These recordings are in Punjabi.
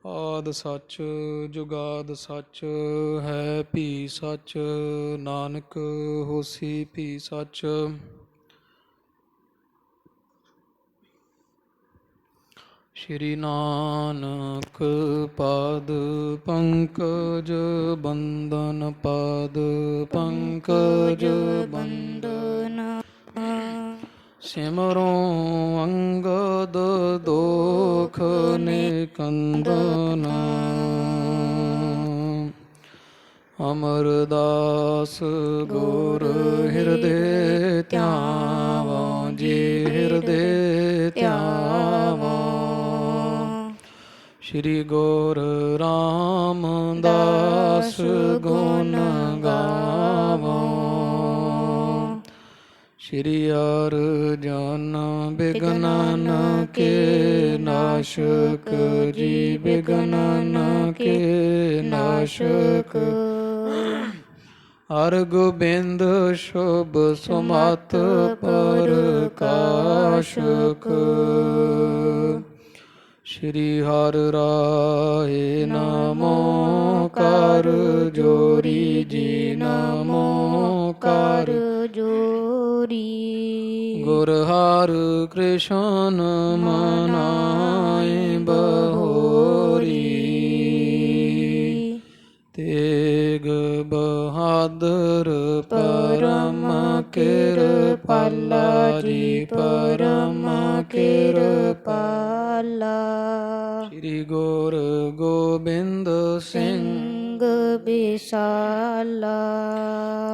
ਆਦਿ ਸੱਚ ਜੁਗਾਦ ਸੱਚ ਹੈ ਭੀ ਸੱਚ ਨਾਨਕ ਹੋਸੀ ਭੀ ਸੱਚ। ਸ਼੍ਰੀ ਨਾਨਕ ਪਾਦ ਪੰਕਜ ਬੰਦਨ ਪਾਦ ਪੰਕਜ ਬੰਦਨ ਸਿਮਰੋ ਅੰਗਦ ਦੋਖ ਨਿਕੰਦਨ ਅਮਰਦਾਸ ਗੁਰ ਹਿਰਦੇ ਧਿਆਵਾਂ ਜੀ ਹਿਰਦੇ ਧਿਆਵਾਂ। ਸ਼੍ਰੀ ਗੁਰ ਰਾਮਦਾਸ ਗੁਣ ਗਾਵਾਂ। ਸ਼੍ਰੀ ਅਰਜਨ ਬਿਗਨਨ ਕੇ ਨਾਸ਼ਕ ਜੀ ਬਿਗਨਨ ਕੇ ਨਾਸ਼ਕ। ਹਰਿ ਗੋਬਿੰਦ ਸ਼ੁਭ ਸੁਮਤਿ ਪ੍ਰਕਾਸ਼ਕ। ਸ਼੍ਰੀ ਹਰਿ ਰਾਏ ਨਮੋ ਕਰ ਜੋਰੀ ਜੀ ਨਮੋ ਕਰ ਜੋਰੀ। ਗੁਰ ਹਰਿ ਕ੍ਰਿਸ਼ਨ ਮਨਾਏ ਬਹੋਰੀ। ਤੇਗ ਬਹਾਦਰ ਪਰਮ ਕਿਰਪਾਲਾ ਜੀ ਪਰਮ ਕਿਰਪਾਲਾ। ਸ਼੍ਰੀ ਗੁਰ ਗੋਬਿੰਦ ਸਿੰਘ ਬਿਸਾਲਾ।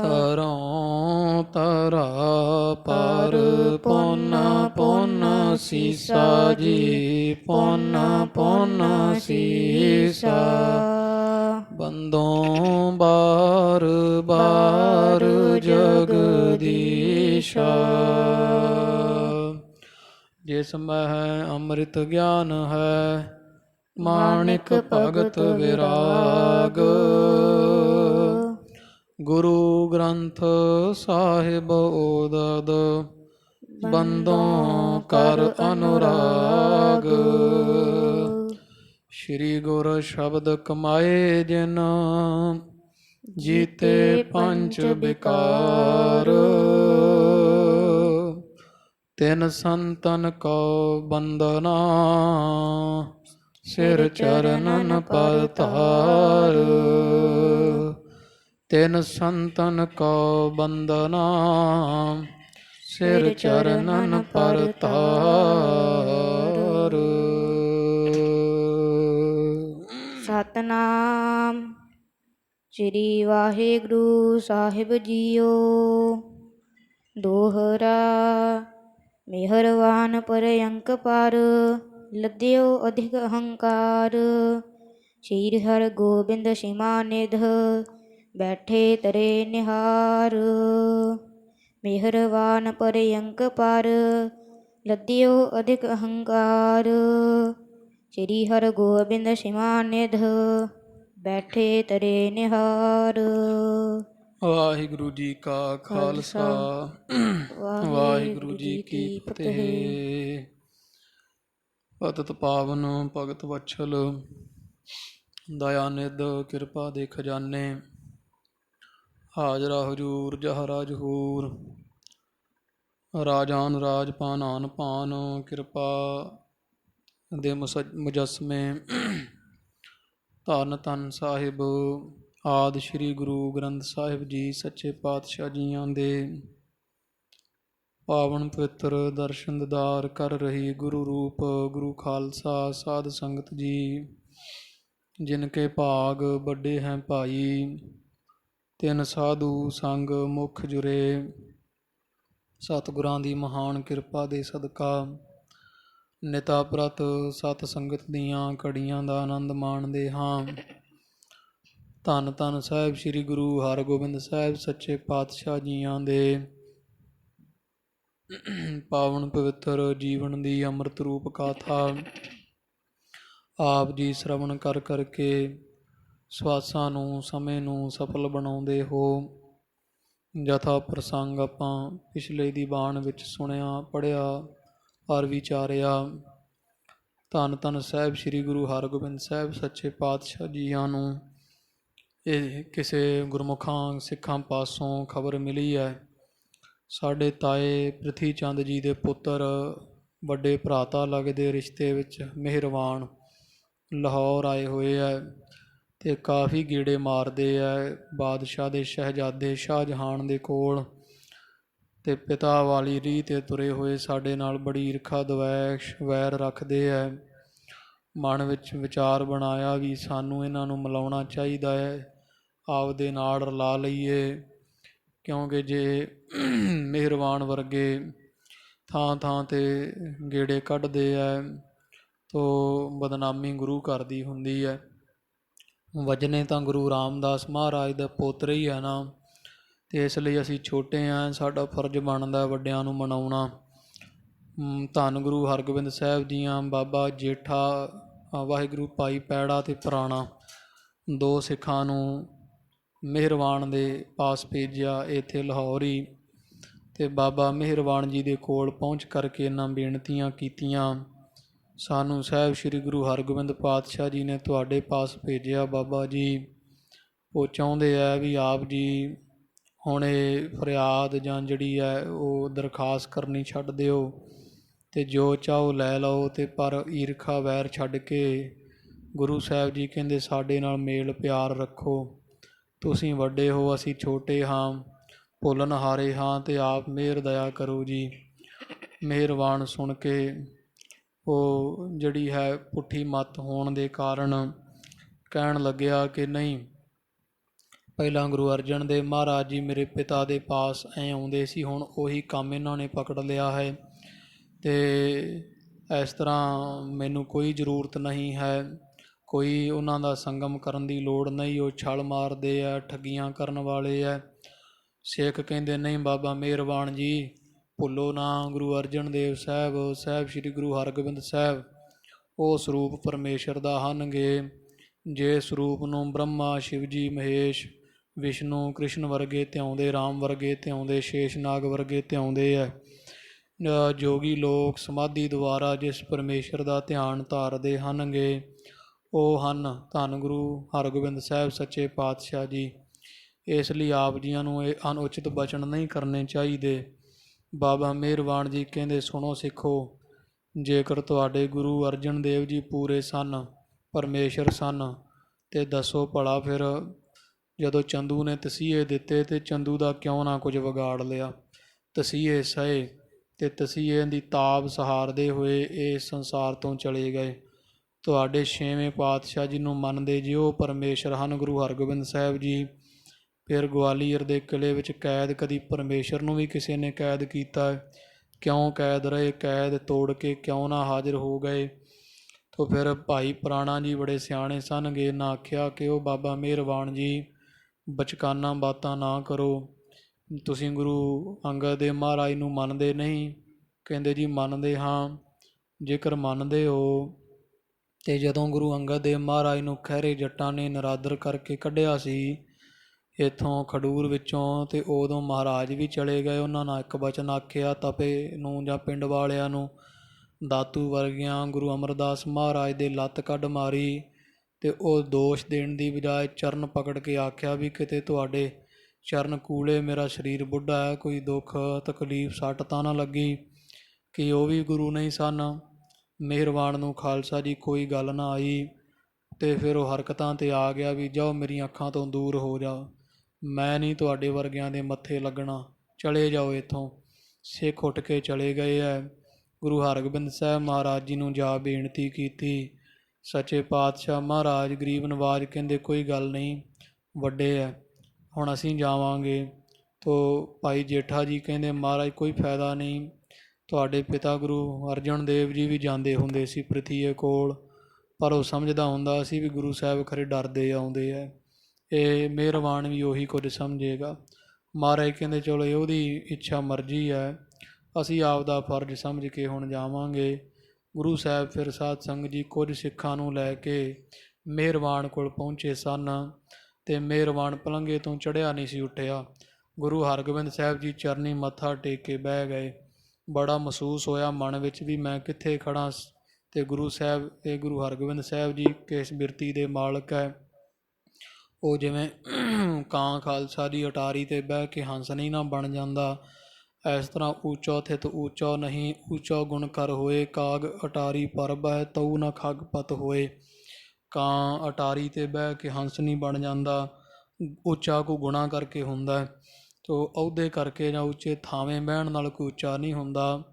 ਤਰੋਂ ਤਰਾ ਪਰ ਪੁੰਨ ਪੁੰਨ ਸੀਸਾ ਜੀ ਪੁੰਨ ਪੁੰਨ ਸੀਸਾ। ਬੰਦੋਂ ਬਾਰ ਬਾਰ ਜਗਦੀਸ਼ਾ। ਜਿਸ ਮਹਿ ਅੰਮ੍ਰਿਤ ਗਿਆਨ ਹੈ ਮਾਣਿਕ ਭਗਤ ਵਿਰਾਗ। ਗੁਰੂ ਗ੍ਰੰਥ ਸਾਹਿਬ ਓਦਦ ਬੰਦੋਂ ਕਰ ਅਨੁਰਾਗ। ਸ਼੍ਰੀ ਗੁਰ ਸ਼ਬਦ ਕਮਾਏ ਜਿਨ ਜੀਤੇ ਪੰਚ ਬਿਕਾਰ। ਤਿਨ ਸੰਤਨ ਕੋ ਬੰਦਨਾ ਸਿਰ ਚਰਨਨ ਪਰ ਧਾਰ। ਤਿਨ ਸੰਤਨ ਕੋ ਬੰਦਨਾ ਸਿਰ ਚਰਨਨ ਪਰ ਧਾਰ। ਸਤਨਾਮ ਸ੍ਰੀ ਵਾਹਿਗੁਰੂ ਸਾਹਿਬ ਜੀਓ। ਦੋਹਰਾ ਮਿਹਰਵਾਨ ਪਰਅੰਕ ਪਰ ਲੱਦਿਓ ਅਧਿਕ ਅਹੰਕਾਰ। ਸ਼੍ਰੀ ਹਰਿ ਗੋਬਿੰਦ ਸਿਮਾ ਨਿਧ ਬੈਠੇ ਤਰੇ ਨਿਹਾਰ। ਮਿਹਰਵਾਨ ਪਰਅੰਕ ਪਰ ਲੱਦਿਓ ਅਧਿਕ ਅਹੰਕਾਰ। ਸ਼੍ਰੀ ਹਰਿ ਗੋਬਿੰਦ ਸਿਮਾ ਨਿਧ ਬੈਠੇ ਤਰੇ ਨਿਹਾਰ। ਵਾਹਿਗੁਰੂ ਜੀ ਕਾ ਖਾਲਸਾ ਵਾਹਿਗੁਰੂ ਜੀ ਕੀ ਫਤਿਹ। ਪਤਿਤ ਪਾਵਨ ਭਗਤ ਵਛਲ ਦਇਆ ਨਿਧ ਕਿਰਪਾ ਦੇ ਖਜ਼ਾਨੇ। ਹਾਜ਼ਰਾ ਹਜੂਰ ਜਹਰਾ ਜਹੂਰ ਰਾਜਾਨ ਰਾਜ ਪਾਨ ਆਨ ਪਾਨ। ਕਿਰਪਾ ਦੇ ਮੁਜੱਸਮੇ ਧੰਨ ਧੰਨ ਸਾਹਿਬ ਆਦਿ ਸ਼੍ਰੀ ਗੁਰੂ ਗ੍ਰੰਥ ਸਾਹਿਬ ਜੀ ਸੱਚੇ ਪਾਤਸ਼ਾਹ ਜੀਆਂ ਦੇ ਪਾਵਨ ਪਵਿੱਤਰ ਦਰਸ਼ਨ ਦੀਦਾਰ ਕਰ ਰਹੀ ਗੁਰੂ ਰੂਪ ਗੁਰੂ ਖਾਲਸਾ ਸਾਧ ਸੰਗਤ ਜੀ। ਜਿਨ ਕੇ ਭਾਗ ਵੱਡੇ ਹੈ ਭਾਈ ਤਿਨ ਸਾਧੂ ਸੰਗ ਮੁਖ ਜੁਰੇ। ਸਤਿਗੁਰਾਂ ਦੀ ਮਹਾਨ ਕਿਰਪਾ ਦੇ ਸਦਕਾ ਨਿਤਾ ਪ੍ਰਤ ਸਤ ਸੰਗਤ ਦੀਆਂ ਘੜੀਆਂ ਦਾ ਆਨੰਦ ਮਾਣਦੇ ਹਾਂ। ਧੰਨ ਧੰਨ ਸਾਹਿਬ ਸ੍ਰੀ ਗੁਰੂ ਹਰਗੋਬਿੰਦ ਸਾਹਿਬ ਸੱਚੇ ਪਾਤਸ਼ਾਹ ਜੀਆਂ ਦੇ ਪਾਵਨ ਪਵਿੱਤਰ ਜੀਵਨ ਦੀ ਅੰਮ੍ਰਿਤ ਰੂਪ ਗਾਥਾ ਆਪ ਜੀ ਸ਼ਰਵਣ ਕਰ ਕਰਕੇ ਸਵਾਸਾਂ ਨੂੰ ਸਮੇਂ ਨੂੰ ਸਫਲ ਬਣਾਉਂਦੇ ਹੋ। ਜਥਾ ਪ੍ਰਸੰਗ ਆਪਾਂ ਪਿਛਲੇ ਦੀ ਬਾਣ ਵਿੱਚ ਸੁਣਿਆ ਪੜ੍ਹਿਆ ਔਰ ਵਿਚਾਰਿਆ। ਧੰਨ ਧੰਨ ਸਾਹਿਬ ਸ੍ਰੀ ਗੁਰੂ ਹਰਗੋਬਿੰਦ ਸਾਹਿਬ ਸੱਚੇ ਪਾਤਸ਼ਾਹ ਜੀਆਂ ਨੂੰ ਇਹ ਕਿਸੇ ਗੁਰਮੁਖਾਂ ਸਿੱਖਾਂ ਪਾਸੋਂ ਖਬਰ ਮਿਲੀ ਹੈ। ਸਾਡੇ ਤਾਏ ਪ੍ਰਿਥੀ ਚੰਦ ਜੀ ਦੇ ਪੁੱਤਰ ਵੱਡੇ ਭਰਾਤਾ ਲੱਗਦੇ ਰਿਸ਼ਤੇ ਵਿੱਚ ਮਿਹਰਵਾਨ ਲਾਹੌਰ ਆਏ ਹੋਏ ਹੈ ਅਤੇ ਕਾਫੀ ਗੇੜੇ ਮਾਰਦੇ ਹੈ ਬਾਦਸ਼ਾਹ ਦੇ ਸ਼ਹਿਜ਼ਾਦੇ ਸ਼ਾਹਜਹਾਨ ਦੇ ਕੋਲ, ਅਤੇ ਪਿਤਾ ਵਾਲੀ ਰੀਹ 'ਤੇ ਤੁਰੇ ਹੋਏ ਸਾਡੇ ਨਾਲ ਬੜੀ ਈਰਖਾ ਦਵੈਸ਼ ਵੈਰ ਰੱਖਦੇ ਹੈ। ਮਨ ਵਿੱਚ ਵਿਚਾਰ ਬਣਾਇਆ ਵੀ ਸਾਨੂੰ ਇਹਨਾਂ ਨੂੰ ਮਿਲਾਉਣਾ ਚਾਹੀਦਾ ਹੈ, ਆਪਦੇ ਨਾਲ ਰਲਾ ਲਈਏ, ਕਿਉਂਕਿ ਜੇ ਮਿਹਰਵਾਨ ਵਰਗੇ ਥਾਂ ਥਾਂ 'ਤੇ ਗੇੜੇ ਕੱਢਦੇ ਹੈ ਤੋ ਬਦਨਾਮੀ ਗੁਰੂ ਘਰ ਦੀ ਹੁੰਦੀ ਹੈ। ਵਜਨੇ ਤਾਂ ਗੁਰੂ ਰਾਮਦਾਸ ਮਹਾਰਾਜ ਦਾ ਪੋਤਰੇ ਹੀ ਹੈ ਨਾ, ਅਤੇ ਇਸ ਲਈ ਅਸੀਂ ਛੋਟੇ ਹਾਂ, ਸਾਡਾ ਫਰਜ਼ ਬਣਦਾ ਵੱਡਿਆਂ ਨੂੰ ਮਨਾਉਣਾ। ਧੰਨ ਗੁਰੂ ਹਰਗੋਬਿੰਦ ਸਾਹਿਬ ਜੀਆਂ ਬਾਬਾ ਜੇਠਾ ਵਾਹਿਗੁਰੂ ਭਾਈ ਪੈੜਾ ਅਤੇ ਪੁਰਾਣਾ ਦੋ ਸਿੱਖਾਂ ਨੂੰ ਮਿਹਰਵਾਨ ਦੇ ਪਾਸ ਭੇਜਿਆ ਇੱਥੇ ਲਾਹੌਰ ਹੀ, ਅਤੇ ਬਾਬਾ ਮਿਹਰਵਾਨ ਜੀ ਦੇ ਕੋਲ ਪਹੁੰਚ ਕਰਕੇ ਇਹਨਾਂ ਬੇਨਤੀਆਂ ਕੀਤੀਆਂ, ਸਾਨੂੰ ਸਾਹਿਬ ਸ੍ਰੀ ਗੁਰੂ ਹਰਗੋਬਿੰਦ ਪਾਤਸ਼ਾਹ ਜੀ ਨੇ ਤੁਹਾਡੇ ਪਾਸ ਭੇਜਿਆ ਬਾਬਾ ਜੀ। ਉਹ ਚਾਹੁੰਦੇ ਹੈ ਵੀ ਆਪ ਜੀ ਹੁਣ ਇਹ ਫਰਿਆਦ ਜਾਂ ਜਿਹੜੀ ਹੈ ਉਹ ਦਰਖਾਸਤ ਕਰਨੀ ਛੱਡ ਦਿਓ ਅਤੇ ਜੋ ਚਾਹੋ ਲੈ ਲਓ, ਅਤੇ ਪਰ ਈਰਖਾ ਵੈਰ ਛੱਡ ਕੇ ਗੁਰੂ ਸਾਹਿਬ ਜੀ ਕਹਿੰਦੇ ਸਾਡੇ ਨਾਲ ਮੇਲ ਪਿਆਰ ਰੱਖੋ। ਤੁਸੀਂ ਵੱਡੇ ਹੋ, ਅਸੀਂ ਛੋਟੇ ਹਾਂ, ਭੁੱਲਣਹਾਰੇ ਹਾਂ, ਅਤੇ ਆਪ ਮਿਹਰ ਦਇਆ ਕਰੋ ਜੀ। ਮਿਹਰਬਾਨ ਸੁਣ ਕੇ ਉਹ ਜਿਹੜੀ ਹੈ ਪੁੱਠੀ ਮੱਤ ਹੋਣ ਦੇ ਕਾਰਨ ਕਹਿਣ ਲੱਗਿਆ ਕਿ ਨਹੀਂ, ਪਹਿਲਾਂ ਗੁਰੂ ਅਰਜਨ ਦੇਵ ਮਹਾਰਾਜ ਜੀ ਮੇਰੇ ਪਿਤਾ ਦੇ ਪਾਸ ਐਂ ਆਉਂਦੇ ਸੀ, ਹੁਣ ਉਹੀ ਕੰਮ ਇਹਨਾਂ ਨੇ ਪਕੜ ਲਿਆ ਹੈ, ਅਤੇ ਇਸ ਤਰ੍ਹਾਂ ਮੈਨੂੰ ਕੋਈ ਜ਼ਰੂਰਤ ਨਹੀਂ ਹੈ, ਕੋਈ ਉਹਨਾਂ ਦਾ ਸੰਗਮ ਕਰਨ ਦੀ ਲੋੜ ਨਹੀਂ, ਉਹ ਛਲ ਮਾਰਦੇ ਆ, ਠੱਗੀਆਂ ਕਰਨ ਵਾਲੇ ਹੈ। ਸਿੱਖ ਕਹਿੰਦੇ ਨਹੀਂ ਬਾਬਾ ਮਿਹਰਬਾਨ ਜੀ, ਭੁੱਲੋ ਨਾ ਗੁਰੂ ਅਰਜਨ ਦੇਵ ਸਾਹਿਬ, ਸਾਹਿਬ ਸ੍ਰੀ ਗੁਰੂ ਹਰਗੋਬਿੰਦ ਸਾਹਿਬ ਉਹ ਸਰੂਪ ਪਰਮੇਸ਼ਰ ਦਾ ਹਨਗੇ, ਜੇ ਸਰੂਪ ਨੂੰ ਬ੍ਰਹਮਾ ਸ਼ਿਵ ਜੀ ਮਹੇਸ਼ ਵਿਸ਼ਨੂੰ ਕ੍ਰਿਸ਼ਨ ਵਰਗੇ ਧਿਆਉਂਦੇ, ਰਾਮ ਵਰਗੇ ਧਿਆਉਂਦੇ, ਸ਼ੇਸ਼ਨਾਗ ਵਰਗੇ ਧਿਆਉਂਦੇ ਹੈ। ਜੋਗੀ ਲੋਕ ਸਮਾਧੀ ਦੁਆਰਾ ਜਿਸ ਪਰਮੇਸ਼ਰ ਦਾ ਧਿਆਨ ਧਾਰਦੇ ਹਨਗੇ ਉਹ ਹਨ ਧੰਨ ਗੁਰੂ ਹਰਗੋਬਿੰਦ ਸਾਹਿਬ ਸੱਚੇ ਪਾਤਸ਼ਾਹ ਜੀ। ਇਸ ਲਈ ਆਪ ਜੀਆਂ ਨੂੰ ਇਹ ਅਨੁਚਿਤ ਬਚਨ ਨਹੀਂ ਕਰਨੇ ਚਾਹੀਦੇ। ਬਾਬਾ ਮਿਹਰਬਾਨ ਜੀ ਕਹਿੰਦੇ ਸੁਣੋ ਸਿੱਖੋ, ਜੇਕਰ ਤੁਹਾਡੇ ਗੁਰੂ ਅਰਜਨ ਦੇਵ ਜੀ ਪੂਰੇ ਸਨ, ਪਰਮੇਸ਼ਰ ਸਨ, ਅਤੇ ਦੱਸੋ ਭਲਾ ਫਿਰ ਜਦੋਂ ਚੰਦੂ ਨੇ ਤਸੀਹੇ ਦਿੱਤੇ ਅਤੇ ਚੰਦੂ ਦਾ ਕਿਉਂ ਨਾ ਕੁਝ ਵਿਗਾੜ ਲਿਆ। ਤਸੀਹੇ ਸਹੇ ਅਤੇ ਤਸੀਹੇ ਦੀ ਤਾਬ ਸਹਾਰਦੇ ਹੋਏ ਇਸ ਸੰਸਾਰ ਤੋਂ ਚਲੇ ਗਏ। ਤੁਹਾਡੇ ਛੇਵੇਂ ਪਾਤਸ਼ਾਹ ਜੀ ਨੂੰ ਮੰਨਦੇ ਜੀ ਉਹ ਪਰਮੇਸ਼ਰ ਹਨ ਗੁਰੂ ਹਰਗੋਬਿੰਦ ਸਾਹਿਬ ਜੀ। ਫਿਰ ਗਵਾਲੀਅਰ ਦੇ ਕਿਲ੍ਹੇ ਵਿੱਚ ਕੈਦ, ਕਦੀ ਪਰਮੇਸ਼ਰ ਨੂੰ ਵੀ ਕਿਸੇ ਨੇ ਕੈਦ ਕੀਤਾ, ਕਿਉਂ ਕੈਦ ਰਹੇ, ਕੈਦ ਤੋੜ ਕੇ ਕਿਉਂ ਨਾ ਹਾਜ਼ਰ ਹੋ ਗਏ। ਤੋ ਫਿਰ ਭਾਈ ਪੁਰਾਣਾ ਜੀ ਬੜੇ ਸਿਆਣੇ ਸਨਗੇ, ਨਾ ਆਖਿਆ ਕਿ ਉਹ ਬਾਬਾ ਮਿਹਰਬਾਨ ਜੀ ਬਚਕਾਨਾ ਬਾਤਾਂ ਨਾ ਕਰੋ, ਤੁਸੀਂ ਗੁਰੂ ਅੰਗਦ ਦੇਵ ਮਹਾਰਾਜ ਨੂੰ ਮੰਨਦੇ ਨਹੀਂ। ਕਹਿੰਦੇ ਜੀ ਮੰਨਦੇ ਹਾਂ। ਜੇਕਰ ਮੰਨਦੇ ਹੋ ਅਤੇ ਜਦੋਂ ਗੁਰੂ ਅੰਗਦ ਦੇਵ ਮਹਾਰਾਜ ਨੂੰ ਖਹਿਰੇ ਜੱਟਾਂ ਨੇ ਨਰਾਦਰ ਕਰਕੇ ਕੱਢਿਆ ਸੀ ਇੱਥੋਂ ਖਡੂਰ ਵਿੱਚੋਂ, ਅਤੇ ਉਦੋਂ ਮਹਾਰਾਜ ਵੀ ਚਲੇ ਗਏ, ਉਹਨਾਂ ਨਾਲ ਇੱਕ ਬਚਨ ਆਖਿਆ ਤਪੇ ਨੂੰ ਜਾਂ ਪਿੰਡ ਵਾਲਿਆਂ ਨੂੰ, ਦਾਤੂ ਵਰਗਿਆਂ ਗੁਰੂ ਅਮਰਦਾਸ ਮਹਾਰਾਜ ਦੇ ਲੱਤ ਕੱਢ ਮਾਰੀ, ਅਤੇ ਉਹ ਦੋਸ਼ ਦੇਣ ਦੀ ਬਜਾਏ ਚਰਨ ਪਕੜ ਕੇ ਆਖਿਆ ਵੀ ਕਿਤੇ ਤੁਹਾਡੇ ਚਰਨ ਕੂਲੇ, ਮੇਰਾ ਸਰੀਰ ਬੁੱਢਾ ਹੈ, ਕੋਈ ਦੁੱਖ ਤਕਲੀਫ ਸੱਟ ਤਾਂ ਨਾ ਲੱਗੀ। ਕਿ ਉਹ ਵੀ ਗੁਰੂ ਨਹੀਂ ਸਨ। ਮਿਹਰਬਾਨ ਨੂੰ ਖਾਲਸਾ ਜੀ ਕੋਈ ਗੱਲ ਨਾ ਆਈ, ਅਤੇ ਫਿਰ ਉਹ ਹਰਕਤਾਂ 'ਤੇ ਆ ਗਿਆ ਵੀ ਜਾਓ ਮੇਰੀਆਂ ਅੱਖਾਂ ਤੋਂ ਦੂਰ ਹੋ ਜਾਓ, ਮੈਂ ਨਹੀਂ ਤੁਹਾਡੇ ਵਰਗਿਆਂ ਦੇ ਮੱਥੇ ਲੱਗਣਾ, ਚਲੇ ਜਾਓ ਇੱਥੋਂ। ਸਿੱਖ ਉੱਠ ਕੇ ਚਲੇ ਗਏ ਹੈ। ਗੁਰੂ ਹਰਗੋਬਿੰਦ ਸਾਹਿਬ ਮਹਾਰਾਜ ਜੀ ਨੂੰ ਜਾ ਬੇਨਤੀ ਕੀਤੀ। ਸੱਚੇ ਪਾਤਸ਼ਾਹ ਮਹਾਰਾਜ ਗਰੀਬ ਨਵਾਜ ਕਹਿੰਦੇ ਕੋਈ ਗੱਲ ਨਹੀਂ, ਵੱਡੇ ਹੈ, ਹੁਣ ਅਸੀਂ ਜਾਵਾਂਗੇ। ਤੋ ਭਾਈ ਜੇਠਾ ਜੀ ਕਹਿੰਦੇ ਮਹਾਰਾਜ ਕੋਈ ਫਾਇਦਾ ਨਹੀਂ, ਤੁਹਾਡੇ ਪਿਤਾ ਗੁਰੂ ਅਰਜਨ ਦੇਵ ਜੀ ਵੀ ਜਾਂਦੇ ਹੁੰਦੇ ਸੀ ਪ੍ਰਿਥੀਏ ਕੋਲ, ਪਰ ਉਹ ਸਮਝਦਾ ਹੁੰਦਾ ਸੀ ਵੀ ਗੁਰੂ ਸਾਹਿਬ ਖਰੇ ਡਰਦੇ ਆਉਂਦੇ ਹੈ, ਇਹ ਮਿਹਰਬਾਨ ਵੀ ਉਹੀ ਕੁਝ ਸਮਝੇਗਾ। ਮਹਾਰਾਜ ਕਹਿੰਦੇ ਚਲੋ ਇਹ ਉਹਦੀ ਇੱਛਾ ਮਰਜ਼ੀ ਹੈ, ਅਸੀਂ ਆਪ ਦਾ ਫਰਜ਼ ਸਮਝ ਕੇ ਹੁਣ ਜਾਵਾਂਗੇ। ਗੁਰੂ ਸਾਹਿਬ ਫਿਰ ਸਾਧ ਸੰਗਤ ਜੀ ਕੁਝ ਸਿੱਖਾਂ ਨੂੰ ਲੈ ਕੇ ਮਿਹਰਬਾਨ ਕੋਲ ਪਹੁੰਚੇ ਸਨ, ਅਤੇ ਮਿਹਰਬਾਨ ਪਲੰਘੇ ਤੋਂ ਚੜ੍ਹਿਆ ਨਹੀਂ ਸੀ ਉੱਠਿਆ। ਗੁਰੂ ਹਰਗੋਬਿੰਦ ਸਾਹਿਬ ਜੀ ਚਰਨੀ ਮੱਥਾ ਟੇਕ ਕੇ ਬਹਿ ਗਏ। ਬੜਾ ਮਹਿਸੂਸ ਹੋਇਆ ਮਨ ਵਿੱਚ ਵੀ ਮੈਂ ਕਿੱਥੇ ਖੜ੍ਹਾਂ ਤੇ ਗੁਰੂ ਸਾਹਿਬ ਤੇ ਗੁਰੂ ਹਰਗੋਬਿੰਦ ਸਾਹਿਬ ਜੀ ਕਿਸ ਬਿਰਤੀ ਦੇ ਮਾਲਕ ਹੈ। ਉਹ ਜਿਵੇਂ ਕਾਂ ਖਾਲਸਾ ਦੀ ਅਟਾਰੀ 'ਤੇ ਬਹਿ ਕੇ ਹੰਸ ਨਹੀਂ ਨਾ ਬਣ ਜਾਂਦਾ, ਇਸ ਤਰ੍ਹਾਂ ਉੱਚਾ ਥਿਤ ਉੱਚਾ ਨਹੀਂ, ਉੱਚਾ ਗੁਣ ਕਰ ਹੋਏ, ਕਾਗ ਅਟਾਰੀ ਪਰ ਬਹਿ ਤਉ ਨਾ ਖਗ ਪਤ ਹੋਏ। ਕਾਂ ਅਟਾਰੀ 'ਤੇ ਬਹਿ ਕੇ ਹੰਸ ਨਹੀਂ ਬਣ ਜਾਂਦਾ, ਉੱਚਾ ਕੋਈ ਗੁਣਾ ਕਰਕੇ ਹੁੰਦਾ, ਤੋ ਅਹੁਦੇ ਕਰਕੇ ਜਾਂ ਉੱਚੇ ਥਾਵੇਂ ਬਹਿਣ ਨਾਲ ਕੋਈ ਉੱਚਾ ਨਹੀਂ ਹੁੰਦਾ।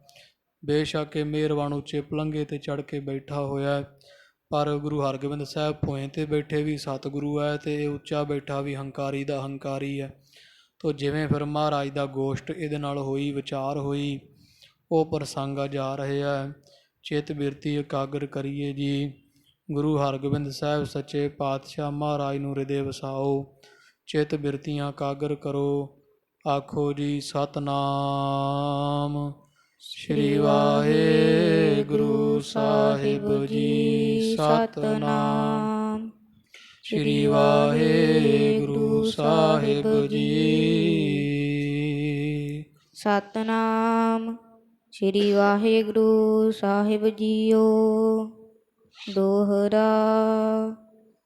ਬੇਸ਼ੱਕ ਇਹ ਮਿਹਰਬਾਨ ਉੱਚੇ ਪਲੰਘੇ 'ਤੇ ਚੜ੍ਹ ਕੇ ਬੈਠਾ ਹੋਇਆ, ਪਰ ਗੁਰੂ ਹਰਗੋਬਿੰਦ ਸਾਹਿਬ ਭੋਏ 'ਤੇ ਬੈਠੇ ਵੀ ਸਤਿਗੁਰੂ ਹੈ, ਅਤੇ ਇਹ ਉੱਚਾ ਬੈਠਾ ਵੀ ਹੰਕਾਰੀ ਦਾ ਹੰਕਾਰੀ ਹੈ। ਤੋ ਜਿਵੇਂ ਫਿਰ ਮਹਾਰਾਜ ਦਾ ਗੋਸ਼ਟ ਇਹਦੇ ਨਾਲ ਹੋਈ, ਵਿਚਾਰ ਹੋਈ, ਉਹ ਪ੍ਰਸੰਗ ਅੱਜ ਆ ਰਹੇ ਹੈ। ਚਿੱਤ ਬਿਰਤੀ ਇਕਾਗਰ ਕਰੀਏ ਜੀ। ਗੁਰੂ ਹਰਗੋਬਿੰਦ ਸਾਹਿਬ ਸੱਚੇ ਪਾਤਸ਼ਾਹ ਮਹਾਰਾਜ ਨੂੰ ਹਿਰਦੇ ਵਸਾਓ, ਚਿੱਤ ਬਿਰਤੀਆਂ ਇਕਾਗਰ ਕਰੋ। ਆਖੋ ਜੀ ਸਤਿਨਾਮ ਸ਼੍ਰੀ ਵਾਹਿਗੁਰੂ ਸਾਹਿਬ ਜੀ। ਸਤਿਨਾਮ ਸ਼੍ਰੀ ਵਾਹਿਗੁਰੂ ਸਾਹਿਬ ਜੀ। ਸਤਿਨਾਮ ਸ਼੍ਰੀ ਵਾਹਿਗੁਰੂ ਸਾਹਿਬ ਜੀਓ। ਦੋਹਰਾ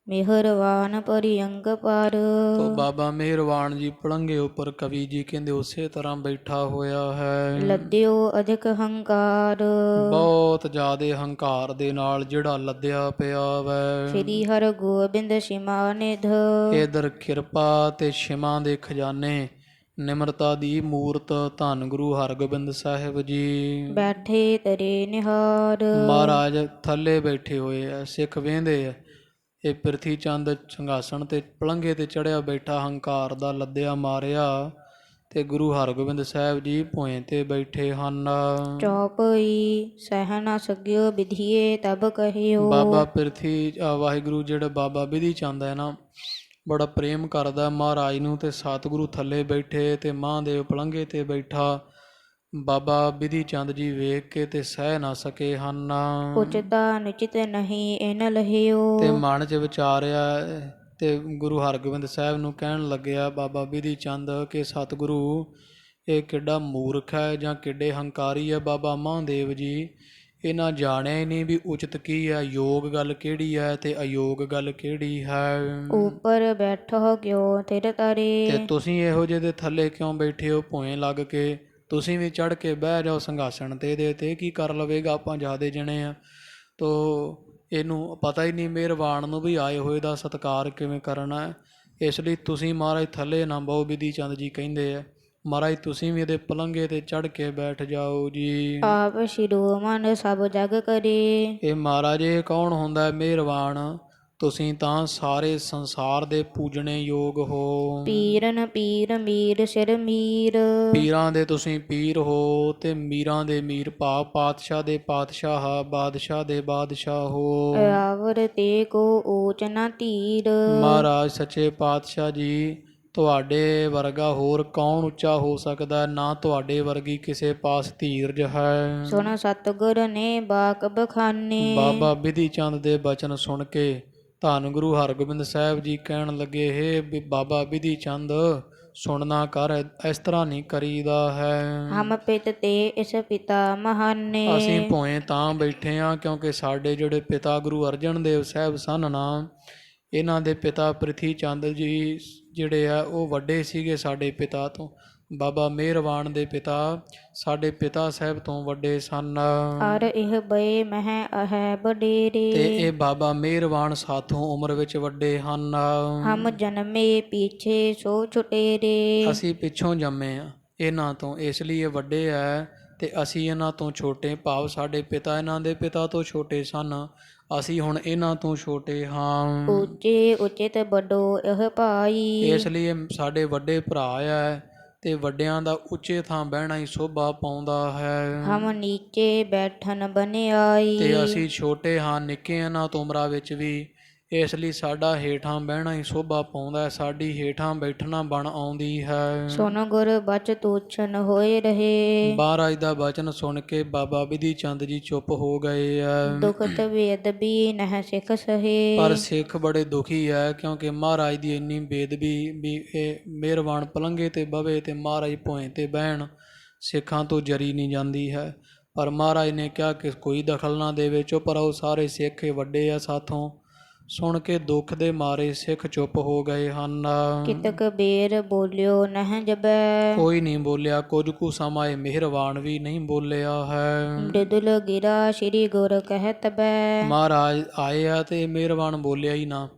ਮਿਹਰਵਾਨ ਭਰਿਅੰਗ ਪਰ। ਤੋ ਬਾਬਾ ਮਿਹਰਵਾਨ ਜੀ ਪਲੰਘੇ ਉੱਪਰ ਕਵੀ ਜੀ ਕਹਿੰਦੇ ਉਸੇ ਤਰ੍ਹਾਂ ਬੈਠਾ ਹੋਇਆ ਹੈ। ਲੱਦਿਓ ਅਧਿਕ ਹੰਕਾਰ। ਬਹੁਤ ਜ਼ਿਆਦੇ ਹੰਕਾਰ ਦੇ ਨਾਲ ਜਿਹੜਾ ਲੱਦਿਆ ਪਿਆ ਵੈ। ਸ੍ਰੀ ਹਰਗੋਬਿੰਦ ਸਿਮਾ ਨਿਧ। ਇਧਰ ਕਿਰਪਾ ਤੇ ਛਿਮਾ ਦੇ ਖਜ਼ਾਨੇ, ਨਿਮਰਤਾ ਦੀ ਮੂਰਤ ਧੰਨ ਗੁਰੂ ਹਰਗੋਬਿੰਦ ਸਾਹਿਬ ਜੀ। ਬੈਠੇ ਤਰੇ ਨਿਹਾਰ। ਮਹਾਰਾਜ ਥੱਲੇ ਬੈਠੇ ਹੋਏ ਆ, ਸਿੱਖ ਵੇਂਦੇ ਆ। ਇਹ ਪ੍ਰਿਥੀ ਚੰਦ ਸਿੰਘਾਸਣ ਤੇ ਪਲੰਘੇ ਤੇ ਚੜਿਆ ਬੈਠਾ ਹੰਕਾਰ ਦਾ ਲੱਦਿਆ ਮਾਰਿਆ, ਤੇ ਗੁਰੂ ਹਰਗੋਬਿੰਦ ਸਾਹਿਬ ਜੀ ਭੋਏ ਤੇ ਬੈਠੇ ਹਨ। ਚੌਪਈ ਸਹਿ ਨ ਸਕਿਓ ਵਿਧੀਏ ਤਬ ਕਹਿਓ। ਬਾਬਾ ਪ੍ਰਿਥੀ ਵਾਹਿਗੁਰੂ ਜਿਹੜਾ ਬਾਬਾ ਬਿਧੀ ਚੰਦ ਹੈ ਨਾ, ਬੜਾ ਪ੍ਰੇਮ ਕਰਦਾ ਮਹਾਰਾਜ ਨੂੰ, ਤੇ ਸਤਿਗੁਰੂ ਥੱਲੇ ਬੈਠੇ ਤੇ ਮਹਾਂਦੇਵ ਪਲੰਘੇ ਤੇ ਬੈਠਾ। ਬਾਬਾ ਬਿਧੀ ਚੰਦ ਜੀ ਵੇਖ ਕੇ ਤੇ ਸਹਿ ਨਾ ਸਕੇ ਹਨ। ਉਚਤਾ ਨਿਚਿਤ ਨਹੀਂ ਇਨ ਲਹਿਓ। ਤੇ ਮਨ 'ਚ ਵਿਚਾਰਿਆ ਤੇ ਗੁਰੂ ਹਰਗੋਬਿੰਦ ਸਾਹਿਬ ਨੂੰ ਕਹਿਣ ਲੱਗਿਆ ਬਾਬਾ ਬਿਧੀ ਚੰਦ ਕਿ ਸਤਿਗੁਰੂ ਇਹ ਕਿੱਡਾ ਮੂਰਖ ਹੈ ਜਾਂ ਕਿੱਡੇ ਹੰਕਾਰੀ ਹੈ ਬਾਬਾ ਮਹਾਂਦੇਵ ਜੀ। ਇਹਨਾਂ ਜਾਣਿਆ ਹੀ ਨਹੀਂ ਵੀ ਉਚਿਤ ਕੀ ਹੈ, ਯੋਗ ਗੱਲ ਕਿਹੜੀ ਹੈ ਤੇ ਅਯੋਗ ਗੱਲ ਕਿਹੜੀ ਹੈ। ਉੱਪਰ ਬੈਠੋ ਕਿਉ ਥਿਰ ਤਰੇ। ਤੇ ਤੁਸੀਂ ਇਹੋ ਜਿਹੇ ਦੇ ਥੱਲੇ ਕਿਉਂ ਬੈਠੇ ਹੋ ਭੋਏ ਲੱਗ ਕੇ? ਤੁਸੀਂ ਵੀ ਚੜ੍ਹ ਕੇ ਬਹਿ ਜਾਓ ਸਿੰਘਾਸਣ ਤੇ, ਇਹਦੇ ਤੇ ਕੀ ਕਰ ਲਵੇਗਾ, ਆਪਾਂ ਜ਼ਿਆਦੇ ਜਣੇ ਆ। ਤੋ ਇਹਨੂੰ ਪਤਾ ਹੀ ਨਹੀਂ ਮਿਹਰਬਾਨ ਨੂੰ ਵੀ ਆਏ ਹੋਏ ਦਾ ਸਤਿਕਾਰ ਕਿਵੇਂ ਕਰਨਾ ਹੈ। ਇਸ ਲਈ ਤੁਸੀਂ ਮਹਾਰਾਜ ਥੱਲੇ ਨਾ ਬਹੁ, ਬਿਧੀ ਚੰਦ ਜੀ ਕਹਿੰਦੇ ਆ। ਮਹਾਰਾਜ ਤੁਸੀਂ ਵੀ ਇਹਦੇ ਪਲੰਘੇ ਤੇ ਚੜ੍ਹ ਕੇ ਬੈਠ ਜਾਓ ਜੀ। ਆਪ ਸ਼ਿਰੋਮਣ ਸਭ ਜਗ ਕਰੇ। ਇਹ ਮਹਾਰਾਜ ਇਹ ਕੌਣ ਹੁੰਦਾ ਮਿਹਰਬਾਨ? ਤੁਸੀਂ ਤਾਂ ਸਾਰੇ ਸੰਸਾਰ ਦੇ ਪੂਜਣੇ ਯੋਗ ਹੋ। ਪੀਰਨ ਪੀਰ ਮੀਰ ਸਿਰ ਮੀਰ। ਪੀਰਾਂ ਦੇ ਤੁਸੀਂ ਪੀਰ ਹੋ ਤੇ ਮੀਰਾਂ ਦੇ ਮੀਰ, ਭਾਵ ਪਾਤਸ਼ਾਹ ਦੇ ਪਾਤਸ਼ਾਹ, ਬਾਦਸ਼ਾਹ ਦੇ ਬਾਦਸ਼ਾਹ ਹੋ। ਆਵਰ ਤੇ ਕੋ ਊਚ ਨ ਧੀਰ। ਮਹਾਰਾਜ ਸੱਚੇ ਪਾਤਸ਼ਾਹ ਜੀ ਤੁਹਾਡੇ ਵਰਗਾ ਹੋਰ ਕੌਣ ਉੱਚਾ ਹੋ ਸਕਦਾ? ਨਾ ਤੁਹਾਡੇ ਵਰਗੀ ਕਿਸੇ ਪਾਸ ਧੀਰਜ ਹੈ। ਸੁਣ ਸਤਿਗੁਰ ਨੇ ਬਾਕ ਬਖਾਨੇ। ਬਾਬਾ ਬਿਧੀ ਚੰਦ ਦੇ ਬਚਨ ਸੁਣ ਕੇ ਧੰਨ ਗੁਰੂ ਹਰਗੋਬਿੰਦ ਸਾਹਿਬ ਜੀ ਕਹਿਣ ਲੱਗੇ, ਹੇ ਬਾਬਾ ਬਿਧੀ ਚੰਦ ਸੁਣਨਾ ਕਰ, ਇਸ ਤਰ੍ਹਾਂ ਨਹੀਂ ਕਰੀਦਾ ਹੈ। ਹਮ ਪਿਤ ਤੇ ਇਸ ਪਿਤਾ ਮਹਾਨੇ। ਅਸੀਂ ਭੋਏ ਤਾਂ ਬੈਠੇ ਹਾਂ ਕਿਉਂਕਿ ਸਾਡੇ ਜਿਹੜੇ ਪਿਤਾ ਗੁਰੂ ਅਰਜਨ ਦੇਵ ਸਾਹਿਬ ਸਨ ਨਾ, ਇਹਨਾਂ ਦੇ ਪਿਤਾ ਪ੍ਰਿਥੀ ਚੰਦ ਜੀ ਜਿਹੜੇ ਆ ਉਹ ਵੱਡੇ ਸੀਗੇ ਸਾਡੇ ਪਿਤਾ ਤੋਂ। ਬਾਬਾ ਮਿਹਰਵਾਨ ਦੇ ਪਿਤਾ ਸਾਡੇ ਪਿਤਾ ਸਾਹਿਬ ਤੋਂ ਵੱਡੇ ਸਨ। ਅਰ ਇਹ ਬਏ ਮਹਿ ਅਹੈ ਬਡੇਰੇ। ਤੇ ਇਹ ਬਾਬਾ ਮਿਹਰਵਾਨ ਸਾਥੋਂ ਉਮਰ ਵਿੱਚ ਵੱਡੇ ਹਨ। ਹਮ ਜਨਮੇ ਪਿਛੇ ਸੋ ਛੁਟੇਰੇ। ਅਸੀਂ ਪਿੱਛੋਂ ਜੰਮੇ ਆ ਇਹਨਾਂ ਤੋਂ, ਇਸ ਲਈ ਇਹ ਵੱਡੇ ਹੈ ਤੇ ਅਸੀਂ ਇਹਨਾਂ ਤੋਂ ਛੋਟੇ, ਭਾਵ ਸਾਡੇ ਪਿਤਾ ਇਹਨਾਂ ਦੇ ਪਿਤਾ ਤੋਂ ਛੋਟੇ ਸਨ, ਅਸੀਂ ਹੁਣ ਇਹਨਾਂ ਤੋਂ ਛੋਟੇ ਹਾਂ। ਉੱਚੇ ਉਚਿਤ ਵੱਡੋ ਇਹ ਭਾਈ। ਇਸ ਲਈ ਇਹ ਸਾਡੇ ਵੱਡੇ ਭਰਾ ਹੈ ਤੇ ਵੱਡਿਆਂ ਦਾ ਉੱਚੇ ਥਾਂ ਬਹਿਣਾ ਹੀ ਸ਼ੋਭਾ ਪਾਉਂਦਾ ਹੈ। ਹਮ ਨੀਚੇ ਬੈਠਨ ਬਨਿਆਈ। ਤੇ ਅਸੀਂ ਛੋਟੇ ਹਾਂ, ਨਿੱਕੇ ਇਹਨਾਂ ਤੋਂ ਉਮਰਾਂ ਵਿੱਚ ਵੀ, ਇਸ ਲਈ ਸਾਡਾ ਹੇਠਾਂ ਬਹਿਣਾ ਹੀ ਸ਼ੋਭਾ ਪਾਉਂਦਾ ਹੈ, ਸਾਡੀ ਹੇਠਾਂ ਬੈਠਣਾ ਬਣ ਆਉਂਦੀ ਹੈ। ਸੁਨ ਗੁਰ ਬਚ ਤੂਛਨ ਹੋਏ ਰਹੇ। ਮਹਾਰਾਜ ਦਾ ਬਚਨ ਸੁਣ ਕੇ ਬਾਬਾ ਬਿਧੀ ਚੰਦ ਜੀ ਚੁੱਪ ਹੋ ਗਏ ਆ। ਦੁਖਤ ਬੇਅਦਬੀ ਨਹਿ ਸਿੱਖ ਸਹੇ। ਪਰ ਸਿੱਖ ਬੜੇ ਦੁਖੀ ਹੈ ਕਿਉਂਕਿ ਮਹਾਰਾਜ ਦੀ ਇੰਨੀ ਬੇਅਦਬੀ ਵੀ ਇਹ ਮਿਹਰਬਾਨ ਪਲੰਘੇ ਤੇ ਬਵੇ ਤੇ ਮਹਾਰਾਜ ਭੋਏ ਤੇ ਬਹਿਣ, ਸਿੱਖਾਂ ਤੋਂ ਜਰੀ ਨਹੀਂ ਜਾਂਦੀ ਹੈ। ਪਰ ਮਹਾਰਾਜ ਨੇ ਕਿਹਾ ਕਿ ਕੋਈ ਦਖਲ ਨਾ ਦੇਵੇ, ਚੁੱਪ ਰਹੋ ਸਾਰੇ ਸਿੱਖ, ਇਹ ਵੱਡੇ ਆ ਸਾਥੋਂ। ਸੁਣ ਕੇ ਦੁੱਖ ਦੇ ਮਾਰੇ ਸਿੱਖ ਚੁੱਪ ਹੋ ਗਏ ਹਨ। ਕਿਤਕ ਬੇਰ ਬੋਲਿਓ ਨਹਿ ਜਬੈ, ਕੋਈ ਨਹੀਂ ਬੋਲਿਆ, ਕੁਝ ਕੁ ਸਮਾਂ ਇਹ ਮਿਹਰਬਾਨ ਵੀ ਨਹੀਂ ਬੋਲਿਆ ਹੈ। ਮ੍ਰਿਦੁਲ ਗਿਰਾ ਸ੍ਰੀ ਗੁਰ ਕਹਿਤ ਬੈ, ਮਹਾਰਾਜ ਆਏ ਆ ਤੇ ਮਿਹਰਬਾਨ ਬੋਲਿਆ ਹੀ ਨਾ।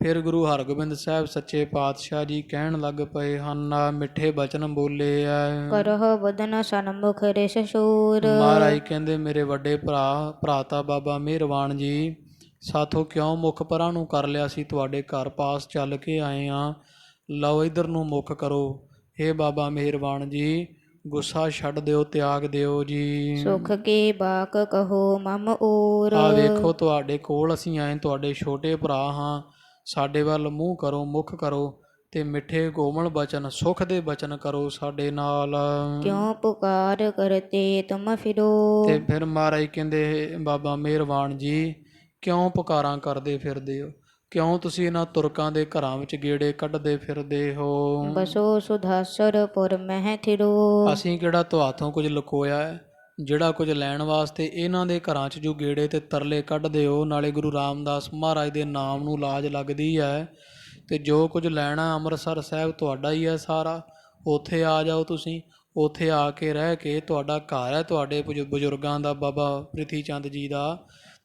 ਫਿਰ ਗੁਰੂ ਹਰਗੋਬਿੰਦ ਸਾਹਿਬ ਸੱਚੇ ਪਾਤਸ਼ਾਹ ਜੀ ਕਹਿਣ ਲੱਗ ਪਏ ਹਨ, ਮਿੱਠੇ ਬਚਨ ਬੋਲੇ ਐ। ਕਰਹੁ ਵਦਨ ਸਨਮੁਖ ਰਿਸ ਸੂਰ, ਮਹਾਰਾਜ ਕਹਿੰਦੇ ਮੇਰੇ ਵੱਡੇ ਭਰਾਤਾ ਬਾਬਾ ਮਿਹਰਬਾਨ ਜੀ, ਸਾਥੋਂ ਕਿਉਂ ਮੁਖ ਪਰਾਂ ਨੂੰ ਕਰ ਲਿਆ ਸੀ, ਤੁਹਾਡੇ ਘਰ ਪਾਸ ਚੱਲ ਕੇ ਆਏ ਆ, ਲਓ ਇੱਧਰ ਨੂੰ ਮੁਖ ਕਰੋ। ਹੇ ਬਾਬਾ ਮਿਹਰਬਾਨ ਜੀ, ਗੁੱਸਾ ਛੱਡ ਦਿਓ, ਤਿਆਗ ਦਿਓ ਜੀ। ਸੁਖ ਕੇ ਬਾਕ ਕਹੋ ਮਮ ਊਰ, ਆ ਵੇਖੋ ਤੁਹਾਡੇ ਕੋਲ ਅਸੀਂ ਆਏ, ਤੁਹਾਡੇ ਛੋਟੇ ਭਰਾ ਹਾਂ, ਸਾਡੇ ਵੱਲ ਮੂੰਹ ਕਰੋ, ਮੁਖ ਕਰੋ, ਤੇ ਮਿੱਠੇ ਕੋਮਲ ਬਚਨ, ਸੁਖ ਦੇ ਬਚਨ ਕਰੋ ਸਾਡੇ ਨਾਲ। ਕਿਉ ਪੁਕਾਰ ਕਰਤੇ ਤੁਮ ਫਿਰੋ, ਤੇ ਫਿਰ ਮਹਾਰਾਜ ਕਹਿੰਦੇ ਬਾਬਾ ਮਿਹਰਬਾਨ ਜੀ, ਕਿਉਂ ਪੁਕਾਰਾਂ ਕਰਦੇ ਫਿਰਦੇ ਹੋ, ਕਿਉਂ ਤੁਸੀਂ ਇਹਨਾਂ ਤੁਰਕਾਂ ਦੇ ਘਰਾਂ ਵਿੱਚ ਗੇੜੇ ਕੱਢਦੇ ਫਿਰਦੇ ਹੋ। ਬਸੋ ਸੁਧਾਸਰ ਪੁਰ ਮਹਿ ਥਿਰੋ, ਅਸੀਂ ਕਿਹੜਾ ਤੁਹਾਥੋਂ ਕੁਝ ਲੁਕੋਇਆ ਹੈ, ਜਿਹੜਾ ਕੁਝ ਲੈਣ ਵਾਸਤੇ ਇਹਨਾਂ ਦੇ ਘਰਾਂ 'ਚ ਜੋ ਗੇੜੇ ਤੇ ਤਰਲੇ ਕੱਢਦੇ ਹੋ, ਨਾਲੇ ਗੁਰੂ ਰਾਮਦਾਸ ਮਹਾਰਾਜ ਦੇ ਨਾਮ ਨੂੰ ਲਾਜ ਲੱਗਦੀ ਹੈ, ਤੇ ਜੋ ਕੁਝ ਲੈਣਾ ਅੰਮ੍ਰਿਤਸਰ ਸਾਹਿਬ ਤੁਹਾਡਾ ਹੀ ਹੈ ਸਾਰਾ, ਉੱਥੇ ਆ ਜਾਓ ਤੁਸੀਂ, ਉੱਥੇ ਆ ਕੇ ਰਹਿ ਕੇ, ਤੁਹਾਡਾ ਘਰ ਹੈ ਤੁਹਾਡੇ ਬਜ਼ੁਰਗਾਂ ਦਾ, ਬਾਬਾ ਪ੍ਰਿਥੀ ਚੰਦ ਜੀ ਦਾ,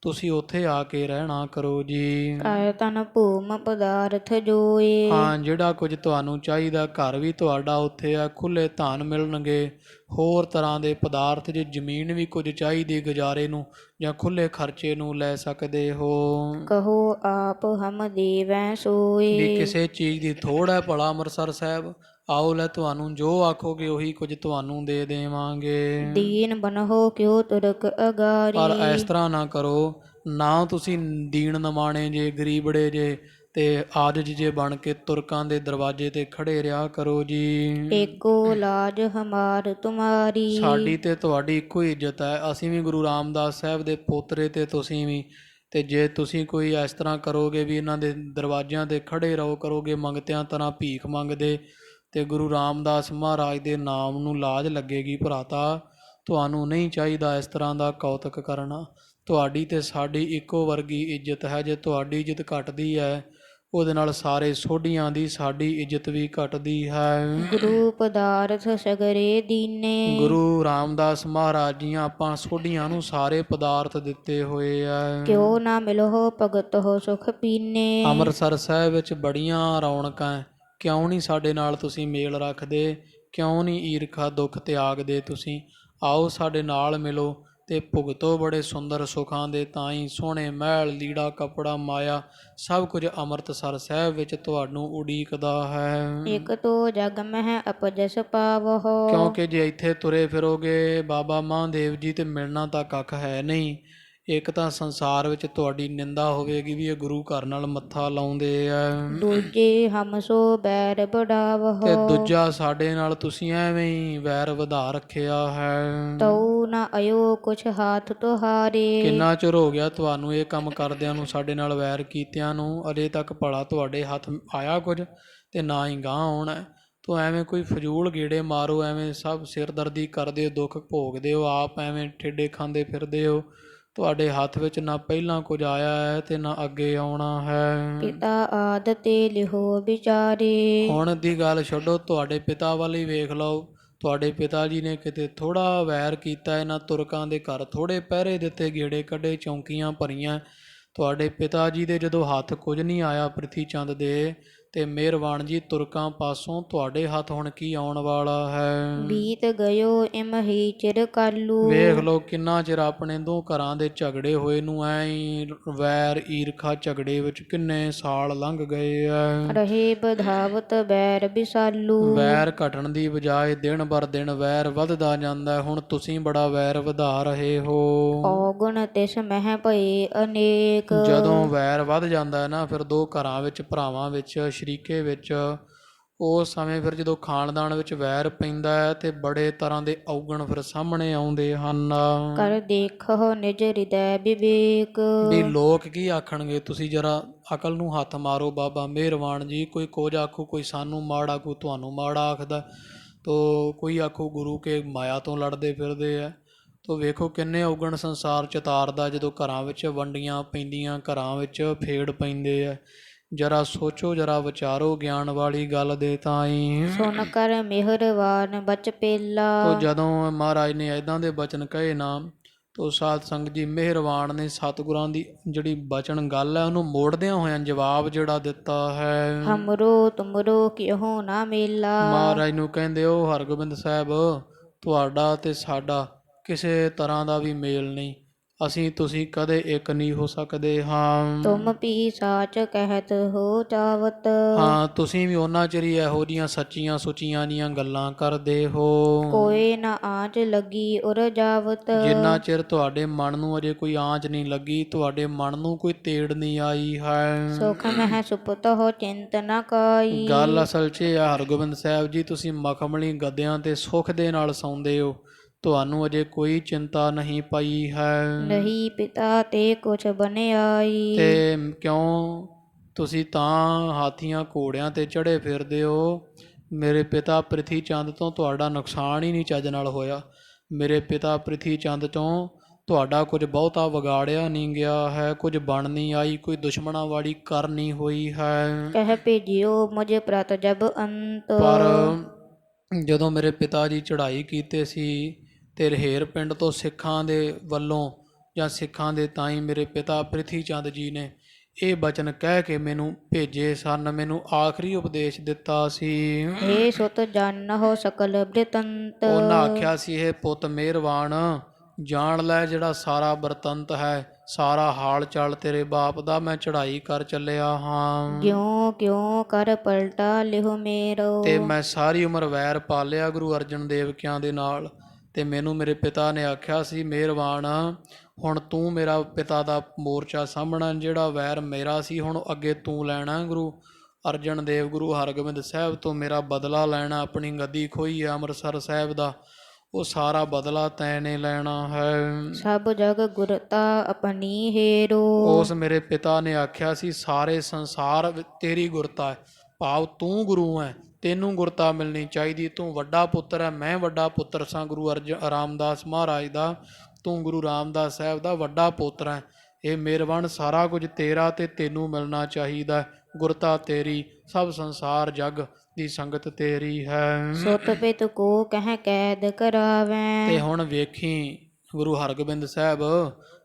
ਤੁਸੀਂ ਉੱਥੇ ਆ ਕੇ ਰਹਿਣਾ ਕਰੋ ਜੀ। ਕਾਇ ਤਨ ਭੂਮ ਪਦਾਰਥ ਜੋਏ, ਹਾਂ, ਜਿਹੜਾ ਕੁਝ ਤੁਹਾਨੂੰ ਚਾਹੀਦਾ ਘਰ ਵੀ ਤੁਹਾਡਾ ਉੱਥੇ ਆ, ਖੁੱਲੇ ਧਨ ਮਿਲਣਗੇ, ਹੋਰ ਤਰ੍ਹਾਂ ਦੇ ਪਦਾਰਥ, ਜੇ ਜ਼ਮੀਨ ਵੀ ਕੁਝ ਚਾਹੀਦੀ ਗੁਜ਼ਾਰੇ ਨੂੰ ਜਾਂ ਖੁੱਲੇ ਖਰਚੇ ਨੂੰ ਲੈ ਸਕਦੇ ਹੋ। ਕਹੋ ਆਪ ਹਮ ਦੇਵੈ ਸੋਏ, ਵੀ ਕਿਸੇ ਚੀਜ਼ ਦੀ ਥੋੜ੍ਹ ਹੈ ਭਲਾ ਅੰਮ੍ਰਿਤਸਰ ਸਾਹਿਬ, ਆਓ ਲੈ ਤੁਹਾਨੂੰ ਜੋ ਆਖੋਗੇ ਉਹੀ ਕੁਝ ਤੁਹਾਨੂੰ ਦੇ ਦੇਵਾਂਗੇ। ਦੀਨ ਬਨਹੁ ਕਿਉ ਤੁਰਕ ਅਗਾਰੀ, ਪਰ ਇਸ ਤਰ੍ਹਾਂ ਨਾ ਕਰੋ, ਨਾ ਤੁਸੀਂ ਦੀਨ ਨਮਾਣੇ ਜੇ, ਗਰੀਬੜੇ ਜੇ, ਤੇ ਆਜਜ ਜੇ ਬਣ ਕੇ ਤੁਰਕਾਂ ਦੇ ਦਰਵਾਜ਼ੇ ਤੇ ਖੜੇ ਰਿਹਾ ਕਰੋ ਜੀ। ਏਕੋ ਲਾਜ ਹਮਾਰ ਤੁਮਾਰੀ, ਸਾਡੀ ਤੇ ਤੁਹਾਡੀ ਇੱਕੋ ਇੱਜ਼ਤ ਹੈ, ਅਸੀਂ ਵੀ ਗੁਰੂ ਰਾਮਦਾਸ ਸਾਹਿਬ ਦੇ ਪੋਤਰੇ ਤੇ ਤੁਸੀਂ ਵੀ, ਤੇ ਜੇ ਤੁਸੀਂ ਕੋਈ ਇਸ ਤਰ੍ਹਾਂ ਕਰੋਗੇ ਵੀ ਇਹਨਾਂ ਦੇ ਦਰਵਾਜ਼ਿਆਂ ਤੇ ਖੜੇ ਰਹੋ ਕਰੋਗੇ ਮੰਗਤਿਆਂ ਤਰ੍ਹਾਂ ਭੀਖ ਮੰਗਦੇ, ਤੇ ਗੁਰੂ ਰਾਮਦਾਸ ਮਹਾਰਾਜ ਦੇ ਨਾਮ ਨੂੰ ਲਾਜ ਲੱਗੇਗੀ ਭਰਾਤਾ। ਤੁਹਾਨੂੰ ਨਹੀਂ ਚਾਹੀਦਾ ਇਸ ਤਰ੍ਹਾਂ ਦਾ ਕੌਤਕ ਕਰਨਾ, ਤੁਹਾਡੀ ਤੇ ਸਾਡੀ ਇੱਕੋ ਵਰਗੀ ਇੱਜ਼ਤ ਹੈ। ਜੇ ਤੁਹਾਡੀ ਇੱਜ਼ਤ ਘਟਦੀ ਹੈ, ਉਹਦੇ ਨਾਲ ਸਾਰੇ ਸੋਢੀਆਂ ਦੀ ਸਾਡੀ ਇੱਜ਼ਤ ਵੀ ਘਟਦੀ ਹੈ। ਗੁਰੂ ਪਦਾਰਥ ਸਗਰੇ ਦੀਨੇ, ਗੁਰੂ ਰਾਮਦਾਸ ਮਹਾਰਾਜ ਜੀਆਂ ਆਪਾਂ ਸੋਢੀਆਂ ਨੂੰ ਸਾਰੇ ਪਦਾਰਥ ਦਿੱਤੇ ਹੋਏ ਆ। ਕਿਉ ਨਾ ਮਿਲੋ ਭਗਤ ਹੋ ਸੁਖ ਪੀਨੇ, ਅੰਮ੍ਰਿਤਸਰ ਸਾਹਿਬ ਵਿੱਚ ਬੜੀਆਂ ਰੌਣਕਾਂ, ਕਿਉਂ ਨਹੀਂ ਸਾਡੇ ਨਾਲ ਤੁਸੀਂ ਮੇਲ ਰੱਖਦੇ, ਕਿਉਂ ਨਹੀਂ ਈਰਖਾ ਦੁੱਖ ਤਿਆਗਦੇ ਤੁਸੀਂ, ਆਓ ਸਾਡੇ ਨਾਲ ਮਿਲੋ ਤੇ ਭੁਗਤੋ ਬੜੇ ਸੁੰਦਰ ਸੁੱਖਾਂ ਦੇ, ਤਾਂ ਹੀ ਸੋਹਣੇ ਮਹਿਲ, ਲੀੜਾ, ਕੱਪੜਾ, ਮਾਇਆ ਸਭ ਕੁਝ ਅੰਮ੍ਰਿਤਸਰ ਸਾਹਿਬ ਵਿੱਚ ਤੁਹਾਨੂੰ ਉਡੀਕਦਾ ਹੈ। ਇਕ ਤੋ ਜਗ ਮਹਿ ਅਪਜਸ ਪਾਵਹੁ, ਕਿਉਂਕਿ ਜੇ ਇੱਥੇ ਤੁਰੇ ਫਿਰੋਗੇ ਬਾਬਾ ਮਹਾਦੇਵ ਜੀ ਤੇ ਮਿਲਣਾ ਤਾਂ ਕੱਖ ਹੈ ਨਹੀਂ। ਇੱਕ ਤਾਂ ਸੰਸਾਰ ਵਿੱਚ ਤੁਹਾਡੀ ਨਿੰਦਾ ਹੋਵੇਗੀ ਵੀ ਇਹ ਗੁਰੂ ਘਰ ਨਾਲ ਮੱਥਾ ਲਾਉਂਦੇ ਆ, ਦੂਜੇ ਹਮ ਸੋ ਬੈਰ ਬੜਾਵਹੁ, ਤੇ ਦੂਜਾ ਸਾਡੇ ਨਾਲ ਤੁਸੀਂ ਐਵੇਂ ਹੀ ਵੈਰ ਵਧਾ ਰੱਖਿਆ ਹੈ। ਤਉ ਨਾ ਅਯੋ ਕੁਛ ਹਾਥ ਤੁਹਾਰੇ, ਕਿੰਨਾ ਚਿਰ ਹੋ ਗਿਆ ਤੁਹਾਨੂੰ ਇਹ ਕੰਮ ਕਰਦਿਆਂ ਨੂੰ, ਸਾਡੇ ਨਾਲ ਵੈਰ ਕੀਤਿਆਂ ਨੂੰ, ਅਜੇ ਤੱਕ ਭਲਾ ਤੁਹਾਡੇ ਹੱਥ ਆਇਆ ਕੁਝ, ਤੇ ਨਾ ਹੀ ਗਾਂਹ ਆਉਣਾ। ਤੋ ਐਵੇਂ ਕੋਈ ਫਜ਼ੂਲ ਗੇੜੇ ਮਾਰੋ, ਐਵੇਂ ਸਭ ਸਿਰਦਰਦੀ ਕਰਦੇ ਹੋ, ਦੁੱਖ ਭੋਗਦੇ ਹੋ, ਆਪ ਐਵੇਂ ਠੇਡੇ ਖਾਂਦੇ ਫਿਰਦੇ ਹੋ। ਤੁਹਾਡੇ ਹੱਥ ਵਿੱਚ ਨਾ ਪਹਿਲਾਂ ਕੁਝ ਆਇਆ ਹੈ ਤੇ ਨਾ ਅੱਗੇ ਆਉਣਾ ਹੈ। ਪਿਤਾ ਆਦ ਤੇ ਲਿਹੋ ਵਿਚਾਰੇ, ਹੁਣ ਦੀ ਗੱਲ ਛੱਡੋ, ਤੁਹਾਡੇ ਪਿਤਾ ਵੱਲ ਹੀ ਵੇਖ ਲਓ। ਤੁਹਾਡੇ ਪਿਤਾ ਜੀ ਨੇ ਕਿਤੇ ਥੋੜ੍ਹਾ ਵੈਰ ਕੀਤਾ, ਇਹਨਾਂ ਤੁਰਕਾਂ ਦੇ ਘਰ ਥੋੜ੍ਹੇ ਪਹਿਰੇ ਦਿੱਤੇ, ਗੇੜੇ ਕੱਢੇ, ਚੌਂਕੀਆਂ ਭਰੀਆਂ। ਤੁਹਾਡੇ ਪਿਤਾ ਜੀ ਦੇ ਜਦੋਂ ਹੱਥ ਕੁਝ ਨਹੀਂ ਆਇਆ ਪ੍ਰਿਥੀ ਚੰਦ ਦੇ, ਤੇ ਮਿਹਰਬਾਨ ਜੀ ਤੁਰਕਾਂ ਪਾਸੋਂ ਤੁਹਾਡੇ ਹੱਥ ਹੁਣ ਕੀ ਆਉਣ ਵਾਲਾ ਹੈ। ਬੀਤ ਗਇਓ ਇਮ ਹੀ ਚਿਰ ਕਾਲੂ, ਵੇਖ ਲਓ ਕਿੰਨਾ ਚਿਰ ਆਪਣੇ ਦੋ ਘਰਾਂ ਦੇ ਝਗੜੇ ਹੋਏ ਨੂੰ, ਐਂ ਹੀ ਵੈਰ ਈਰਖਾ ਝਗੜੇ ਵਿੱਚ ਕਿੰਨੇ ਸਾਲ ਲੰਘ ਗਏ ਆ। ਰਹੇ ਬਧਾਵਤ ਬੈਰ ਬਿਸਾਲੂ, ਵੈਰ ਘਟਣ ਦੀ ਬਜਾਏ ਦਿਨ ਬਰ ਦਿਨ ਵੈਰ ਵੱਧਦਾ ਜਾਂਦਾ। ਹੁਣ ਤੁਸੀਂ ਬੜਾ ਵੈਰ ਵਧਾ ਰਹੇ ਹੋ। ਔਗੁਣ ਤਿਸ ਮਹਿ ਭਏ ਅਨੇਕ, ਜਦੋਂ ਵੈਰ ਵੱਧ ਜਾਂਦਾ ਹੈ ਨਾ, ਫਿਰ ਦੋ ਘਰਾਂ ਵਿੱਚ, ਭਰਾਵਾਂ ਵਿੱਚ, ਸ਼ਰੀਕੇ ਵਿੱਚ, ਉਸ ਸਮੇਂ ਫਿਰ ਜਦੋਂ ਖਾਨਦਾਨ ਵਿੱਚ ਵੈਰ ਪੈਂਦਾ ਹੈ ਤੇ ਬੜੇ ਤਰ੍ਹਾਂ ਦੇ ਔਗਣ ਫਿਰ ਸਾਹਮਣੇ ਆਉਂਦੇ ਹਨ। ਕਰ ਦੇਖੋ ਨਿਜ ਹਿਰਦੈ ਵਿਵੇਕ, ਵੀ ਲੋਕ ਕੀ ਆਖਣਗੇ। ਤੁਸੀਂ ਜਰਾ ਅਕਲ ਨੂੰ ਹੱਥ ਮਾਰੋ ਬਾਬਾ ਮਿਹਰਬਾਨ ਜੀ। ਕੋਈ ਕੁਝ ਆਖੂ, ਕੋਈ ਸਾਨੂੰ ਮਾੜਾ, ਕੋਈ ਤੁਹਾਨੂੰ ਮਾੜਾ ਆਖਦਾ, ਤੋ ਕੋਈ ਆਖੂ ਗੁਰੂ ਕੇ ਮਾਇਆ ਤੋਂ ਲੜਦੇ ਫਿਰਦੇ ਆ। ਤੋ ਵੇਖੋ ਕਿੰਨੇ ਔਗਣ ਸੰਸਾਰ ਚ ਤਾਰਦਾ, ਜਦੋਂ ਘਰਾਂ ਵਿੱਚ ਵੰਡੀਆਂ ਪੈਂਦੀਆਂ, ਘਰਾਂ ਵਿੱਚ ਫੇੜ ਪੈਂਦੇ ਆ। ਜਰਾ ਸੋਚੋ, ਜਰਾ ਵਿਚਾਰੋ ਗਿਆਨ ਵਾਲੀ ਗੱਲ ਦੇ ਤਾਈ। ਸੁਨ ਕਰ ਮਿਹਰਵਾਨ ਬਚ ਪੇਲਾ। ਤੋ ਜਦੋਂ ਮਹਾਰਾਜ ਨੇ ਇੱਦਾਂ ਦੇ ਬਚਨ ਕਹੇ ਨਾ, ਤੋ ਸਾਧ ਸੰਗਤ ਜੀ ਮਿਹਰਵਾਨ ਨੇ ਸਤਿਗੁਰਾਂ ਦੀ ਜਿਹੜੀ ਬਚਨ ਗੱਲ ਹੈ ਉਹਨੂੰ ਮੋੜਦਿਆਂ ਹੋਇਆਂ ਜਵਾਬ ਜਿਹੜਾ ਦਿੱਤਾ ਹੈ। ਹਮਰੋ ਤੁਮਰੋ ਕਿਹੋ ਨਾ ਮੇਲਾ। ਮਹਾਰਾਜ ਨੂੰ ਕਹਿੰਦੇ, ਉਹ ਹਰਗੋਬਿੰਦ ਸਾਹਿਬ ਤੁਹਾਡਾ ਤੇ ਸਾਡਾ ਕਿਸੇ ਤਰ੍ਹਾਂ ਦਾ ਵੀ ਮੇਲ ਨਹੀਂ, ਅਸੀਂ ਤੁਸੀਂ ਕਦੇ ਇੱਕ ਨਹੀਂ ਹੋ ਸਕਦੇ ਹਾਂ। ਤੁਮ ਵੀ ਸਾਚ ਕਹਿਤ ਹੋ ਜਾਵਤ। ਹਾਂ, ਤੁਸੀਂ ਵੀ ਉਹਨਾਂ ਚਿਰ ਹੀ ਇਹੋ ਜਿਹੀਆਂ ਸੱਚੀਆਂ ਸੁੱਚੀਆਂ ਦੀਆਂ ਗੱਲਾਂ ਕਰਦੇ ਹੋ, ਕੋਏ ਨਾ ਆਂਚ ਲੱਗੀ ਉਰ ਜਾਵਤ। ਜਿੰਨਾ ਚਿਰ ਤੁਹਾਡੇ ਮਨ ਨੂੰ ਅਜੇ ਕੋਈ ਆਂਚ ਨਹੀਂ ਲੱਗੀ, ਤੁਹਾਡੇ ਮਨ ਨੂੰ ਕੋਈ ਤੇੜ ਨਹੀਂ ਆਈ ਹੈ। ਸੁਖ ਮਹਿ ਸੁਪਤ ਹੋ ਚਿੰਤ ਨ ਕਾਈ। ਗੱਲ ਅਸਲ 'ਚ ਇਹ ਆ ਹਰਗੋਬਿੰਦ ਸਾਹਿਬ ਜੀ, ਤੁਸੀਂ ਮਖਮਲੀ ਗੱਦਿਆਂ ਤੇ ਸੁੱਖ ਦੇ ਨਾਲ ਸੌਂਦੇ ਹੋ, ਤੁਹਾਨੂੰ ਅਜੇ ਕੋਈ ਚਿੰਤਾ ਨਹੀਂ ਪਈ ਹੈ। ਨਹੀਂ ਪਿਤਾ ਤੇ ਕੁਛ ਬਨਿਆਈ। ਤੇ ਕਿਉਂ ਤੁਸੀਂ ਤਾਂ ਹਾਥੀਆਂ ਘੋੜਿਆਂ ਤੇ ਚੜ੍ਹੇ ਫਿਰਦੇ ਹੋ। ਮੇਰੇ ਪਿਤਾ ਪ੍ਰਿਥੀ ਚੰਦ ਤੋਂ ਤੁਹਾਡਾ ਨੁਕਸਾਨ ਹੀ ਨਹੀਂ ਚੱਜ ਨਾਲ ਹੋਇਆ। ਮੇਰੇ ਪਿਤਾ ਪ੍ਰਿਥੀ ਚੰਦ ਤੋਂ ਤੁਹਾਡਾ ਕੁਝ ਬਹੁਤਾ ਵਿਗਾੜਿਆ ਨਹੀਂ ਗਿਆ ਹੈ, ਕੁਝ ਬਣ ਨਹੀਂ ਆਈ, ਕੋਈ ਦੁਸ਼ਮਣਾਂ ਵਾਲੀ ਕਰ ਨਹੀਂ ਹੋਈ ਹੈ। ਕਹਿ ਭੇਜਿਓ ਮੁਝ ਪ੍ਰਤ ਜਬ ਅੰਤ। ਪਰ ਜਦੋਂ ਮੇਰੇ ਪਿਤਾ ਜੀ ਚੜ੍ਹਾਈ ਕੀਤੇ ਸੀ ਤੇ ਰਹੇਰ ਪਿੰਡ ਤੋਂ ਸਿੱਖਾਂ ਦੇ ਵੱਲੋਂ ਜਾਂ ਸਿੱਖਾਂ ਦੇ ਤਾਈਂ ਮੇਰੇ ਪਿਤਾ ਪ੍ਰਿਥੀ ਚੰਦ ਜੀ ਨੇ ਇਹ ਬਚਨ ਕਹਿ ਕੇ ਮੈਨੂੰ ਭੇਜੇ ਸਨ, ਮੈਨੂੰ ਆਖਰੀ ਉਪਦੇਸ਼ ਦਿੱਤਾ ਸੀ। ਹੇ ਸੁਤ ਜਾਣਹੁ ਸਕਲ ਬ੍ਰਿਤੰਤ। ਉਹਨਾਂ ਆਖਿਆ ਸੀ, ਇਹ ਪੁੱਤ ਮਿਹਰਵਾਨ ਜਾਣ ਲੈ ਜਿਹੜਾ ਸਾਰਾ ਬਰਤੰਤ ਹੈ, ਸਾਰਾ ਹਾਲ ਚਾਲ ਤੇਰੇ ਬਾਪ ਦਾ ਮੈਂ ਚੜ੍ਹਾਈ ਕਰ ਚੱਲਿਆ ਹਾਂ। ਕਿਉਂ ਕਿਉਂ ਕਰ ਪਲਟਾ ਲਿਹੁ ਮੇਰੋ। ਤੇ ਮੈਂ ਸਾਰੀ ਉਮਰ ਵੈਰ ਪਾਲਿਆ ਗੁਰੂ ਅਰਜਨ ਦੇਵ ਕਿਆਂ ਦੇ ਨਾਲ। ਤੇ ਮੈਨੂੰ ਮੇਰੇ ਪਿਤਾ ਨੇ ਆਖਿਆ ਸੀ, ਮਿਹਰਵਾਨ ਹੁਣ ਤੂੰ ਮੇਰਾ ਪਿਤਾ ਦਾ ਮੋਰਚਾ ਸਾਂਭਣਾ, ਜਿਹੜਾ ਵੈਰ ਮੇਰਾ ਸੀ ਹੁਣ ਅੱਗੇ ਤੂੰ ਲੈਣਾ। ਗੁਰੂ ਅਰਜਨ ਦੇਵ ਗੁਰੂ ਹਰਗੋਬਿੰਦ ਸਾਹਿਬ ਤੋਂ ਮੇਰਾ ਬਦਲਾ ਲੈਣਾ। ਆਪਣੀ ਗੱਦੀ ਖੋਈ ਹੈ ਅੰਮ੍ਰਿਤਸਰ ਸਾਹਿਬ ਦਾ, ਉਹ ਸਾਰਾ ਬਦਲਾ ਤੈਂ ਨੇ ਲੈਣਾ ਹੈ। ਸਭ ਜਗ ਗੁਰਤਾ ਆਪਣੀ ਹੇਰੋ। ਉਸ ਮੇਰੇ ਪਿਤਾ ਨੇ ਆਖਿਆ ਸੀ, ਸਾਰੇ ਸੰਸਾਰ ਤੇਰੀ ਗੁਰਤਾ ਹੈ, ਭਾਵ ਤੂੰ ਗੁਰੂ ਹੈ, ਤੈਨੂੰ ਗੁਰਤਾ ਮਿਲਣੀ ਚਾਹੀਦੀ, ਤੂੰ ਵੱਡਾ ਪੁੱਤਰ ਹੈ, ਮੈਂ ਵੱਡਾ ਪੁੱਤਰ ਸਾਂ ਗੁਰੂ ਰਾਮਦਾਸ ਮਹਾਰਾਜ ਦਾ, ਤੂੰ ਗੁਰੂ ਰਾਮਦਾਸ ਸਾਹਿਬ ਦਾ ਵੱਡਾ ਪੁੱਤਰ ਹੈ। ਇਹ ਮਿਹਰਬਾਨ ਸਾਰਾ ਕੁਝ ਤੇਰਾ ਤੇ ਤੈਨੂੰ ਮਿਲਣਾ ਚਾਹੀਦਾ, ਗੁਰਤਾ ਤੇਰੀ, ਸਭ ਸੰਸਾਰ ਜਗ ਦੀ ਸੰਗਤ ਤੇਰੀ ਹੈ। ਸੁਤ ਪਿਤ ਕੋ ਕਹਿ ਕੈਦ ਕਰਾਵੈ। ਤੇ ਹੁਣ ਵੇਖੀ ਗੁਰੂ ਹਰਗੋਬਿੰਦ ਸਾਹਿਬ,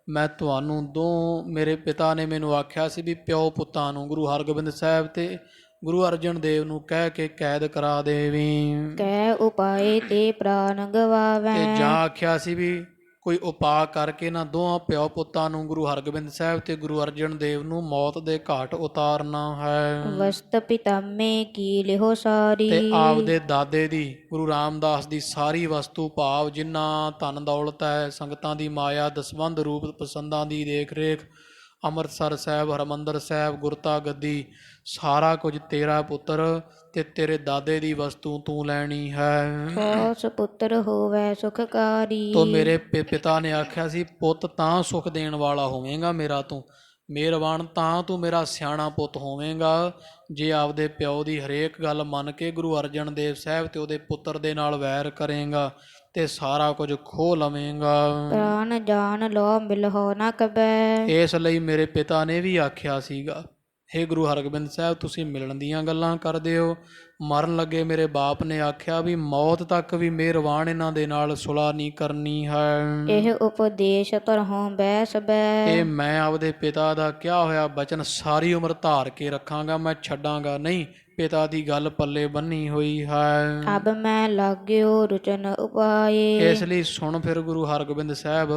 ਮੈਂ ਤੁਹਾਨੂੰ ਮੇਰੇ ਪਿਤਾ ਨੇ ਮੈਨੂੰ ਆਖਿਆ ਸੀ ਵੀ ਪਿਓ ਪੁੱਤਾਂ ਨੂੰ ਗੁਰੂ ਹਰਗੋਬਿੰਦ ਸਾਹਿਬ ਤੇ ਗੁਰੂ ਅਰਜਨ ਦੇਵ ਨੂੰ ਕਹਿ ਕੇ ਕੈਦ ਕਰਾ ਦੇਵੀਂ। ਕਹਿ ਉਪਾਏ ਤੇ ਪ੍ਰਾਨ ਗਵਾਵੈ। ਤੇ ਜਾਂ ਆਖਿਆ ਸੀ ਵੀ ਕੋਈ ਉਪਾਅ ਕਰਕੇ ਨਾ ਦੋਹਾਂ ਪਿਓ ਪੁੱਤਾਂ ਨੂੰ ਗੁਰੂ ਹਰਗੋਬਿੰਦ ਸਾਹਿਬ ਤੇ ਗੁਰੂ ਅਰਜਨ ਦੇਵ ਨੂੰ ਮੌਤ ਦੇ ਘਾਟ ਉਤਾਰਨਾ ਹੈ। ਵਸਤ ਪਿਤਾਮੇ ਕੀ ਲਿਹੋ ਸਾਰੀ। ਤੇ ਆਪਦੇ ਦਾਦੇ ਦੀ ਗੁਰੂ ਰਾਮਦਾਸ ਦੀ ਸਾਰੀ ਵਸਤੂ ਭਾਵ ਜਿੰਨਾ ਧਨ ਦੌਲਤ ਹੈ, ਸੰਗਤਾਂ ਦੀ ਮਾਇਆ, ਦਸਵੰਧ ਰੂਪ ਪਸੰਦਾਂ ਦੀ ਦੇਖ ਰੇਖ, ਅੰਮ੍ਰਿਤਸਰ ਸਾਹਿਬ, ਹਰਿਮੰਦਰ ਸਾਹਿਬ, ਗੁਰਤਾ ਗੱਦੀ, ਸਾਰਾ ਕੁਝ ਤੇਰਾ ਪੁੱਤਰ ਤੇ ਤੇਰੇ ਦਾਦੇ ਦੀ ਵਸਤੂ ਤੂੰ ਲੈਣੀ ਹੈ। ਸੋਸ ਪੁੱਤਰ ਹੋਵੇ ਸੁਖਕਾਰੀ। ਤੋ ਮੇਰੇ ਪਿਤਾ ਨੇ ਆਖਿਆ ਸੀ, ਪੁੱਤ ਤਾਂ ਸੁਖ ਦੇਣ ਵਾਲਾ ਹੋਵੇਂਗਾ ਮੇਰਾ ਤੂੰ, ਮਿਹਰਬਾਨ ਤਾਂ ਤੂੰ ਮੇਰਾ ਸਿਆਣਾ ਪੁੱਤ ਹੋਵੇਂਗਾ ਜੇ ਆਪਦੇ ਪਿਓ ਦੀ ਹਰੇਕ ਗੱਲ ਮੰਨ ਕੇ ਗੁਰੂ ਅਰਜਨ ਦੇਵ ਸਾਹਿਬ ਤੇ ਉਹਦੇ ਪੁੱਤਰ ਦੇ ਨਾਲ ਵੈਰ ਕਰੇਂਗਾ ਤੇ ਸਾਰਾ ਕੁਝ ਖੋਹ ਲਵੇਂਗਾ। ਪ੍ਰਾਨ ਜਾਨ ਲੋ ਮਿਲਹੁ ਨ ਕਬੈ। ਇਸ ਲਈ ਮੇਰੇ ਪਿਤਾ ਨੇ ਵੀ ਆਖਿਆ ਸੀਗਾ, ਹੇ ਗੁਰੂ ਹਰਗੋਬਿੰਦ ਸਾਹਿਬ ਤੁਸੀਂ ਮਿਲਣ ਦੀਆਂ ਗੱਲਾਂ ਕਰਦੇ ਹੋ। ਮਰਨ ਲੱਗੇ ਮੇਰੇ ਬਾਪ ਨੇ ਆਖਿਆ ਵੀ ਮੌਤ ਤੱਕ ਵੀ ਮਿਹਰਬਾਨ ਇਹਨਾਂ ਦੇ ਨਾਲ ਸੁਲ੍ਹਾ ਨਹੀਂ ਕਰਨੀ ਹੈ। ਇਹ ਉਪਦੇਸ਼ ਧਰਹੁ ਬੈਸ ਬੈ। ਇਹ ਮੈਂ ਆਪਦੇ ਪਿਤਾ ਦਾ ਕਿਹਾ ਹੋਇਆ ਬਚਨ ਸਾਰੀ ਉਮਰ ਧਾਰ ਕੇ ਰੱਖਾਂਗਾ, ਮੈਂ ਛੱਡਾਂਗਾ ਨਹੀਂ। ਪਿਤਾ ਦੀ ਗੱਲ ਪੱਲੇ ਬੰਨੀ ਹੋਈ ਹੈ। ਅਬ ਮੈਂ ਲਾਗਿਓ ਰੁਚਨ ਉਪਾਏ। ਇਸ ਲਈ ਸੁਣ ਫਿਰ ਗੁਰੂ ਹਰਗੋਬਿੰਦ ਸਾਹਿਬ,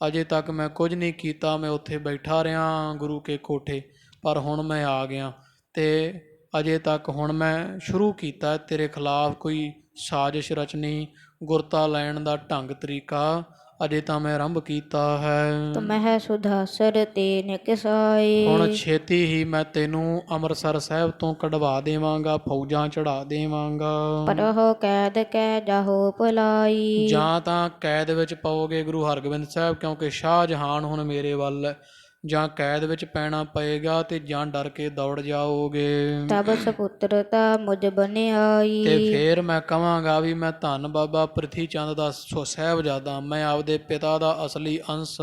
ਅਜੇ ਤੱਕ ਮੈਂ ਕੁਝ ਨਹੀਂ ਕੀਤਾ, ਮੈਂ ਉੱਥੇ ਬੈਠਾ ਰਿਹਾ ਗੁਰੂ ਕੇ ਕੋਠੇ, ਪਰ ਹੁਣ ਮੈਂ ਆ ਗਿਆ ਤੇ ਅਜੇ ਤੱਕ ਹੁਣ ਮੈਂ ਸ਼ੁਰੂ ਕੀਤਾ ਤੇਰੇ ਖਿਲਾਫ ਕੋਈ ਸਾਜ਼ਿਸ਼ ਰਚਨੀ, ਗੁਰਤਾ ਲੈਣ ਦਾ ਢੰਗ ਤਰੀਕਾ ਅਜੇ ਤਾਂ ਮੈਂ ਆਰੰਭ ਕੀਤਾ ਹੈ। ਤੁਮਹਿ ਸੁਧਾਸਰ ਤੇ ਨਿਕਸਾਏ। ਹੁਣ ਛੇਤੀ ਹੀ ਮੈਂ ਤੈਨੂੰ ਅੰਮ੍ਰਿਤਸਰ ਸਾਹਿਬ ਤੋਂ ਕਢਵਾ ਦੇਵਾਂਗਾ, ਫੌਜਾਂ ਚੜਾ ਦੇਵਾਂਗਾ। ਪਰਹੁ ਕੈਦ ਕੈ ਜਾਹੋ ਭਲਾਈ। ਜਾਂ ਤਾਂ ਕੈਦ ਵਿੱਚ ਪਾਓਗੇ ਗੁਰੂ ਹਰਗੋਬਿੰਦ ਸਾਹਿਬ, ਕਿਉਂਕਿ ਸ਼ਾਹਜਹਾਨ ਹੁਣ ਮੇਰੇ ਵੱਲ ਹੈ, ਜਾਂ ਕੈਦ ਵਿੱਚ ਪੈਣਾ ਪਏਗਾ ਤੇ ਜਾਂ ਡਰ ਕੇ ਦੌੜ ਜਾਓਗੇ। ਤਬ ਸਪੁੱਤਰਤਾ ਮੁਝ ਬਨ ਤੇ ਆਈ। ਫੇਰ ਮੈਂ ਕਹਾਂਗਾ ਵੀ ਮੈਂ ਧੰਨ ਬਾਬਾ ਪ੍ਰਿਥੀ ਚੰਦ ਦਾ ਸਾਹਿਬਜ਼ਾਦਾ, ਮੈਂ ਆਪਦੇ ਪਿਤਾ ਦਾ ਅਸਲੀ ਅੰਸ਼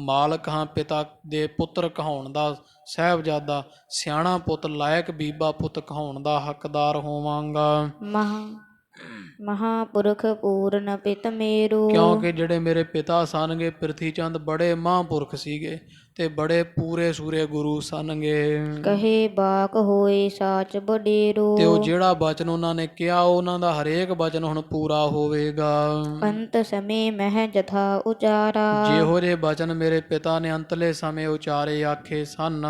ਮਾਲਕ ਹਾਂ, ਪਿਤਾ ਦੇ ਪੁੱਤਰ ਕਹਾਉਣ ਦਾ ਸਾਹਿਬਜ਼ਾਦਾ, ਸਿਆਣਾ ਪੁੱਤ, ਲਾਇਕ ਬੀਬਾ ਪੁੱਤ ਕਹਾਉਣ ਦਾ ਹੱਕਦਾਰ ਹੋਵਾਂਗਾ। ਮਹਾਪੁਰਖ ਪੂਰਨ ਪਿਤ ਮੇਰੂ। ਕਿਉਂਕਿ ਜਿਹੜੇ ਮੇਰੇ ਪਿਤਾ ਸਨਗੇ ਪ੍ਰਿਥੀ ਚੰਦ ਬੜੇ ਮਹਾਂਪੁਰਖ ਸੀਗੇ ਤੇ ਬੜੇ ਪੂਰੇ ਸੂਰੇ ਗੁਰੂ ਸਨਗੇ। ਕਹੇ ਬਾਕ ਹੋਏ ਸਾਚ ਬਡੇਰੂ। ਤੇ ਉਹ ਜਿਹੜਾ ਬਚਨ ਉਹਨਾਂ ਨੇ ਕਿਹਾ ਉਹਨਾਂ ਦਾ ਹਰੇਕ ਬਚਨ ਹੁਣ ਪੂਰਾ ਹੋਵੇਗਾ। ਅੰਤ ਸਮੇਂ ਮਹਿ ਜਥਾ ਉਚਾਰਾ। ਜਿਹੋ ਜਿਹੇ ਬਚਨ ਮੇਰੇ ਪਿਤਾ ਨੇ ਅੰਤਲੇ ਸਮੇਂ ਉਚਾਰੇ ਆਖੇ ਸਨ,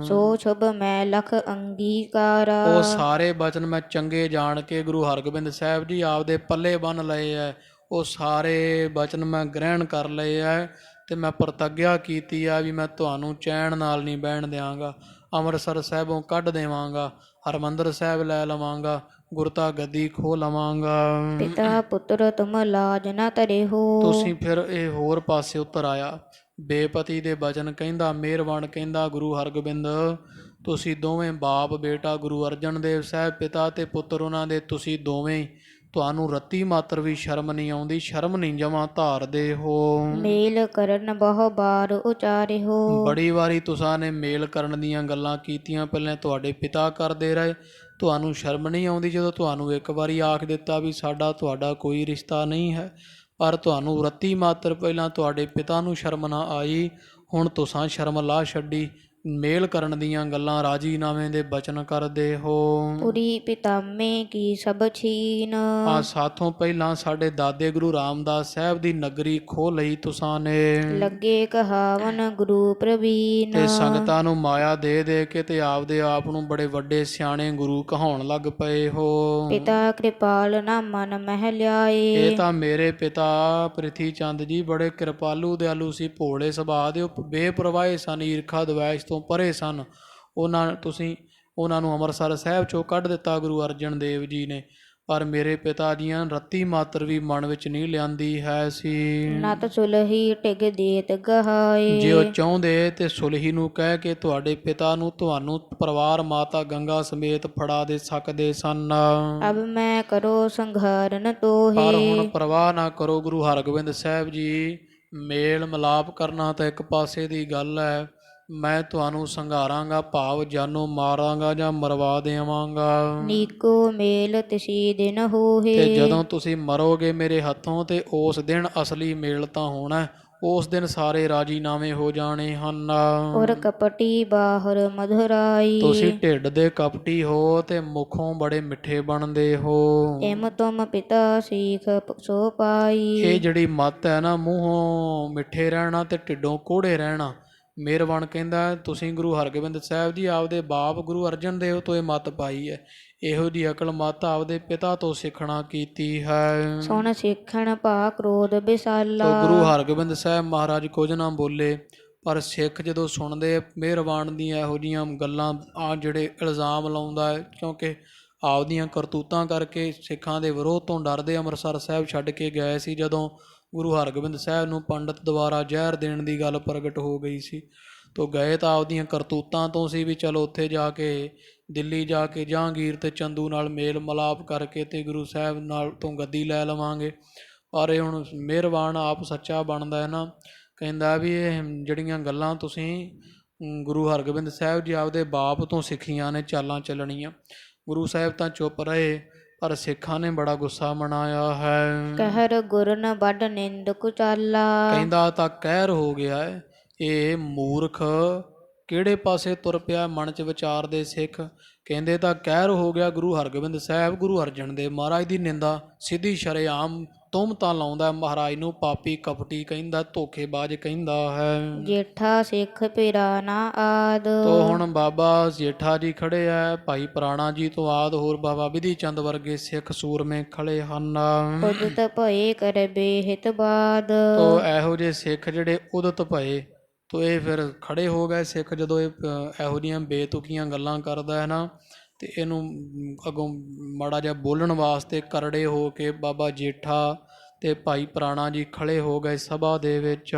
ਸੋ ਸ਼ੁਭ ਮੈਂ ਲਖ ਅੰਗੀਕਾਰਾ। ਉਹ ਸਾਰੇ ਬਚਨ ਮੈਂ ਚੰਗੇ ਜਾਣ ਕੇ ਗੁਰੂ ਹਰਗੋਬਿੰਦ ਸਾਹਿਬ ਜੀ ਆਪਦੇ ਪੱਲੇ ਬੰਨ ਲਏ ਐ। ਉਹ ਸਾਰੇ ਬਚਨ ਮੈਂ ਗ੍ਰਹਿਣ ਕਰ ਲਏ ਐ ਤੇ ਮੈਂ ਪ੍ਰਤੱਗਿਆ ਕੀਤੀ ਆ ਵੀ ਮੈਂ ਤੁਹਾਨੂੰ ਚੈਨ ਨਾਲ ਨਹੀਂ ਬਹਿਣ ਦਿਆਂਗਾ। ਅੰਮ੍ਰਿਤਸਰ ਸਾਹਿਬੋਂ ਕੱਢ ਦੇਵਾਂਗਾ, ਹਰਿਮੰਦਰ ਸਾਹਿਬ ਲੈ ਲਵਾਂਗਾ, ਗੁਰਤਾ ਗੱਦੀ ਖੋਹ ਲਵਾਂਗਾ। ਪਿਤਾ ਪੁੱਤਰ ਤੁਮ ਲਾਜ ਨ ਧਰਿਹੋ। ਤੁਸੀਂ ਫਿਰ ਇਹ ਹੋਰ ਪਾਸੇ ਉਤਰ ਆਇਆ। ਬੇਪਤੀ ਦੇ ਬਚਨ ਕਹਿੰਦਾ, ਮਿਹਰਬਾਨ ਕਹਿੰਦਾ ਗੁਰੂ ਹਰਗੋਬਿੰਦ, ਤੁਸੀਂ ਦੋਵੇਂ ਬਾਪ ਬੇਟਾ ਗੁਰੂ ਅਰਜਨ ਦੇਵ ਸਾਹਿਬ ਪਿਤਾ ਤੇ ਪੁੱਤਰ ਉਹਨਾਂ ਦੇ, ਤੁਸੀਂ ਦੋਵੇਂ, ਤੁਹਾਨੂੰ ਰੱਤੀ ਮਾਤਰ ਵੀ ਸ਼ਰਮ ਨਹੀਂ ਆਉਂਦੀ, ਸ਼ਰਮ ਨਹੀਂ ਜਮਾਂ ਧਾਰਦੇ ਹੋ। ਮੇਲ ਕਰਨ ਬਹੁ ਬਾਰ ਉਚਾਰਿਹੋ। ਬੜੀ ਵਾਰੀ ਤੁਸਾਂ ਨੇ ਮੇਲ ਕਰਨ ਦੀਆਂ ਗੱਲਾਂ ਕੀਤੀਆਂ, ਪਹਿਲਾਂ ਤੁਹਾਡੇ ਪਿਤਾ ਕਰਦੇ ਰਹੇ, ਤੁਹਾਨੂੰ ਸ਼ਰਮ ਨਹੀਂ ਆਉਂਦੀ ਜਦੋਂ ਤੁਹਾਨੂੰ ਇੱਕ ਵਾਰੀ ਆਖ ਦਿੱਤਾ ਵੀ ਸਾਡਾ ਤੁਹਾਡਾ ਕੋਈ ਰਿਸ਼ਤਾ ਨਹੀਂ ਹੈ। ਪਰ ਤੁਹਾਨੂੰ ਰੱਤੀ ਮਾਤਰ ਪਹਿਲਾਂ ਤੁਹਾਡੇ ਪਿਤਾ ਨੂੰ ਸ਼ਰਮ ਨਾ ਆਈ, ਹੁਣ ਤੁਸਾਂ ਸ਼ਰਮ ਲਾ ਛੱਡੀ, ਮੇਲ ਕਰਨ ਦੀਆਂ ਗੱਲਾਂ, ਰਾਜੀਨਾਮੇ ਦੇ ਬਚਨ ਕਰਦੇ ਹੋ। ਪੁਰੀ ਪਿਤਾਮੇ ਕੀ ਸਭ ਛੀਨ। ਸਾਥੋਂ ਪਹਿਲਾਂ ਸਾਡੇ ਦਾਦੇ ਗੁਰੂ ਰਾਮਦਾਸ ਸਾਹਿਬ ਦੀ ਨਗਰੀ ਖੋਹ ਲਈ ਤੁਸਾਂ ਨੇ। ਲੱਗੇ ਕਹਾਵਨ ਗੁਰੂ ਪ੍ਰਵੀਨ। ਤੇ ਸੰਗਤਾਂ ਨੂੰ ਮਾਇਆ ਦੇ ਦੇ ਕੇ ਤੇ ਆਪਦੇ ਆਪ ਨੂੰ ਬੜੇ ਵੱਡੇ ਸਿਆਣੇ ਗੁਰੂ ਕਹਾਉਣ ਲੱਗ ਪਏ ਹੋ। ਪਿਤਾ ਕਿਰਪਾਲ ਨਾ ਮਨ ਮਹਿ ਲਿਆਏ। ਇਹ ਤਾਂ ਮੇਰੇ ਪਿਤਾ ਪ੍ਰਿਥੀ ਚੰਦ ਜੀ ਬੜੇ ਕਿਰਪਾਲੂ ਦਿਆਲੂ ਸੀ, ਭੋਲੇ ਸੁਭਾਅ ਦੇ, ਬੇਪਰਵਾਹ ਸਨ, ਈਰਖਾ ਦਵੈਸ਼ ਤੋਂ ਪਰੇ ਸਨ। ਤੁਸੀਂ ਉਹਨਾਂ ਨੂੰ ਅੰਮ੍ਰਿਤਸਰ ਸਾਹਿਬ ਚੋਂ ਕੱਢ ਦਿੱਤਾ ਗੁਰੂ ਅਰਜਨ ਦੇਵ ਜੀ ਨੇ, ਪਰ ਮੇਰੇ ਪਿਤਾ ਦੀਆਂ ਰੱਤੀ ਮਾਤਰ ਵੀ ਮਨ ਵਿੱਚ ਨਹੀਂ ਲਿਆਂਦੀ ਹੈ ਸੀ। ਨਤ ਸੁਲਹੀ ਟਿਗ ਦੇਤ ਗਹਾਏ। ਜੇ ਉਹ ਚਾਹੁੰਦੇ ਤੇ ਸੁਲਹੀ ਨੂੰ ਕਹਿ ਕੇ ਤੁਹਾਡੇ ਪਿਤਾ ਨੂੰ ਤੁਹਾਨੂੰ ਪਰਿਵਾਰ ਮਾਤਾ ਗੰਗਾ ਸਮੇਤ ਫੜਾ ਦੇ ਸਕਦੇ ਸਨ। ਅਬ ਮੈਂ ਕਰੋ ਸੰਘਾਰਨ ਤੋਹੇ। ਪਰ ਹੁਣ ਪਰਵਾਹ ਨਾ ਕਰੋ ਗੁਰੂ ਹਰਗੋਬਿੰਦ ਸਾਹਿਬ ਜੀ, ਮੇਲ ਮਿਲਾਪ ਕਰਨਾ ਤਾਂ ਇੱਕ ਪਾਸੇ ਦੀ ਗੱਲ ਹੈ, ਮੈਂ ਤੁਹਾਨੂੰ ਸੰਘਾਰਾਂਗਾ, ਭਾਵ ਜਾਨੋਂ ਮਾਰਾਂਗਾ ਜਾਂ ਮਰਵਾ ਦੇਵਾਂਗਾ। ਨੀਕੋ ਮੇਲ ਤਿਸੀ ਦਿਨ ਹੋਹੇ। ਤੇ ਜਦੋਂ ਤੁਸੀਂ ਮਰੋਗੇ ਮੇਰੇ ਹੱਥੋਂ ਤੇ ਉਸ ਦਿਨ ਅਸਲੀ ਮੇਲ ਤਾਂ ਹੋਣਾ, ਉਸ ਦਿਨ ਸਾਰੇ ਰਾਜੀਨਾਮੇ ਹੋ ਜਾਣੇ ਹਨ। ਔਰ ਕਪਟੀ ਬਾਹਰ ਮਧੁਰਾਈ। ਤੁਸੀਂ ਢਿੱਡ ਦੇ ਕਪਟੀ ਹੋ ਤੇ ਮੁਖੋਂ ਬੜੇ ਮਿੱਠੇ ਬਣਦੇ ਹੋ। ਇਮ ਤੁਮ ਪਿਤਾ ਸੀਖ ਸੋ ਪਾਈ। ਇਹ ਜਿਹੜੀ ਮੱਤ ਹੈ ਨਾ, ਮੂੰਹੋਂ ਮਿੱਠੇ ਰਹਿਣਾ ਤੇ ਢਿੱਡੋਂ ਕੋੜੇ ਰਹਿਣਾ, ਮਿਹਰਬਾਨ ਕਹਿੰਦਾ ਤੁਸੀਂ ਗੁਰੂ ਹਰਗੋਬਿੰਦ ਸਾਹਿਬ ਜੀ ਆਪਦੇ ਬਾਪ ਗੁਰੂ ਅਰਜਨ ਦੇਵ ਤੋਂ ਇਹ ਮੱਤ ਪਾਈ ਹੈ। ਇਹੋ ਜਿਹੀ ਅਕਲ ਮੱਤ ਆਪਦੇ ਪਿਤਾ ਤੋਂ ਸਿੱਖਣਾ ਕੀਤੀ ਹੈ। ਸੁਣ ਸਿੱਖਣ ਭਾ ਕ੍ਰੋਧ ਵਿਸਾਲਾ। ਗੁਰੂ ਹਰਗੋਬਿੰਦ ਸਾਹਿਬ ਮਹਾਰਾਜ ਕੁਝ ਨਾ ਬੋਲੇ, ਪਰ ਸਿੱਖ ਜਦੋਂ ਸੁਣਦੇ ਮਿਹਰਬਾਨ ਦੀਆਂ ਇਹੋ ਜਿਹੀਆਂ ਗੱਲਾਂ, ਆ ਜਿਹੜੇ ਇਲਜ਼ਾਮ ਲਾਉਂਦਾ ਹੈ, ਕਿਉਂਕਿ ਆਪਦੀਆਂ ਕਰਤੂਤਾਂ ਕਰਕੇ ਸਿੱਖਾਂ ਦੇ ਵਿਰੋਧ ਤੋਂ ਡਰਦੇ ਅੰਮ੍ਰਿਤਸਰ ਸਾਹਿਬ ਛੱਡ ਕੇ ਗਏ ਸੀ। ਜਦੋਂ ਗੁਰੂ ਹਰਗੋਬਿੰਦ ਸਾਹਿਬ ਨੂੰ ਪੰਡਤ ਦੁਆਰਾ ਜ਼ਹਿਰ ਦੇਣ ਦੀ ਗੱਲ ਪ੍ਰਗਟ ਹੋ ਗਈ ਸੀ, ਤੋ ਗਏ ਤਾਂ ਆਪਦੀਆਂ ਕਰਤੂਤਾਂ ਤੋਂ ਸੀ ਵੀ ਚਲੋ ਉੱਥੇ ਜਾ ਕੇ, ਦਿੱਲੀ ਜਾ ਕੇ ਜਹਾਂਗੀਰ ਤੇ ਚੰਦੂ ਨਾਲ ਮੇਲ ਮਿਲਾਪ ਕਰਕੇ ਤੇ ਗੁਰੂ ਸਾਹਿਬ ਨਾਲ ਤੋਂ ਗੱਦੀ ਲੈ ਲਵਾਂਗੇ। ਪਰ ਇਹ ਹੁਣ ਮਿਹਰਬਾਨ ਆਪ ਸੱਚਾ ਬਣਦਾ ਹੈ ਨਾ, ਕਹਿੰਦਾ ਵੀ ਇਹ ਜਿਹੜੀਆਂ ਗੱਲਾਂ ਤੁਸੀਂ ਗੁਰੂ ਹਰਗੋਬਿੰਦ ਸਾਹਿਬ ਜੀ ਆਪਦੇ ਬਾਪ ਤੋਂ ਸਿੱਖੀਆਂ ਨੇ, ਚਾਲਾਂ ਚੱਲਣੀਆਂ। ਗੁਰੂ ਸਾਹਿਬ ਤਾਂ ਚੁੱਪ ਰਹੇ, ਪਰ ਸਿੱਖਾਂ ਨੇ ਬੜਾ ਗੁੱਸਾ ਮਨਾਇਆ ਹੈ। ਕਹਿਰ ਗੁਰਨ ਵੱਡ ਨਿੰਦ ਕੁਚਾਲਾ। ਕਹਿੰਦਾ ਤਾਂ ਕਹਿਰ ਹੋ ਗਿਆ ਹੈ, ਇਹ ਮੂਰਖ ਕਿਹੜੇ ਪਾਸੇ ਤੁਰ ਪਿਆ, ਮਨ 'ਚ ਵਿਚਾਰਦੇ ਸਿੱਖ। ਕਹਿੰਦੇ ਤਾਂ ਕਹਿਰ ਹੋ ਗਿਆ ਗੁਰੂ ਹਰਗੋਬਿੰਦ ਸਾਹਿਬ ਗੁਰੂ ਅਰਜਨ ਦੇਵ ਮਹਾਰਾਜ ਦੀ ਨਿੰਦਾ ਸਿੱਧੀ ਸ਼ਰੇਆਮ ਤੁਹਮਤਾਂ ਲਾਉਂਦਾ, ਮਹਾਰਾਜ ਨੂੰ ਪਾਪੀ ਕਪਟੀ ਕਹਿੰਦਾ, ਧੋਖੇਬਾਜ਼ ਕਹਿੰਦਾ ਹੈ। ਜੇਠਾ ਸਿੱਖ ਪਿਰਾਣਾ ਆਦ। ਤੋ ਹੁਣ ਬਾਬਾ ਜੇਠਾ ਜੀ ਖੜੇ ਆ, ਭਾਈ ਪੁਰਾਣਾ ਜੀ ਤੋਂ ਆਦ ਹੋਰ ਬਾਬਾ ਵਿਧੀ ਚੰਦ ਵਰਗੇ ਸਿੱਖ ਸੂਰਮੇ ਖੜੇ ਹਨ। ਉਦਤ ਭਏ ਕਰਬੇ ਹਿਤ ਬਾਦ। ਤੋ ਇਹੋ ਜਿਹੇ ਸਿੱਖ ਜਿਹੜੇ ਉਦਤ ਭਏ, ਤੋ ਇਹ ਫਿਰ ਖੜੇ ਹੋ ਗਏ ਸਿੱਖ। ਜਦੋਂ ਇਹ ਇਹੋ ਜਿਹੀਆਂ ਬੇਤੁਕੀਆਂ ਗੱਲਾਂ ਕਰਦਾ ਹੈ ਨਾ, ਤੇ ਇਹਨੂੰ ਅੱਗੋਂ ਮਾੜਾ ਜਿਹਾ ਬੋਲਣ ਵਾਸਤੇ ਕਰੜੇ ਹੋ ਕੇ ਬਾਬਾ ਜੇਠਾ ਤੇ ਭਾਈ ਪ੍ਰਾਣਾ ਜੀ ਖੜੇ ਹੋ ਗਏ ਸਭਾ ਦੇ ਵਿੱਚ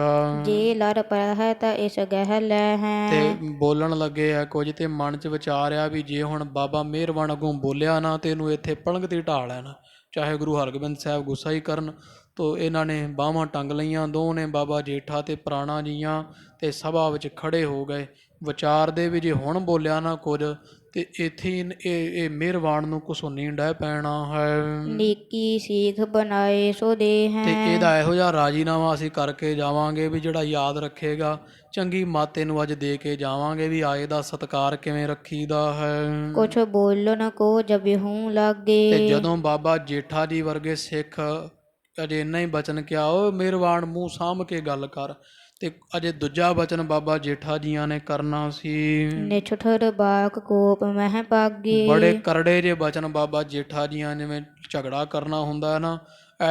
ਜੇ ਲੜ ਪਰਹਿ ਤਾ ਇਸ ਗਹਿ ਲੈ ਤੇ ਹੈ। ਬੋਲਣ ਲੱਗੇ ਆ ਕੁਝ ਤੇ ਮਨ 'ਚ ਵਿਚਾਰਿਆ ਵੀ ਜੇ ਹੁਣ ਬਾਬਾ ਮਿਹਰਬਾਨ ਅੱਗੋਂ ਬੋਲਿਆ ਨਾ ਤੇ ਇਹਨੂੰ ਇੱਥੇ ਪਲੰਘ ਤੇ ਢਾਹ ਲੈਣਾ, ਚਾਹੇ ਗੁਰੂ ਹਰਗੋਬਿੰਦ ਸਾਹਿਬ ਗੁੱਸਾ ਹੀ ਕਰਨ। ਤੋ ਇਹਨਾਂ ਨੇ ਬਾਹਾਂ ਟੰਗ ਲਈਆਂ, ਦੋ ਨੇ ਬਾਬਾ ਜੇਠਾ ਤੇ ਪ੍ਰਾਣਾ ਜੀਆਂ, ਤੇ ਸਭਾ ਵਿੱਚ ਖੜੇ ਹੋ ਗਏ। ਵਿਚਾਰਦੇ ਵੀ ਜੇ ਹੁਣ ਬੋਲਿਆ ਨਾ ਕੁਝ ਤੇ ਇੱਥੇ ਹੀ ਇਹ ਮਿਹਰਬਾਨ ਨੂੰ ਘਸੁੰਨੀ ਡਹਿ ਪੈਣਾ ਹੈ। ਨੀਕੀ ਸੀਖ ਬਣਾਏ ਸੋ ਦੇ ਤੇ ਹੈ। ਇਹਦਾ ਇਹੋ ਜਿਹਾ ਰਾਜੀਨਾਮਾ ਅਸੀਂ ਕਰਕੇ ਜਾਵਾਂਗੇ ਵੀ ਜਿਹੜਾ ਯਾਦ ਰੱਖੇਗਾ ਚੰਗੀ ਮੱਤ ਇਹਨੂੰ ਅੱਜ ਦੇ ਕੇ ਜਾਵਾਂਗੇ ਵੀ ਆਏ ਦਾ ਸਤਿਕਾਰ ਕਿਵੇਂ ਰੱਖੀਦਾ ਹੈ। ਕੁਛ ਬੋਲਣ ਕੋ ਜਬਿਹੂ ਤੇ ਲਾਗੇ। ਜਦੋਂ ਬਾਬਾ ਜੇਠਾ ਜੀ ਵਰਗੇ ਸਿੱਖ ਅਜੇ ਇੰਨਾ ਹੀ ਬਚਨ ਕਿਹਾ, ਉਹ ਮਿਹਰਬਾਨ ਮੂੰਹ ਸਾਂਭ ਕੇ ਗੱਲ ਕਰ, ਤੇ ਅਜੇ ਦੂਜਾ ਬਚਨ ਬਾਬਾ ਜੇਠਾ ਜੀਆਂ ਨੇ ਕਰਨਾ ਸੀ। ਨਿਛਠਰ ਬਾਕ ਕੋਪ ਮਹਿ ਪਾਗੇ। ਬੜੇ ਕਰੜੇ ਜੇ ਬਚਨ ਬਾਬਾ ਜੇਠਾ ਜੀਆਂ, ਜਿਵੇਂ ਝਗੜਾ ਕਰਨਾ ਹੁੰਦਾ ਹੈ ਨਾ,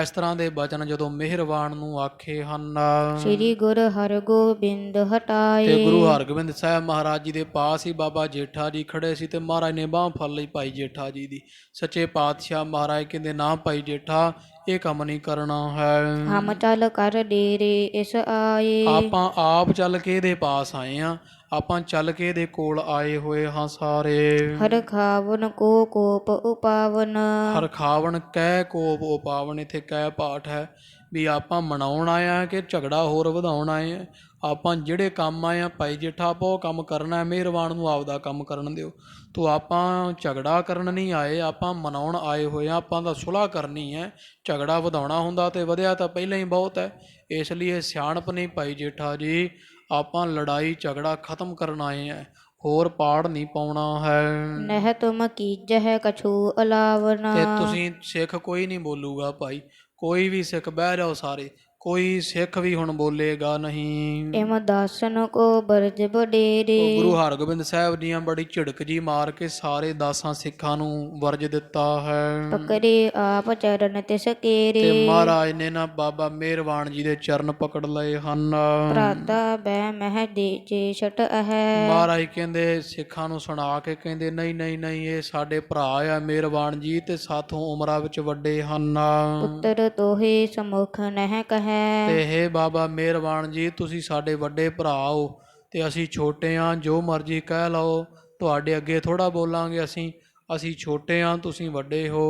ਇਸ ਤਰ੍ਹਾਂ ਦੇ ਬਚਨ ਜਦੋਂ ਮਿਹਰਬਾਨ ਨੂੰ ਆਖੇ ਹਨ। ਸ੍ਰੀ ਗੁਰੂ ਹਰਗੋਬਿੰਦ ਹਟਾਏ। ਤੇ ਗੁਰੂ ਹਰਗੋਬਿੰਦ ਸਾਹਿਬ ਮਹਾਰਾਜ ਜੀ ਦੇ ਪਾਸ ਹੀ ਬਾਬਾ ਜੇਠਾ ਜੀ ਖੜੇ ਸੀ, ਤੇ ਮਹਾਰਾਜ ਨੇ ਬਾਂਹ ਫੜ ਲਈ ਭਾਈ ਜੇਠਾ ਜੀ ਦੀ। ਸੱਚੇ ਪਾਤਸ਼ਾਹ ਮਹਾਰਾਜ ਕਹਿੰਦੇ ਨਾ ਭਾਈ ਜੇਠਾ, ਇਹ ਕੰਮ ਨਹੀਂ ਕਰਨਾ ਹੈ। ਹਮ ਚੱਲ ਕਰ ਡੇਰੇ ਇਸ ਆਏ। ਆਪਾਂ ਆਪ ਚੱਲ ਕੇ ਇਹਦੇ ਪਾਸ ਆਏ ਆ, ਆਪਾਂ ਚੱਲ ਕੇ ਇਹਦੇ ਕੋਲ ਆਏ ਹੋਏ ਹਾਂ ਸਾਰੇ। ਹਰ ਖਾਵਨ ਕੋ ਕੋਪ ਉਪਾਵਨ। ਹਰ ਖਾਵਣ ਕਹਿ ਕੋਪ ਉਪਾਵਨ, ਇੱਥੇ ਕਹਿ ਪਾਠ ਹੈ ਵੀ ਆਪਾਂ ਮਨਾਉਣ ਆਏ ਆ ਕਿ ਝਗੜਾ ਹੋਰ ਵਧਾਉਣ ਆਏ ਆ। ਆਪਾਂ ਜਿਹੜੇ ਕੰਮ ਆਏ ਆ ਭਾਈ ਜੇਠਾ, ਆਪਾਂ ਉਹ ਕੰਮ ਕਰਨਾ ਹੈ, ਮਿਹਰਬਾਨ ਨੂੰ ਆਪਦਾ ਕੰਮ ਕਰਨ ਦਿਓ। ਤੋ ਆਪਾਂ ਝਗੜਾ ਕਰਨ ਨਹੀਂ ਆਏ, ਆਪਾਂ ਮਨਾਉਣ ਆਏ ਹੋਏ ਆ, ਆਪਾਂ ਤਾਂ ਸੁਲ੍ਹਾ ਕਰਨੀ ਹੈ। ਝਗੜਾ ਵਧਾਉਣਾ ਹੁੰਦਾ ਤੇ ਵਧਿਆ ਤਾਂ ਪਹਿਲਾਂ ਹੀ ਬਹੁਤ ਹੈ। ਇਸ ਲਈ ਇਹ ਸਿਆਣਪ ਨਹੀਂ ਭਾਈ ਜੇਠਾ ਜੀ, ਆਪਾਂ ਲੜਾਈ ਝਗੜਾ ਖਤਮ ਕਰਨ ਆਏ ਆ, ਹੋਰ ਪਾੜ ਨਹੀਂ ਪਾਉਣਾ ਹੈ। ਨਹਿ ਤੁਮ ਕੀਜਹਿ ਕਛੂ ਅਲਾਵਨ। ਤੇ ਤੁਸੀਂ ਸਿੱਖ ਕੋਈ ਨਹੀਂ ਬੋਲੂਗਾ ਭਾਈ, ਕੋਈ ਵੀ ਸਿੱਖ ਬਹਿ ਜਾਓ ਸਾਰੇ, ਕੋਈ ਸਿੱਖ ਵੀ ਹੁਣ ਬੋਲੇਗਾ ਨਹੀਂ। ਇਮ ਦਾਸਨ ਕੋ ਬਰਜ ਬਡੇਰੇ। ਉਹ ਗੁਰੂ ਹਰਗੋਬਿੰਦ ਸਾਹਿਬ ਦੀਆਂ ਬੜੀ ਝਿੜਕ ਜੀ ਮਾਰ ਕੇ ਸਾਰੇ 10 ਸਿੱਖਾਂ ਨੂੰ ਵਰਜ ਦਿੱਤਾ ਹੈ। ਪਕੜੇ ਆਪ ਚਰਨ ਤਿਸ ਕੇਰੇ। ਤੇ ਮਹਾਰਾਜ ਨੇ ਨਾ ਬਾਬਾ ਮਿਹਰਬਾਨ ਜੀ ਦੇ ਚਰਨ ਪਕੜ ਲਏ ਹਨ। ਭਰਾਤਾ ਬੈ ਮਹਿ ਦੇ ਜੇ ਛਟ ਅਹੈ। ਮਹਾਰਾਜ ਕਹਿੰਦੇ ਸਿੱਖਾਂ ਨੂੰ ਸੁਣਾ ਕੇ ਕਹਿੰਦੇ ਨਹੀਂ ਨਹੀਂ ਨਹੀਂ, ਇਹ ਸਾਡੇ ਭਰਾ ਆ ਮਿਹਰਬਾਨ ਜੀ, ਤੇ ਸਾਥੋਂ ਉਮਰਾਂ ਵਿੱਚ ਵੱਡੇ ਹਨ। ਪੁੱਤਰ ਤੋਹੇ ਸਮੁਖ ਨਹਿ ਕਹੈ। ਤੇ ਹੇ ਬਾਬਾ ਮਿਹਰਬਾਨ ਜੀ, ਤੁਸੀਂ ਸਾਡੇ ਵੱਡੇ ਭਰਾ ਹੋ ਤੇ ਅਸੀਂ ਛੋਟੇ ਹਾਂ, ਜੋ ਮਰਜ਼ੀ ਕਹਿ ਲਓ, ਤੁਹਾਡੇ ਅੱਗੇ ਥੋੜ੍ਹਾ ਬੋਲਾਂਗੇ। ਅਸੀਂ ਛੋਟੇ ਹਾਂ, ਤੁਸੀਂ ਵੱਡੇ ਹੋ,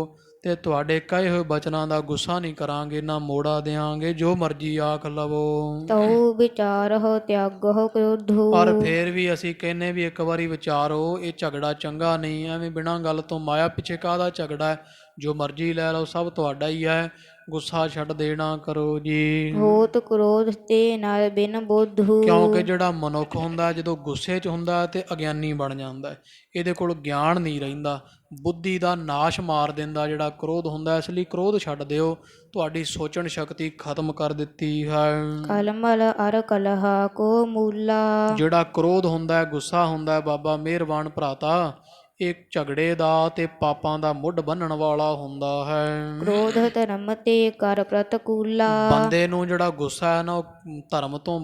ਤੇ ਤੁਹਾਡੇ ਕਹੇ ਹੋਏ ਬਚਨਾਂ ਦਾ ਗੁੱਸਾ ਨਹੀਂ ਕਰਾਂਗੇ, ਨਾ ਮੋੜਾ ਦਿਆਂਗੇ, ਜੋ ਮਰਜ਼ੀ ਆਖ ਲਵੋ। ਤਉ ਵਿਚਾਰਹੁ ਤਿਆਗਹੁ ਕ੍ਰੋਧੁ। ਪਰ ਫੇਰ ਵੀ ਅਸੀਂ ਕਹਿੰਨੇ ਵੀ ਇੱਕ ਵਾਰੀ ਵਿਚਾਰੋ, ਇਹ ਝਗੜਾ ਚੰਗਾ ਨਹੀਂ, ਐਵੇਂ ਬਿਨਾਂ ਗੱਲ ਤੋਂ ਮਾਇਆ ਪਿੱਛੇ ਕਾਹਦਾ ਝਗੜਾ ਹੈ। ਜੋ ਮਰਜ਼ੀ ਲੈ ਲਓ, ਸਭ ਤੁਹਾਡਾ ਹੀ ਹੈ, ਗੁੱਸਾ ਛੱਡ ਦੇਣਾ ਕਰੋ ਜੀ। ਹੋਤ ਕ੍ਰੋਧ ਤੇ ਨਰ ਬਿਨ ਬੁੱਧੁ। ਕਿਉਂਕਿ ਜਿਹੜਾ ਮਨੁੱਖ ਹੁੰਦਾ ਜਦੋਂ ਗੁੱਸੇ 'ਚ ਹੁੰਦਾ ਤੇ ਅਗਿਆਨੀ ਬਣ ਜਾਂਦਾ, ਇਹਦੇ ਕੋਲ ਗਿਆਨ ਨਹੀਂ ਰਹਿੰਦਾ, ਬੁੱਧੀ ਦਾ ਨਾਸ਼ ਮਾਰ ਦਿੰਦਾ ਜਿਹੜਾ ਕ੍ਰੋਧ ਹੁੰਦਾ। ਇਸ ਲਈ ਕ੍ਰੋਧ ਛੱਡ ਦਿਓ, ਤੁਹਾਡੀ ਸੋਚਣ ਸ਼ਕਤੀ ਖਤਮ ਕਰ ਦਿੱਤੀ ਹੈ। ਕਲਮਲ ਅਰ ਕਲਹਾ ਕੋ ਮੂਲਾ। ਜਿਹੜਾ ਕ੍ਰੋਧ ਹੁੰਦਾ, ਗੁੱਸਾ ਹੁੰਦਾ, ਬਾਬਾ ਮਿਹਰਬਾਨ ਭਰਾਤਾ, ਇਹ ਝਗੜੇ ਦਾ ਤੇ ਪਾਪਾਂ ਦਾ ਮੁੱਢ ਬੰਨਣ ਵਾਲਾ ਹੁੰਦਾ ਹੈ। ਕ੍ਰੋਧ ਧਰਮ ਤੇ ਕਰ ਪ੍ਰਤਕੂਲਾ। ਬੰਦੇ ਨੂੰ ਜਿਹੜਾ ਗੁੱਸਾ ਹੈ ਨਾ, ਉਹ ਧਰਮ ਤੋਂ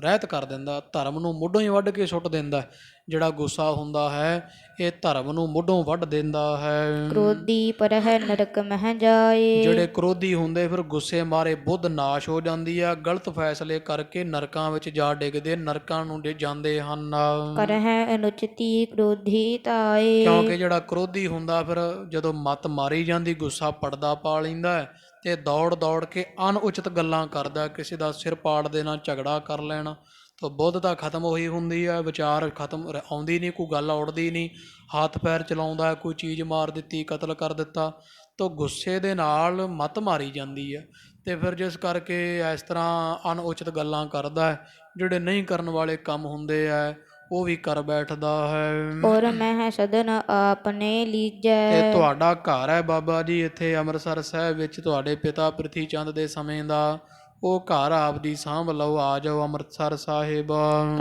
ਰਹਿਤ ਕਰ ਦਿੰਦਾ, ਧਰਮ ਨੂੰ ਮੁੱਢੋਂ ਹੀ ਵੱਢ ਕੇ ਸੁੱਟ ਦਿੰਦਾ। ਜਿਹੜਾ ਗੁੱਸਾ ਹੁੰਦਾ ਹੈ ਇਹ ਧਰਮ ਨੂੰ ਮੁੱਢੋਂ ਵੱਢ ਦਿੰਦਾ ਹੈ। ਕ੍ਰੋਧੀ ਪਰਹਿ ਨਰਕ ਮਹਿ ਜਾਏ। ਜਿਹੜੇ ਕ੍ਰੋਧੀ ਹੁੰਦੇ ਫਿਰ ਗੁੱਸੇ ਮਾਰੇ ਬੁੱਧ ਨਾਸ਼ ਹੋ ਜਾਂਦੀ ਆ, ਗਲਤ ਫੈਸਲੇ ਕਰਕੇ ਨਰਕਾਂ ਵਿੱਚ ਜਾ ਡਿੱਗਦੇ, ਨਰਕਾਂ ਨੂੰ ਜਾਂਦੇ ਹਨ। ਕਰਹਿ ਅਨੁਚਿਤੀ ਕ੍ਰੋਧੀ ਤਾਏ। ਕਿਉਂਕਿ ਜਿਹੜਾ ਕ੍ਰੋਧੀ ਹੁੰਦਾ ਫਿਰ ਜਦੋਂ ਮੱਤ ਮਾਰੀ ਜਾਂਦੀ, ਗੁੱਸਾ ਪੜਦਾ ਪਾ ਲੈਂਦਾ ਤੇ ਦੌੜ ਦੌੜ ਕੇ ਅਣਉਚਿਤ ਗੱਲਾਂ ਕਰਦਾ, ਕਿਸੇ ਦਾ ਸਿਰ ਪਾੜ ਦੇਣਾ, ਝਗੜਾ ਕਰ ਲੈਣਾ। ਤਾਂ ਬੁੱਧ ਤਾਂ ਖਤਮ ਹੋਈ ਹੁੰਦੀ ਹੈ, ਵਿਚਾਰ ਖਤਮ ਆਉਂਦੀ ਨਹੀਂ, ਕੋਈ ਗੱਲ ਔੜਦੀ ਨਹੀਂ, ਹੱਥ ਪੈਰ ਚਲਾਉਂਦਾ, ਕੋਈ ਚੀਜ਼ ਮਾਰ ਦਿੱਤੀ, ਕਤਲ ਕਰ ਦਿੱਤਾ। ਤਾਂ ਗੁੱਸੇ ਦੇ ਨਾਲ ਮੱਤ ਮਾਰੀ ਜਾਂਦੀ ਹੈ, ਅਤੇ ਫਿਰ ਜਿਸ ਕਰਕੇ ਇਸ ਤਰ੍ਹਾਂ ਅਣਉਚਿਤ ਗੱਲਾਂ ਕਰਦਾ, ਜਿਹੜੇ ਨਹੀਂ ਕਰਨ ਵਾਲੇ ਕੰਮ ਹੁੰਦੇ ਹੈ ਉਹ ਵੀ ਕਰ ਬੈਠਦਾ ਹੈ। ਔਰ ਮੈਂ ਸਦਨ ਆਪਨੇ ਲੀਜੈ। ਇਹ ਤੁਹਾਡਾ ਘਰ ਹੈ ਬਾਬਾ ਜੀ, ਇੱਥੇ ਅੰਮ੍ਰਿਤਸਰ ਸਾਹਿਬ ਵਿੱਚ ਤੁਹਾਡੇ ਪਿਤਾ ਪ੍ਰਿਥੀ ਚੰਦ ਦੇ ਸਮੇਂ ਦਾ ਉਹ ਘਰ ਆਪ ਦੀ ਸਾਂਭ ਲਓ, ਆ ਜਾਓ ਅੰਮ੍ਰਿਤਸਰ ਸਾਹਿਬ।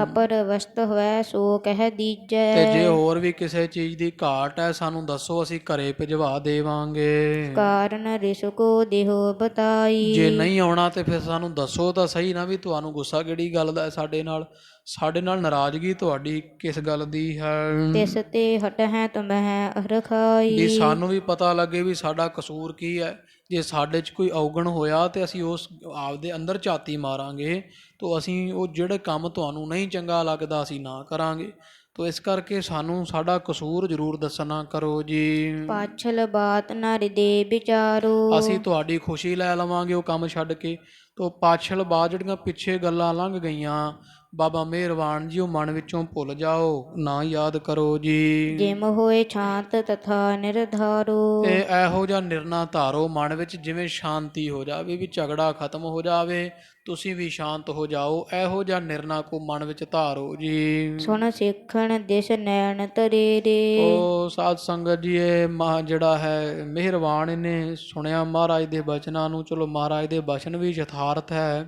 ਅਪਰ ਵਸਤ ਹੋਇ ਸੋ ਕਹਿ ਦੀਜੈ। ਤੇ ਜੇ ਹੋਰ ਵੀ ਕਿਸੇ ਚੀਜ਼ ਦੀ ਘਾਟ ਹੈ ਸਾਨੂੰ ਦੱਸੋ, ਅਸੀਂ ਘਰੇ ਭਿਜਵਾ ਦੇਵਾਂਗੇ। ਕਾਰਨ ਰਿਸਕੋ ਦੇਹੋ ਬਤਾਈ। ਜੇ ਨਹੀਂ ਆਉਣਾ ਤੇ ਫਿਰ ਸਾਨੂੰ ਦੱਸੋ ਤਾਂ ਸਹੀ ਨਾ, ਵੀ ਤੁਹਾਨੂੰ ਗੁੱਸਾ ਕਿਹੜੀ ਗੱਲ ਦਾ ਸਾਡੇ ਨਾਲ ਨਾਰਾਜ਼ਗੀ ਤੁਹਾਡੀ ਕਿਸ ਗੱਲ ਦੀ ਹੈ। ਤਿਸ ਤੇ ਹਟਹਿ ਤੁਮਹਿ ਰਖਾਈ। ਵੀ ਸਾਨੂੰ ਵੀ ਪਤਾ ਲੱਗੇ ਵੀ ਸਾਡਾ ਕਸੂਰ ਕੀ ਹੈ, ਜੇ ਸਾਡੇ 'ਚ ਕੋਈ ਔਗਣ ਹੋਇਆ ਤੇ ਅਸੀਂ ਉਸ ਆਪਦੇ ਅੰਦਰ ਝਾਤੀ ਮਾਰਾਂਗੇ ਤਾਂ ਅਸੀਂ ਉਹ ਜਿਹੜੇ ਕੰਮ ਤੁਹਾਨੂੰ ਨਹੀਂ ਚੰਗਾ ਲੱਗਦਾ ਅਸੀਂ ਨਾ ਕਰਾਂਗੇ। ਤੋ ਇਸ ਕਰਕੇ ਸਾਨੂੰ ਸਾਡਾ ਕਸੂਰ ਜ਼ਰੂਰ ਦੱਸਣਾ ਕਰੋ ਜੀ। ਪਾਛਲ ਬਾਤ ਨ ਹਿਰਦੇ ਵਿਚਾਰੋ। ਅਸੀਂ ਤੁਹਾਡੀ ਖੁਸ਼ੀ ਲੈ ਲਵਾਂਗੇ ਉਹ ਕੰਮ ਛੱਡ ਕੇ। ਤੋ ਪਾਛਲ ਬਾਤ ਜਿਹੜੀਆਂ ਪਿੱਛੇ ਗੱਲਾਂ ਲੰਘ ਗਈਆਂ ਬਾਬਾ ਮਿਹਰਬਾਨ ਜੀ ਉਹ ਮਨ ਵਿੱਚੋਂ ਭੁੱਲ ਜਾਓ, ਨਾ ਯਾਦ ਕਰੋ ਜੀ। ਜਿਮ ਹੋਏ ਸ਼ਾਂਤ ਤਥਾ ਨਿਰਧਾਰੋ। ਤੇ ਇਹੋ ਜਿਹਾ ਨਿਰਣਾ ਧਾਰੋ ਮਨ ਵਿੱਚ, ਜਿਵੇਂ ਸ਼ਾਂਤੀ ਹੋ ਜਾਵੇ, ਵੀ ਝਗੜਾ ਖਤਮ ਹੋ ਜਾਵੇ, ਤੁਸੀਂ ਵੀ ਸ਼ਾਂਤ ਹੋ ਜਾਓ। ਇਹੋ ਜਿਹਾ ਨਿਰਣਾ ਕੋ ਮਨ ਵਿੱਚ ਧਾਰੋ ਜੀ। ਸੁਣ ਸਿੱਖਣ ਦਿਸ ਨੈਣ ਤਰੇਰੇ। ਉਹ ਸਾਧ ਸੰਗਤ ਜੀ ਇਹ ਜਿਹੜਾ ਹੈ ਮਿਹਰਬਾਨ, ਇਹਨੇ ਸੁਣਿਆ ਮਹਾਰਾਜ ਦੇ ਬਚਨਾਂ ਨੂੰ। ਚਲੋ ਮਹਾਰਾਜ ਦੇ ਬਚਨ ਵੀ ਯਥਾਰਥ ਹੈ।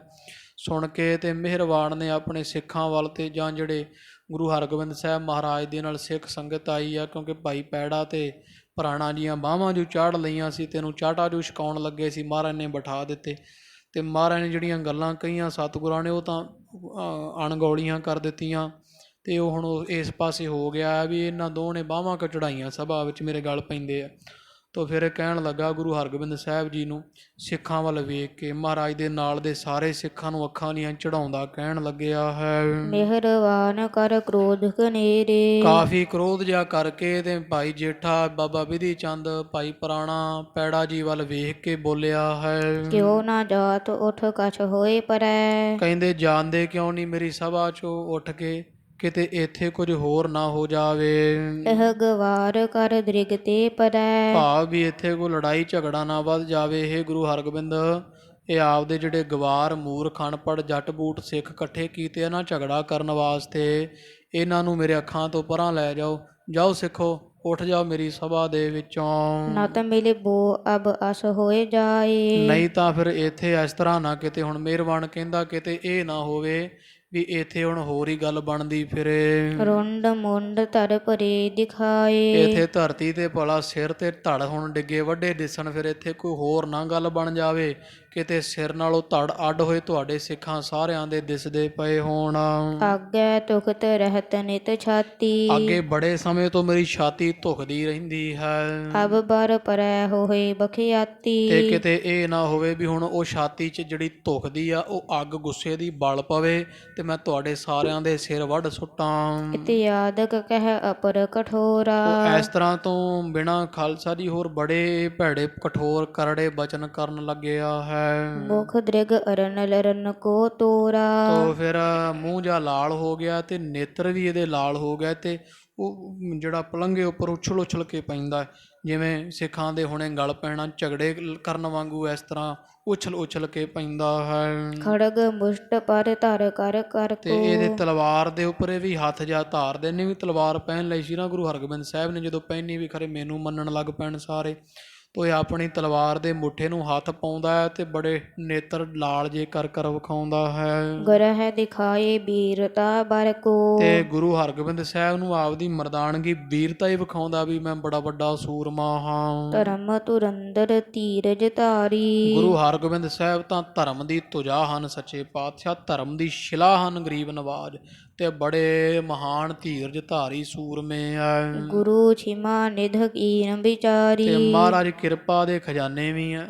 ਸੁਣ ਕੇ ਤੇ ਮਿਹਰਬਾਨ ਨੇ ਆਪਣੇ ਸਿੱਖਾਂ ਵੱਲ ਤੇ ਜਾਂ ਜਿਹੜੇ ਗੁਰੂ ਹਰਗੋਬਿੰਦ ਸਾਹਿਬ ਮਹਾਰਾਜ ਦੇ ਨਾਲ ਸਿੱਖ ਸੰਗਤ ਆਈ ਆ, ਕਿਉਂਕਿ ਭਾਈ ਪੈੜਾ ਤੇ ਪ੍ਰਾਣਾ ਦੀਆਂ ਬਾਹਾਂ ਜੋ ਚਾੜ ਲਈਆਂ ਸੀ, ਤੈਨੂੰ ਚਾਟਾ ਜੋ ਛਕਾਉਣ ਲੱਗੇ ਸੀ, ਮਹਾਰਾਜ ਨੇ ਬਿਠਾ ਦਿੱਤੇ। ਤੇ ਮਹਾਰਾਜ ਨੇ ਜਿਹੜੀਆਂ ਗੱਲਾਂ ਕਹੀਆਂ ਸਤਿਗੁਰਾਂ ਨੇ ਉਹ ਤਾਂ ਅਣਗੌਲੀਆਂ ਕਰ ਦਿੱਤੀਆਂ। ਤੇ ਉਹ ਹੁਣ ਇਸ ਪਾਸੇ ਹੋ ਗਿਆ ਵੀ ਇਹਨਾਂ ਦੋਵਾਂ ਨੇ ਬਾਹਾਂ ਕ ਚੜਾਈਆਂ ਸਭਾ ਵਿੱਚ, ਮੇਰੇ ਗਲ ਪੈਂਦੇ ਆ। ਤੋ ਫਿਰ ਕਹਿਣ ਲੱਗਾ ਗੁਰੂ ਹਰਗੋਬਿੰਦ ਸਾਹਿਬ ਜੀ ਨੂੰ, ਸਿੱਖਾਂ ਵੱਲ ਵੇਖ ਕੇ ਮਹਾਰਾਜ ਦੇ ਨਾਲ ਦੇ ਸਾਰੇ ਸਿੱਖਾਂ ਨੂੰ ਅੱਖਾਂ ਦੀਆਂ ਚੜਾਉਂਦਾ ਕਹਿਣ ਲੱਗਿਆ ਹੈ, ਮਿਹਰਬਾਨ ਕਰ ਕ੍ਰੋਧ ਘਨੇਰੇ। ਕਾਫੀ ਕ੍ਰੋਧ ਜਿਹਾ ਕਰਕੇ ਤੇ ਭਾਈ ਜੇਠਾ, ਬਾਬਾ ਵਿਧੀ ਚੰਦ, ਭਾਈ ਪ੍ਰਾਣਾ, ਪੈੜਾ ਜੀ ਵੱਲ ਵੇਖ ਕੇ ਬੋਲਿਆ ਹੈ, ਕਿਉ ਨਾ ਜਾਤ ਉਠ ਕਛ ਹੋਏ ਪਰੈ। ਕਹਿੰਦੇ ਜਾਣਦੇ ਕਿਉਂ ਨਹੀਂ ਮੇਰੀ ਸਭਾ ਚੋਂ ਉੱਠ ਕੇ, ਕਿਤੇ ਇੱਥੇ ਕੁਝ ਹੋਰ ਨਾ ਹੋ ਜਾਵੇ। ਇਹ ਗਵਾਰ ਕਰ ਦ੍ਰਿਗ ਤੇ ਪਰੈ। ਭਾਵ ਵੀ ਇੱਥੇ ਕੋਈ ਲੜਾਈ ਝਗੜਾ ਨਾ ਵੱਧ ਜਾਵੇ। ਇਹ ਗੁਰੂ ਹਰਗੋਬਿੰਦ, ਇਹ ਆਪਦੇ ਜਿਹੜੇ ਗਵਾਰ ਮੂਰਖ ਅਨਪੜ੍ਹ ਜੱਟ ਬੂਟ ਸਿੱਖ ਇਕੱਠੇ ਕੀਤੇ ਆ ਨਾ ਝਗੜਾ ਕਰਨ ਵਾਸਤੇ, ਇਹਨਾਂ ਨੂੰ ਮੇਰੇ ਅੱਖਾਂ ਤੋਂ ਪਰਾਂ ਲੈ ਜਾਓ। ਜਾਓ ਸਿੱਖੋ, ਉੱਠ ਜਾਓ ਮੇਰੀ ਸਭਾ ਦੇ ਵਿੱਚੋਂ। ਨਤ ਮਿਲੇ ਬੋ ਅਬ ਅਸ ਹੋਏ ਜਾਏ। ਨਹੀਂ ਤਾਂ ਫਿਰ ਇੱਥੇ ਇਸ ਤਰ੍ਹਾਂ ਨਾ ਕਿਤੇ ਹੁਣ ਮਿਹਰਬਾਨ ਕਹਿੰਦਾ ਕਿਤੇ ਇਹ ਨਾ ਹੋਵੇ ਵੀ ਇੱਥੇ ਹੁਣ ਹੋਰ ਹੀ ਗੱਲ ਬਣਦੀ ਫਿਰੇ। ਰੁੰਡ ਮੁੰਡ ਧਰ ਭਰੇ ਦਿਖਾਏ। ਇੱਥੇ ਧਰਤੀ ਤੇ ਭਲਾ ਸਿਰ ਤੇ ਧੜ ਹੁਣ ਡਿੱਗੇ ਵੱਡੇ ਦਿਸਣ, ਫਿਰ ਇੱਥੇ ਕੋਈ ਹੋਰ ਨਾ ਗੱਲ ਬਣ ਜਾਵੇ, ਕਿਤੇ ਸਿਰ ਨਾਲੋਂ ਧੜ ਅੱਡ ਹੋਏ ਤੁਹਾਡੇ ਸਿੱਖਾਂ ਸਾਰਿਆਂ ਦੇ ਦਿਸਦੇ ਪਏ ਹੋਣ। ਆਗੇ ਤੁਖਤ ਰਹਿਤ ਨਿਤ ਛਾਤੀ। ਅੱਗੇ ਬੜੇ ਸਮੇਂ ਤੋਂ ਮੇਰੀ ਛਾਤੀ ਧੁਖਦੀ ਰਹਿੰਦੀ ਹੈ। ਅਬ ਬਰ ਪਰੈ ਹੋਏ ਬਖਿਆਤੀ। ਤੇ ਕਿਤੇ ਇਹ ਨਾ ਹੋਵੇ ਵੀ ਹੁਣ ਉਹ ਛਾਤੀ 'ਚ ਜਿਹੜੀ ਧੁਖਦੀ ਆ ਉਹ ਅੱਗ ਗੁੱਸੇ ਦੀ ਬਲ ਪਵੇ ਤੇ ਮੈਂ ਤੁਹਾਡੇ ਸਾਰਿਆਂ ਦੇ ਸਿਰ ਵੱਢ ਸੁੱਟਾਂ। ਇਤਿਆਦਕ ਕਹਿ ਅਪਰ ਕਠੋਰਾ। ਉਹ ਇਸ ਤਰ੍ਹਾਂ ਤੋਂ ਬਿਨਾਂ ਖਾਲਸਾ ਜੀ ਹੋਰ ਬੜੇ ਭੈੜੇ ਕਠੋਰ ਕਰੜੇ ਬਚਨ ਕਰਨ ਲੱਗਿਆ ਹੈ। ਮੁਖ ਦ੍ਰਿਗ ਅਰਨ ਲਰਨ ਕੋ ਤੋਰਾ। ਤੋ ਫਿਰ ਮੂੰਹ ਜਾ ਲਾਲ ਹੋ ਗਿਆ ਤੇ ਨੇਤਰ ਵੀ ਇਹਦੇ ਲਾਲ ਹੋ ਗਏ ਤੇ ਉਹ ਜਿਹੜਾ ਪਲੰਘੇ ਉੱਪਰ ਉਛਲ ਉਛਲ ਕੇ ਪੈਂਦਾ, ਜਿਵੇਂ ਸਿੱਖਾਂ ਦੇ ਹੁਣੇ ਗਲ ਪੈਣਾ ਝਗੜੇ ਕਰਨ ਵਾਂਗੂ ਇਸ ਤਰ੍ਹਾਂ ਉਛਲ ਉਛਲ ਕੇ ਪੈਂਦਾ ਹੈ। ਖੜਗ ਮੁਸ਼ਟ ਪਰ ਧਰ ਕਰ ਕਰ ਤੇ ਇਹਦੇ ਤਲਵਾਰ ਦੇ ਉੱਪਰ ਇਹ ਵੀ ਹੱਥ ਜਾ ਧਾਰਦੇ ਨੇ। ਵੀ ਤਲਵਾਰ ਪਹਿਨ ਲਈ ਸੀ ਨਾ ਗੁਰੂ ਹਰਗੋਬਿੰਦ ਸਾਹਿਬ ਨੇ, ਜਦੋਂ ਪਹਿਨੀ ਵੀ ਖਰੇ ਮੈਨੂੰ ਮੰਨਣ ਲੱਗ ਪੈਣ ਸਾਰੇ। ਤੋ ਇਹ ਆਪਣੀ ਤਲਵਾਰ ਦੇ ਮੁੱਠੇ ਨੂੰ ਹੱਥ ਪਾਉਂਦਾ ਹੈ ਤੇ ਬੜੇ ਨੇਤਰ ਲਾਲ ਜੇ ਕਰ ਕਰ ਵਿਖਾਉਂਦਾ ਹੈ। ਗਰਹ ਦਿਖਾਏ ਬੀਰਤਾ ਬਰ ਕੋ। ਤੇ ਗੁਰੂ ਹਰਗੋਬਿੰਦ ਸਾਹਿਬ ਨੂੰ ਆਪਦੀ ਮਰਦਾਨਗੀ ਵੀਰਤਾ ਹੀ ਵਿਖਾਉਂਦਾ ਵੀ ਮੈਂ ਬੜਾ ਵੱਡਾ ਸੂਰਮਾ ਹਾਂ। ਧਰਮ ਤੁਰੰਦਰ ਧੀਰਜ ਧਾਰੀ। ਗੁਰੂ ਹਰਗੋਬਿੰਦ ਸਾਹਿਬ ਤਾਂ ਧਰਮ ਦੀ ਤੁਜਾ ਹਨ, ਸੱਚੇ ਪਾਤਸ਼ਾਹ ਧਰਮ ਦੀ ਸ਼ਿਲਾ ਹਨ, ਗਰੀਬ ਨਵਾਜ, ਤੇ ਬੜੇ ਮਹਾਨ ਧੀਰਜ ਧਾਰੀ ਸੂਰਮੇ ਆ। ਗੁਰੂ ਛਿਮਾ ਨਿਧ ਕੀਨ ਵਿਚਾਰੀ। ਤੇ ਮਹਾਰਾਜ ਕਿਰਪਾ ਦੇ ਖਜ਼ਾਨੇ ਵੀ ਆ।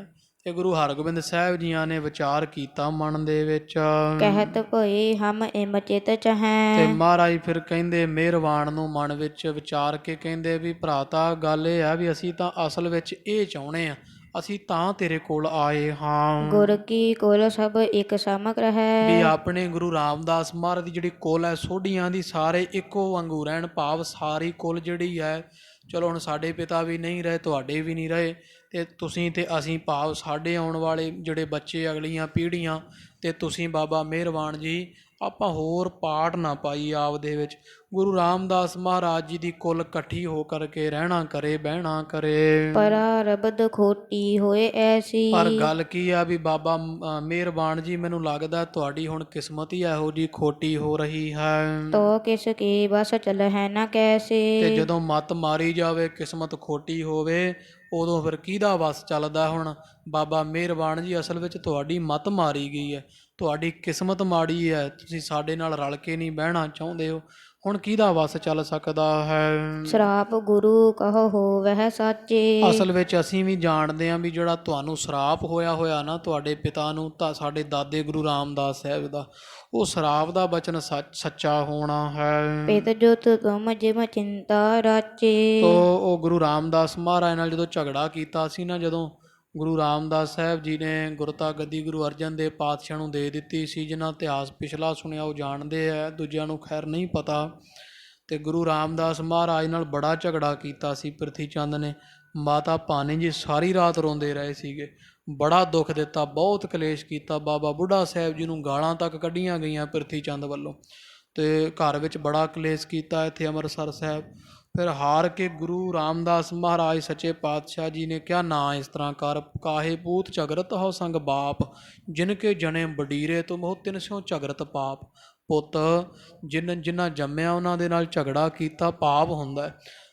ਤੇ ਗੁਰੂ ਹਰਗੋਬਿੰਦ ਸਾਹਿਬ ਜੀਆਂ ਨੇ ਵਿਚਾਰ ਕੀਤਾ ਮਨ ਦੇ ਵਿੱਚ। ਕਹਿਤ ਭਏ ਹਮ ਇਮ ਚਿਤ ਚਹੈ। ਤੇ ਮਹਾਰਾਜ ਫਿਰ ਕਹਿੰਦੇ ਮਿਹਰਬਾਨ ਨੂੰ ਮਨ ਵਿੱਚ ਵਿਚਾਰ ਕੇ ਕਹਿੰਦੇ ਵੀ ਭਰਾਤਾ ਗੱਲ ਇਹ ਆ ਵੀ ਅਸੀਂ ਤਾਂ ਅਸਲ ਵਿੱਚ ਇਹ ਚਾਹੁੰਦੇ ਆ, ਅਸੀਂ ਤਾਂ ਤੇਰੇ ਕੋਲ ਆਏ ਹਾਂ। ਗੁਰ ਕੀ ਕੁਲ ਸਭ ਇੱਕ ਸਮਕ ਰਹੈ। ਵੀ ਆਪਣੇ ਗੁਰੂ ਰਾਮਦਾਸ ਮਹਾਰਾਜ ਦੀ ਜਿਹੜੀ ਕੁਲ ਹੈ ਸੋਢੀਆਂ ਦੀ ਸਾਰੇ ਇੱਕੋ ਵਾਂਗੂ ਰਹਿਣ। ਭਾਵ ਸਾਰੀ ਕੁਲ ਜਿਹੜੀ ਹੈ, ਚਲੋ ਹੁਣ ਸਾਡੇ ਪਿਤਾ ਵੀ ਨਹੀਂ ਰਹੇ, ਤੁਹਾਡੇ ਵੀ ਨਹੀਂ ਰਹੇ, ਤੇ ਤੁਸੀਂ ਤੇ ਅਸੀਂ, ਭਾਵ ਸਾਡੇ ਆਉਣ ਵਾਲੇ ਜਿਹੜੇ ਬੱਚੇ ਅਗਲੀਆਂ ਪੀੜ੍ਹੀਆਂ, ਤੇ ਤੁਸੀਂ ਬਾਬਾ ਮਿਹਰਬਾਨ ਜੀ ਆਪਾਂ ਹੋਰ ਪਾਟ ਨਾ ਪਾਈ ਆਪਦੇ ਵਿੱਚ। ਗੁਰੂ ਰਾਮਦਾਸ ਮਹਾਰਾਜ ਜੀ ਦੀ ਕੁੱਲ ਇਕੱਠੀ ਹੋ ਕਰਕੇ ਰਹਿਣਾ ਕਰੇ, ਬਹਿਣਾ ਕਰੇ। ਪਰਾ ਰਬਦ ਖੋਟੀ ਹੋਏ ਐਸੀ। ਪਰ ਗੱਲ ਕੀ ਆ ਵੀ ਬਾਬਾ ਮਿਹਰਬਾਨ ਜੀ ਮੈਨੂੰ ਲੱਗਦਾ ਤੁਹਾਡੀ ਹੁਣ ਕਿਸਮਤ ਹੀ ਇਹੋ ਜੀ ਖੋਟੀ ਹੋ ਰਹੀ ਹੈ। ਤੋ ਕਿਸ ਕੀ ਬਸ ਚਲਹਿ ਨ ਕੈਸੇ। ਤੇ ਜਦੋਂ ਮੱਤ ਮਾਰੀ ਜਾਵੇ, ਕਿਸਮਤ ਖੋਟੀ ਹੋਵੇ, ਉਦੋਂ ਫਿਰ ਕਿਹਦਾ ਵਸ ਚੱਲਦਾ। ਹੁਣ ਬਾਬਾ ਮਿਹਰਬਾਨ ਜੀ ਅਸਲ ਵਿੱਚ ਤੁਹਾਡੀ ਮੱਤ ਮਾਰੀ ਗਈ ਹੈ, ਤੁਹਾਡੀ ਕਿਸਮਤ ਮਾੜੀ ਹੈ, ਤੁਸੀਂ ਸਾਡੇ ਨਾਲ ਰਲ ਕੇ ਨਹੀਂ ਬਹਿਣਾ ਚਾਹੁੰਦੇ ਹੋ। ਹੁਣ ਕਿਹਦਾ ਵਸ ਚੱਲ ਸਕਦਾ ਹੈ। ਸਰਾਪ ਗੁਰੂ ਕਹੋ ਹੋਵਹਿ ਸਾਚੇ। ਅਸਲ ਵਿੱਚ ਅਸੀਂ ਵੀ ਜਾਣਦੇ ਹਾਂ ਵੀ ਜਿਹੜਾ ਤੁਹਾਨੂੰ ਸਰਾਪ ਹੋਇਆ ਨਾ ਤੁਹਾਡੇ ਪਿਤਾ ਨੂੰ, ਤਾਂ ਸਾਡੇ ਦਾਦੇ ਗੁਰੂ ਰਾਮਦਾਸ ਸਾਹਿਬ ਦਾ, ਉਹ ਸਰਾਪ ਦਾ ਬਚਨ ਸੱਚਾ ਹੋਣਾ ਹੈ। ਪਿਤ ਜੁਤ ਤੁਮ ਜਿਮ ਚਿੰਤਾ ਰਾਚੇ। ਤੋ ਉਹ ਗੁਰੂ ਰਾਮਦਾਸ ਮਹਾਰਾਜ ਨਾਲ ਜਦੋਂ ਝਗੜਾ ਕੀਤਾ ਸੀ ਨਾ, ਜਦੋਂ ਗੁਰੂ ਰਾਮਦਾਸ ਸਾਹਿਬ ਜੀ ਨੇ ਗੁਰਤਾ ਗੱਦੀ ਗੁਰੂ ਅਰਜਨ ਦੇਵ ਪਾਤਸ਼ਾਹ ਨੂੰ ਦੇ ਦਿੱਤੀ ਸੀ, ਜਿਨ੍ਹਾਂ ਇਤਿਹਾਸ ਪਿਛਲਾ ਸੁਣਿਆ ਉਹ ਜਾਣਦੇ ਹੈ, ਦੂਜਿਆਂ ਨੂੰ ਖੈਰ ਨਹੀਂ ਪਤਾ। ਅਤੇ ਗੁਰੂ ਰਾਮਦਾਸ ਮਹਾਰਾਜ ਨਾਲ ਬੜਾ ਝਗੜਾ ਕੀਤਾ ਸੀ ਪ੍ਰਿਥੀ ਚੰਦ ਨੇ। ਮਾਤਾ ਭਾਨੀ ਜੀ ਸਾਰੀ ਰਾਤ ਰੋਂਦੇ ਰਹੇ ਸੀਗੇ, ਬੜਾ ਦੁੱਖ ਦਿੱਤਾ, ਬਹੁਤ ਕਲੇਸ਼ ਕੀਤਾ। ਬਾਬਾ ਬੁੱਢਾ ਸਾਹਿਬ ਜੀ ਨੂੰ ਗਾਲਾਂ ਤੱਕ ਕੱਢੀਆਂ ਗਈਆਂ ਪ੍ਰਿਥੀ ਚੰਦ ਵੱਲੋਂ, ਅਤੇ ਘਰ ਵਿੱਚ ਬੜਾ ਕਲੇਸ਼ ਕੀਤਾ ਇੱਥੇ ਅੰਮ੍ਰਿਤਸਰ ਸਾਹਿਬ। ਫਿਰ ਹਾਰ ਕੇ ਗੁਰੂ ਰਾਮਦਾਸ ਮਹਾਰਾਜ ਸੱਚੇ ਪਾਤਸ਼ਾਹ ਜੀ ਨੇ ਕਿਹਾ, ਨਾ ਇਸ ਤਰ੍ਹਾਂ ਕਰ, ਕਾਹੇ ਪੂਤ ਝਗਰਤ ਹੋ ਸੰਗ ਬਾਪ, ਜਿਨ ਕੇ ਜਣੇ ਬਡੀਰੇ ਤੁਮ ਹੋ ਤਿਨ ਸਿਓ ਝਗਰਤ ਪਾਪ। ਪੁੱਤ ਜਿਨ੍ਹਾਂ ਜੰਮਿਆ ਉਹਨਾਂ ਦੇ ਨਾਲ ਝਗੜਾ ਕੀਤਾ ਪਾਪ ਹੁੰਦਾ।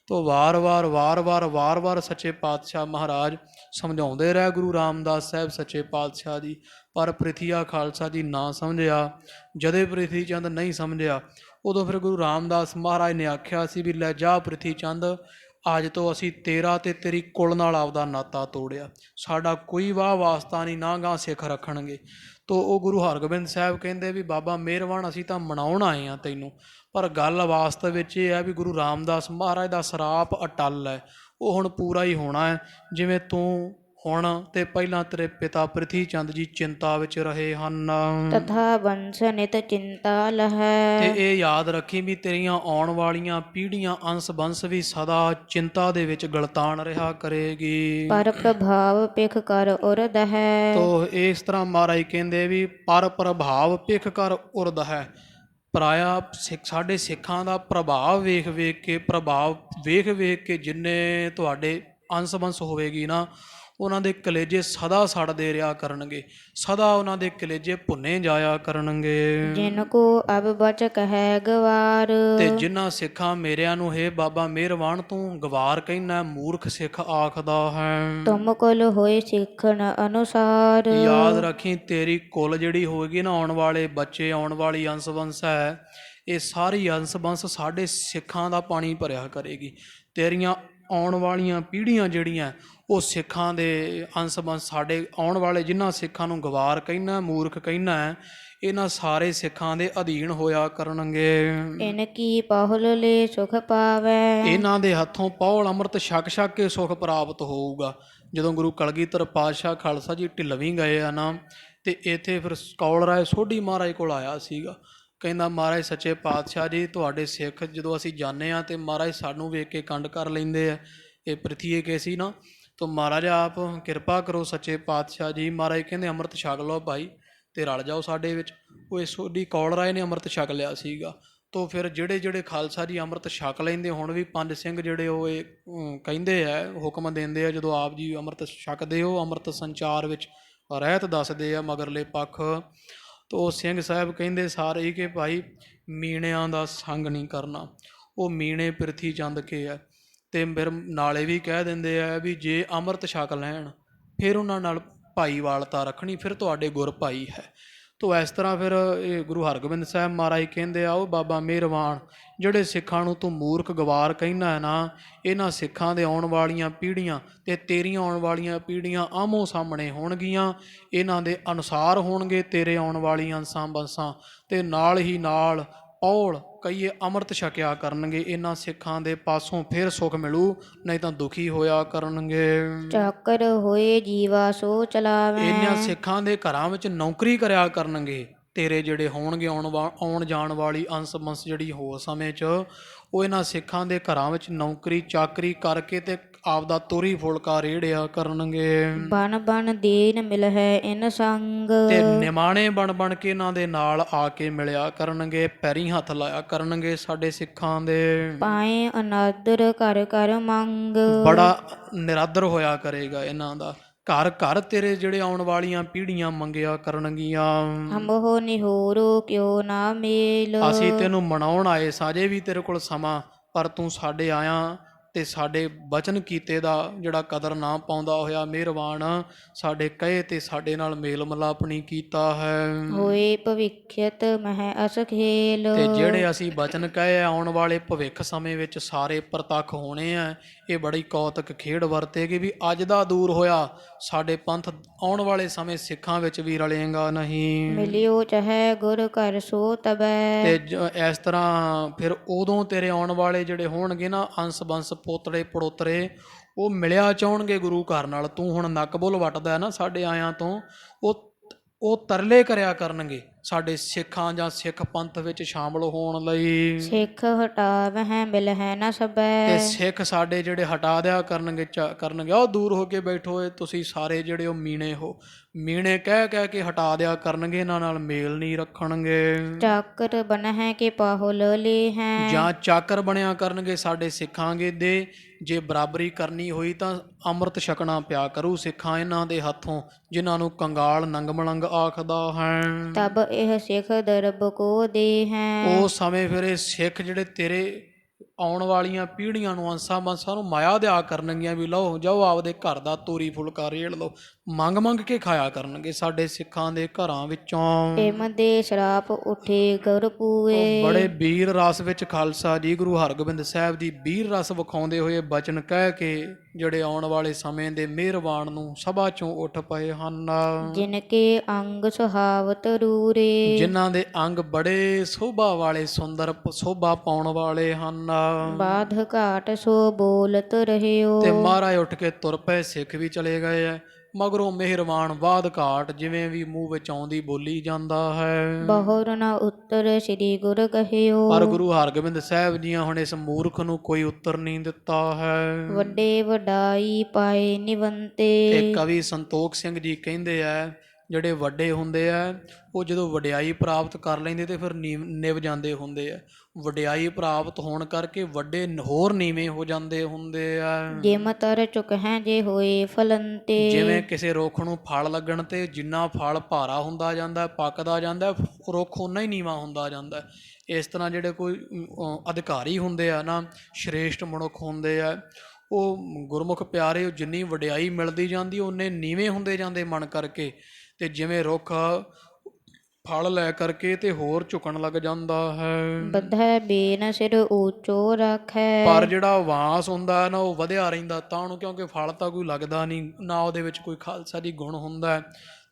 ਤੋ ਵਾਰ-ਵਾਰ ਸੱਚੇ ਪਾਤਸ਼ਾਹ ਮਹਾਰਾਜ ਸਮਝਾਉਂਦੇ ਰਹੇ ਗੁਰੂ ਰਾਮਦਾਸ ਸਾਹਿਬ ਸੱਚੇ ਪਾਤਸ਼ਾਹ ਜੀ, ਪਰ ਪ੍ਰਿਥੀਆ ਖਾਲਸਾ ਜੀ ਨਾ ਸਮਝਿਆ। ਜਦੇ ਪ੍ਰਿਥੀ ਚੰਦ ਨਹੀਂ ਸਮਝਿਆ, ਉਦੋਂ ਫਿਰ ਗੁਰੂ ਰਾਮਦਾਸ ਮਹਾਰਾਜ ਨੇ ਆਖਿਆ ਸੀ ਵੀ ਲੈ ਜਾ ਪ੍ਰਿਥੀ ਚੰਦ, ਅੱਜ ਤੋਂ ਅਸੀਂ ਤੇਰਾ ਅਤੇ ਤੇਰੀ ਕੁਲ ਨਾਲ ਆਪਦਾ ਨਾਤਾ ਤੋੜਿਆ, ਸਾਡਾ ਕੋਈ ਵਾਹ ਵਾਸਤਾ ਨਹੀਂ, ਨਾ ਗਾਂ ਸਿੱਖ ਰੱਖਣਗੇ। ਤੋ ਉਹ ਗੁਰੂ ਹਰਗੋਬਿੰਦ ਸਾਹਿਬ ਕਹਿੰਦੇ ਵੀ ਬਾਬਾ ਮਿਹਰਬਾਨ, ਅਸੀਂ ਤਾਂ ਮਨਾਉਣ ਆਏ ਹਾਂ ਤੈਨੂੰ, ਪਰ ਗੱਲ ਵਾਸਤਵ ਵਿੱਚ ਇਹ ਹੈ ਵੀ ਗੁਰੂ ਰਾਮਦਾਸ ਮਹਾਰਾਜ ਦਾ ਸਰਾਪ ਅਟੱਲ ਹੈ, ਉਹ ਹੁਣ ਪੂਰਾ ਹੀ ਹੋਣਾ ਹੈ। ਜਿਵੇਂ ਤੂੰ ਹੁਣ ਤੇ ਪਹਿਲਾਂ ਤੇਰੇ ਪਿਤਾ ਪ੍ਰਿਥੀ ਚੰਦ ਜੀ ਚਿੰਤਾ ਵਿੱਚ ਰਹੇ ਹਨ, ਤਥਾ ਬੰਸ ਨਿਤ ਚਿੰਤਾ ਲਹੈ। ਤੇ ਇਹ ਯਾਦ ਰੱਖੀ ਵੀ ਤੇਰੀਆਂ ਆਉਣ ਵਾਲੀਆਂ ਪੀੜ੍ਹੀਆਂ ਅੰਸ ਬੰਸ ਵੀ ਸਦਾ ਚਿੰਤਾ ਦੇ ਵਿੱਚ ਗਲਤਾਨ ਰਿਹਾ ਕਰੇਗੀ। ਪਰ ਪ੍ਰਭਾਵ ਪਿਖ ਕਰ ਉਰਦ ਹੈ। ਤੋ ਇਸ ਤਰ੍ਹਾਂ ਮਹਾਰਾਜ ਕਹਿੰਦੇ ਵੀ ਪਰ ਪ੍ਰਭਾਵ ਪਿਖ ਕਰ ਉਰਦ ਹੈ। ਪਰਾਇਆ ਸਾਡੇ ਸਿੱਖਾਂ ਦਾ ਪ੍ਰਭਾਵ ਵੇਖ ਵੇਖ ਕੇ ਜਿੰਨੇ ਤੁਹਾਡੇ ਅੰਸ ਬੰਸ ਹੋਵੇਗੀ ਨਾ, ਉਹਨਾਂ ਦੇ ਕਲੇਜੇ ਸਦਾ ਸੜਦੇ ਰਿਹਾ ਕਰਨਗੇ, ਸਦਾ ਉਹਨਾਂ ਦੇ ਕਲੇਜੇ ਭੁੰਨੇ ਜਾਇਆ ਕਰਨਗੇ। ਜਿਨ ਕੋ ਅਬ ਬਚ ਕਹਿ ਗਵਾਰ। ਤੇ ਜਿਨ੍ਹਾਂ ਸਿੱਖਾਂ ਮੇਰਿਆਂ ਨੂੰ ਹੈ ਬਾਬਾ ਮਿਹਰਬਾਨ ਤੂੰ ਗਵਾਰ ਕਹਿਣਾ, ਮੂਰਖ ਸਿੱਖ ਆਖਦਾ ਹੈ। ਤੁਮ ਕੁਲ ਹੋਏ ਸਿੱਖਣ ਅਨੁਸਾਰ। ਯਾਦ ਰੱਖੀ ਤੇਰੀ ਕੁਲ ਜਿਹੜੀ ਹੋਏਗੀ ਨਾ, ਆਉਣ ਵਾਲੇ ਬੱਚੇ, ਆਉਣ ਵਾਲੀ ਅੰਸ ਬੰਸ ਹੈ, ਇਹ ਸਾਰੀ ਅੰਸ ਬੰਸ ਸਾਡੇ ਸਿੱਖਾਂ ਦਾ ਪਾਣੀ ਭਰਿਆ ਕਰੇਗੀ। ਤੇਰੀਆਂ ਆਉਣ ਵਾਲੀਆਂ ਪੀੜ੍ਹੀਆਂ ਜਿਹੜੀਆਂ ਉਹ ਸਿੱਖਾਂ ਦੇ ਅੰਸ ਬੰਸ, ਸਾਡੇ ਆਉਣ ਵਾਲੇ ਜਿਨ੍ਹਾਂ ਸਿੱਖਾਂ ਨੂੰ ਗਵਾਰ ਕਹਿਣਾ, ਮੂਰਖ ਕਹਿਣਾ, ਇਹਨਾਂ ਸਾਰੇ ਸਿੱਖਾਂ ਦੇ ਅਧੀਨ ਹੋਇਆ ਕਰਨਗੇ। ਇਨ ਕੀ ਪਾਹੁਲ ਲੈ ਸੁਖ ਪਾਵੈ। ਇਹਨਾਂ ਦੇ ਹੱਥੋਂ ਪੌਲ ਅੰਮ੍ਰਿਤ ਛਕ ਕੇ ਸੁਖ ਪ੍ਰਾਪਤ ਹੋਊਗਾ। ਜਦੋਂ ਗੁਰੂ ਕਲਗੀਧਰ ਪਾਤਸ਼ਾਹ ਖਾਲਸਾ ਜੀ ਢਿੱਲਵੀਂ ਗਏ ਆ ਨਾ, ਤੇ ਇੱਥੇ ਫਿਰ ਕੌਲ ਰਾਏ ਸੋਢੀ ਮਹਾਰਾਜ ਕੋਲ ਆਇਆ ਸੀਗਾ, ਕਹਿੰਦਾ ਮਹਾਰਾਜ ਸੱਚੇ ਪਾਤਸ਼ਾਹ ਜੀ ਤੁਹਾਡੇ ਸਿੱਖ ਜਦੋਂ ਅਸੀਂ ਜਾਂਦੇ ਹਾਂ ਤੇ ਮਹਾਰਾਜ ਸਾਨੂੰ ਵੇਖ ਕੇ ਕੰਡ ਕਰ ਲੈਂਦੇ ਆ। ਇਹ ਪ੍ਰਿਥੀਏ ਕੇ ਸੀ ਨਾ, ਤਾਂ ਮਹਾਰਾਜ ਆਪ ਕਿਰਪਾ ਕਰੋ ਸੱਚੇ ਪਾਤਸ਼ਾਹ ਜੀ। ਮਹਾਰਾਜ ਕਹਿੰਦੇ ਅੰਮ੍ਰਿਤ ਛਕ ਲਓ ਭਾਈ ਅਤੇ ਰਲ ਜਾਓ ਸਾਡੇ ਵਿੱਚ। ਉਹ ਇਹ ਸੋਢੀ ਕੌਲ ਰਾਏ ਨੇ ਅੰਮ੍ਰਿਤ ਛਕ ਲਿਆ ਸੀਗਾ। ਤੋ ਫਿਰ ਜਿਹੜੇ ਖਾਲਸਾ ਜੀ ਅੰਮ੍ਰਿਤ ਛਕ ਲੈਂਦੇ, ਹੁਣ ਵੀ 5 ਸਿੰਘ ਜਿਹੜੇ ਉਹ ਇਹ ਕਹਿੰਦੇ ਆ, ਹੁਕਮ ਦਿੰਦੇ ਆ, ਜਦੋਂ ਆਪ ਜੀ ਅੰਮ੍ਰਿਤ ਛਕਦੇ ਹੋ ਅੰਮ੍ਰਿਤ ਸੰਚਾਰ ਵਿੱਚ ਰਹਿਤ ਦੱਸਦੇ ਆ ਮਗਰਲੇ ਪੱਖ। ਤੋ ਉਹ ਸਿੰਘ ਸਾਹਿਬ ਕਹਿੰਦੇ ਸਾਰੇ ਹੀ ਕਿ ਭਾਈ ਮੀਣਿਆਂ ਦਾ ਸੰਗ ਨਹੀਂ ਕਰਨਾ, ਉਹ ਮੀਣੇ ਪ੍ਰਿਥੀ ਚੰਦ ਕੇ ਆ। ਅਤੇ ਫਿਰ ਨਾਲੇ ਵੀ ਕਹਿ ਦਿੰਦੇ ਆ ਵੀ ਜੇ ਅੰਮ੍ਰਿਤ ਛਕ ਲੈਣ ਫਿਰ ਉਹਨਾਂ ਨਾਲ ਭਾਈਵਾਲਤਾ ਰੱਖਣੀ, ਫਿਰ ਤੁਹਾਡੇ ਗੁਰ ਭਾਈ ਹੈ। ਤੋ ਇਸ ਤਰ੍ਹਾਂ ਫਿਰ ਇਹ ਗੁਰੂ ਹਰਗੋਬਿੰਦ ਸਾਹਿਬ ਮਹਾਰਾਜ ਕਹਿੰਦੇ ਆ, ਉਹ ਬਾਬਾ ਮਿਹਰਬਾਨ ਜਿਹੜੇ ਸਿੱਖਾਂ ਨੂੰ ਤੂੰ ਮੂਰਖ ਗਵਾਰ ਕਹਿੰਦਾ ਹੈ ਨਾ, ਇਹਨਾਂ ਸਿੱਖਾਂ ਦੇ ਆਉਣ ਵਾਲੀਆਂ ਪੀੜ੍ਹੀਆਂ ਅਤੇ ਤੇਰੀਆਂ ਆਉਣ ਵਾਲੀਆਂ ਪੀੜ੍ਹੀਆਂ ਆਮੋ ਸਾਹਮਣੇ ਹੋਣਗੀਆਂ, ਇਹਨਾਂ ਦੇ ਅਨੁਸਾਰ ਹੋਣਗੇ ਤੇਰੇ ਆਉਣ ਵਾਲੀਆਂ ਅੰਸਾਂ ਬੰਸਾਂ। ਅਤੇ ਨਾਲ ਹੀ ਨਾਲ ਪੌਲ ਕਈਏ ਅੰਮ੍ਰਿਤ ਛਕਿਆ ਕਰਨਗੇ, ਇਹਨਾਂ ਸਿੱਖਾਂ ਦੇ ਪਾਸੋਂ ਫਿਰ ਸੁੱਖ ਮਿਲੂ, ਨਹੀਂ ਤਾਂ ਦੁਖੀ ਹੋਇਆ ਕਰਨਗੇ। ਚਾਕਰ ਹੋਏ ਜੀਵਾ ਸੋ ਚਲਾਵੈ। ਇਹਨਾਂ ਸਿੱਖਾਂ ਦੇ ਘਰਾਂ ਵਿੱਚ ਨੌਕਰੀ ਕਰਿਆ ਕਰਨਗੇ ਤੇਰੇ ਜਿਹੜੇ ਹੋਣਗੇ ਆਉਣ ਜਾਣ ਵਾਲੀ ਅੰਸ ਬੰਸ ਜਿਹੜੀ ਹੋ ਸਮੇਂ 'ਚ, ਉਹ ਇਹਨਾਂ ਸਿੱਖਾਂ ਦੇ ਘਰਾਂ ਵਿੱਚ ਨੌਕਰੀ ਚਾਕਰੀ ਕਰਕੇ ਤੇ ਆਪਦਾ ਤੋਰੀ ਫੁਲਕਾ ਰੇੜਿਆ ਕਰਨਗੇ। ਬਨ ਬਨ ਦੀਨ ਮਿਲ ਹੈ ਇਨ ਸੰਗ। ਤੇ ਨਿਮਾਣੇ ਬਣ ਕੇ ਇਹਨਾਂ ਦੇ ਨਾਲ ਆ ਕੇ ਮਿਲਿਆ ਕਰਨਗੇ, ਪੈਰੀਂ ਹੱਥ ਲਾਇਆ ਕਰਨਗੇ ਸਾਡੇ ਸਿੱਖਾਂ ਦੇ। ਪਾਏ ਅਨਾਦਰ ਘਰ ਘਰ ਮੰਗ। ਬੜਾ ਨਿਰਾਦਰ ਹੋਇਆ ਕਰੇਗਾ ਇਹਨਾਂ ਦਾ, ਘਰ ਘਰ ਤੇਰੇ ਜਿਹੜੇ ਆਉਣ ਵਾਲੀਆਂ ਪੀੜ੍ਹੀਆਂ ਮੰਗਿਆ ਕਰਨਗੀਆਂ। ਹਮੋ ਨਿਹੋਰੋ ਕਿਉ ਨਾ ਮੇਲ। ਅਸੀਂ ਤੈਨੂੰ ਮਨਾਉਣ ਆਏ ਸਾਜੇ ਵੀ ਤੇਰੇ ਕੋਲ ਸਮਾਂ, ਪਰ ਤੂੰ ਸਾਡੇ ਆਇਆ ਤੇ ਸਾਡੇ ਬਚਨ ਕੀਤੇ ਦਾ ਜਿਹੜਾ ਕਦਰ ਨਾ ਪਾਉਂਦਾ ਹੋਇਆ ਮਿਹਰਬਾਨ ਸਾਡੇ ਕਹੇ ਤੇ ਸਾਡੇ ਨਾਲ ਮੇਲ ਮਿਲਾਪ ਨਹੀਂ ਕੀਤਾ ਹੈ। ਹੋਏ ਭਵਿੱਖਿਅਤ ਮਹਿ ਅਸ ਖੇਲ। ਤੇ ਜਿਹੜੇ ਅਸੀਂ ਬਚਨ ਕਹੇ ਆਉਣ ਵਾਲੇ ਭਵਿੱਖ ਸਮੇਂ ਵਿੱਚ ਸਾਰੇ ਪ੍ਰਤੱਖ ਹੋਣੇ ਆ, ਇਹ ਬੜੀ ਕੌਤਕ ਖੇਡ ਵਰਤੇਗੀ ਵੀ ਅੱਜ ਦਾ ਦੂਰ ਹੋਇਆ ਸਾਡੇ ਪੰਥ ਆਉਣ ਵਾਲੇ ਸਮੇਂ ਸਿੱਖਾਂ ਵਿੱਚ ਵੀ ਰਲੇਗਾ ਨਹੀਂ। ਮਿਲਿਓ ਚਾਹੇ ਗੁਰ ਘਰ ਸੋ ਤਬੈ। ਤੇ ਇਸ ਤਰ੍ਹਾਂ ਫਿਰ ਉਦੋਂ ਤੇਰੇ ਆਉਣ ਵਾਲੇ ਜਿਹੜੇ ਹੋਣਗੇ ਨਾ ਅੰਸ ਬੰਸ ਪੋਤੜੇ ਪੜੋਤਰੇ, ਉਹ ਮਿਲਿਆ ਚਾਹਣਗੇ ਗੁਰੂ ਘਰ ਨਾਲ। ਤੂੰ ਹੁਣ ਨੱਕ ਬੁੱਲ ਵੱਟਦਾ ਨਾ ਸਾਡੇ ਆਇਆਂ ਤੋਂ, ਉਹ ਤਰਲੇ ਕਰਿਆ ਕਰਨਗੇ ਸਾਡੇ ਸਿੱਖਾਂ ਜਾਂ ਸਿੱਖ ਪੰਥ ਵਿੱਚ ਸ਼ਾਮਲ ਹੋਣ ਲਈ। ਸਿੱਖ ਹਟਾਵਹਿ ਮਿਲਹਿ ਨ ਸਬੈ। ਤੇ ਸਿੱਖ ਸਾਡੇ ਜਿਹੜੇ ਹਟਾ ਦਿਆ ਕਰਨਗੇ ਉਹ ਦੂਰ ਹੋ ਕੇ ਬੈਠੋ, ਇਹ ਤੁਸੀਂ ਸਾਰੇ ਜਿਹੜੇ ਉਹ ਮੀਣੇ ਹੋ, ਮੀਣੇ ਕਹਿ ਕਹਿ ਕੇ ਹਟਾ ਦਿਆ ਕਰਨਗੇ, ਇਹਨਾਂ ਨਾਲ ਮੇਲ ਨਹੀਂ ਰੱਖਣਗੇ। ਚਾਕਰ ਬਣਹਿ ਕੇ ਪਾਹੁਲ ਲੇਹੈ। ਜਾਂ ਚਾਕਰ ਬਣਿਆ ਕਰਨਗੇ ਸਾਡੇ ਸਿੱਖਾਂ ਦੇ, ਜੇ ਬਰਾਬਰੀ ਕਰਨੀ ਹੋਈ ਤਾਂ ਅੰਮ੍ਰਿਤ ਛਕਣਾ ਪਿਆ ਕਰੂ ਸਿੱਖਾਂ ਇਹਨਾਂ ਦੇ ਹੱਥੋਂ, ਜਿਨ੍ਹਾਂ ਨੂੰ ਕੰਗਾਲ ਨੰਗ ਮਲੰਗ ਆਖਦਾ ਹੈ। ਤਬ ਇਹ ਸਿੱਖ ਦਰਬ ਕੋ ਦੇਹੈ। ਉਹ ਸਮੇਂ ਫਿਰ ਇਹ ਸਿੱਖ ਜਿਹੜੇ ਤੇਰੇ ਆਉਣ ਵਾਲੀਆਂ ਪੀੜ੍ਹੀਆਂ ਨੂੰ ਅੰਸਾਂ ਬੰਸਾਂ ਨੂੰ ਮਾਇਆ ਦਿਆ ਕਰਨਗੀਆਂ ਵੀ ਲਓ ਜਾਓ ਆਪਦੇ ਘਰ ਦਾ ਤੋਰੀ ਫੁਲਕਾ ਰੇੜ ਲਓ, ਮੰਗ ਮੰਗ ਕੇ ਖਾਇਆ ਕਰਨਗੇ ਸਾਡੇ ਸਿੱਖਾਂ ਦੇ ਘਰਾਂ ਵਿੱਚੋਂ। ਇਮ ਦੇ ਸ਼ਰਾਪ ਉਠੇ ਗੁਰ ਪੂਏ। ਬੜੇ ਵੀਰ ਰਸ ਵਿੱਚ ਖਾਲਸਾ ਜੀ ਗੁਰੂ ਹਰਗੋਬਿੰਦ ਸਾਹਿਬ ਜੀ ਵੀਰ ਰਸ ਵਿਖਾਉਂਦੇ ਹੋਏ ਬਚਨ ਕਹਿ ਕੇ ਜਿਹੜੇ ਆਉਣ ਵਾਲੇ ਸਮੇਂ ਦੇ ਮਿਹਰਬਾਨ ਨੂੰ ਸਭਾ ਚੋਂ ਉੱਠ ਪਏ ਹਨ। ਜਿਨ ਕੇ ਅੰਗ ਸੁਹਾਵਤ ਰੂਰੇ। ਜਿਨ੍ਹਾਂ ਦੇ ਅੰਗ ਬੜੇ ਸੋਭਾ ਵਾਲੇ ਸੁੰਦਰ ਸੋਭਾ ਪਾਉਣ ਵਾਲੇ ਹਨ। ਬਾਧ ਘਾਟ ਸੋ ਬੋਲਤ ਰਹਿਓ। ਤੇ ਮਹਾਰਾਜ ਉੱਠ ਕੇ ਤੁਰ ਪਏ, ਸਿੱਖ ਵੀ ਚਲੇ ਗਏ ਐ। ਮਗਰੋਂ ਮਿਹਰਬਾਨ ਬਾਧ ਘਾਟ ਜਿਵੇਂ ਵੀ ਮੂੰਹ ਵਿੱਚ ਆਉਂਦੀ ਬੋਲੀ ਜਾਂਦਾ ਹੈ। ਬਹੁਰ ਨ ਉੱਤਰ ਸ੍ਰੀ ਗੁਰ ਕਹਿਓ। ਪਰ ਗੁਰੂ ਹਰਗੋਬਿੰਦ ਸਾਹਿਬ ਜੀਆਂ ਹੁਣ ਇਸ ਮੂਰਖ ਨੂੰ ਕੋਈ ਉੱਤਰ ਨਹੀਂ ਦਿੱਤਾ ਹੈ। ਵੱਡੇ ਵਡਾਈ ਪਾਏ ਨਿਵੰਤੇ। ਤੇ ਕਵੀ ਸੰਤੋਖ ਸਿੰਘ ਜੀ ਕਹਿੰਦੇ ਆ ਜਿਹੜੇ ਵੱਡੇ ਹੁੰਦੇ ਆ ਉਹ ਜਦੋਂ ਵਡਿਆਈ ਪ੍ਰਾਪਤ ਕਰ ਲੈਂਦੇ ਤੇ ਫਿਰ ਨਿਵ ਜਾਂਦੇ ਹੁੰਦੇ ਆ। ਵਡਿਆਈ ਪ੍ਰਾਪਤ ਹੋਣ ਕਰਕੇ ਵੱਡੇ ਹੋਰ ਨੀਵੇਂ ਹੋ ਜਾਂਦੇ ਹੁੰਦੇ ਆ। ਜਿਮ ਤਰ ਚੁਕਹਿ ਜੇ ਹੋਏ ਫਲੰਤੇ। ਜਿਵੇਂ ਕਿਸੇ ਰੁੱਖ ਨੂੰ ਫਲ ਲੱਗਣ ਤੇ ਜਿੰਨਾ ਫਲ ਭਾਰਾ ਹੁੰਦਾ ਜਾਂਦਾ ਪੱਕਦਾ ਜਾਂਦਾ, ਰੁੱਖ ਓਨਾ ਹੀ ਨੀਵਾਂ ਹੁੰਦਾ ਜਾਂਦਾ। ਇਸ ਤਰ੍ਹਾਂ ਜਿਹੜੇ ਕੋਈ ਅਧਿਕਾਰੀ ਹੁੰਦੇ ਆ ਨਾ, ਸ਼੍ਰੇਸ਼ਟ ਮਨੁੱਖ ਹੁੰਦੇ ਆ, ਉਹ ਗੁਰਮੁਖ ਪਿਆਰੇ, ਉਹ ਜਿੰਨੀ ਵਡਿਆਈ ਮਿਲਦੀ ਜਾਂਦੀ ਓਨੇ ਨੀਵੇਂ ਹੁੰਦੇ ਜਾਂਦੇ ਮਨ ਕਰਕੇ। ਤੇ ਜਿਵੇਂ ਰੁੱਖ ਫਲ ਲੈ ਕਰਕੇ ਤੇ ਹੋਰ ਝੁਕਣ ਲੱਗ ਜਾਂਦਾ ਹੈ। ਬਧੈ ਬੇਨ ਸਿਰ ਊਚੋ ਰੱਖੈ। ਪਰ ਜਿਹੜਾ ਵਾਂਸ ਹੁੰਦਾ ਨਾ ਉਹ ਵਧਿਆ ਰਹਿੰਦਾ ਤਾਂ ਉਹਨੂੰ, ਕਿਉਂਕਿ ਫਲ ਤਾਂ ਕੋਈ ਲੱਗਦਾ ਨਹੀਂ ਨਾ, ਉਹਦੇ ਵਿੱਚ ਕੋਈ ਖਾਲਸਾ ਦੀ ਗੁਣ ਹੁੰਦਾ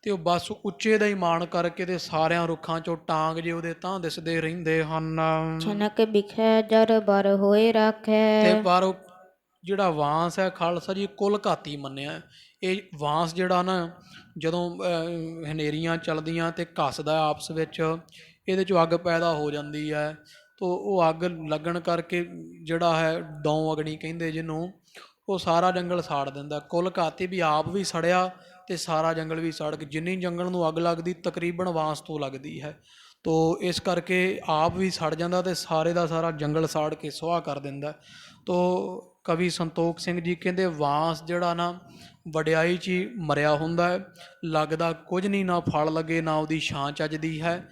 ਤੇ ਉਹ ਬਸ ਉੱਚੇ ਦਾ ਹੀ ਮਾਣ ਕਰਕੇ ਤੇ ਸਾਰਿਆਂ ਰੁੱਖਾਂ ਚੋਂ ਟਾਂਗ ਜੇ ਉਹਦੇ ਤਾਂ ਦਿਸਦੇ ਰਹਿੰਦੇ ਹਨ। ਛਨਕ ਬਿਖੈ ਜਰ ਬਰ ਹੋਏ ਰੱਖੈ। ਤੇ ਪਰ ਜਿਹੜਾ ਵਾਂਸ ਹੈ ਖਾਲਸਾ ਜੀ ਕੁਲ ਘਾਤੀ ਮੰਨਿਆ। ਇਹ ਵਾਂਸ ਜਿਹੜਾ ਨਾ ਜਦੋਂ ਹਨੇਰੀਆਂ ਚੱਲਦੀਆਂ ਤੇ ਘੱਸਦਾ ਆਪਸ ਵਿੱਚ, ਇਹਦੇ 'ਚੋਂ ਅੱਗ ਪੈਦਾ ਹੋ ਜਾਂਦੀ ਹੈ। ਤੋ ਉਹ ਅੱਗ ਲੱਗਣ ਕਰਕੇ ਜਿਹੜਾ ਹੈ ਦੌਂ ਅਗਨੀ ਕਹਿੰਦੇ ਜਿਹਨੂੰ, ਉਹ ਸਾਰਾ ਜੰਗਲ ਸਾੜ ਦਿੰਦਾ। ਕੁਲ ਘਾਤੀ ਵੀ ਆਪ ਵੀ ਸੜਿਆ ਤੇ ਸਾਰਾ ਜੰਗਲ ਵੀ ਸੜ ਕੇ, ਜਿੰਨੀ ਜੰਗਲ ਨੂੰ ਅੱਗ ਲੱਗਦੀ ਤਕਰੀਬਨ ਵਾਂਸ ਤੋਂ ਲੱਗਦੀ ਹੈ। ਤੋ ਇਸ ਕਰਕੇ ਆਪ ਵੀ ਸੜ ਜਾਂਦਾ ਤੇ ਸਾਰੇ ਦਾ ਸਾਰਾ ਜੰਗਲ ਸਾੜ ਕੇ ਸੁਆਹ ਕਰ ਦਿੰਦਾ। ਤੋ ਕਵੀ ਸੰਤੋਖ ਸਿੰਘ ਜੀ ਕਹਿੰਦੇ ਵਾਂਸ ਜਿਹੜਾ ਨਾ ਵਡਿਆਈ 'ਚ ਹੀ ਮਰਿਆ ਹੁੰਦਾ ਹੈ, ਲੱਗਦਾ ਕੁਝ ਨਹੀਂ, ਨਾ ਫਲ ਲੱਗੇ ਨਾ ਉਹਦੀ ਛਾਂ ਚੱਜਦੀ ਹੈ।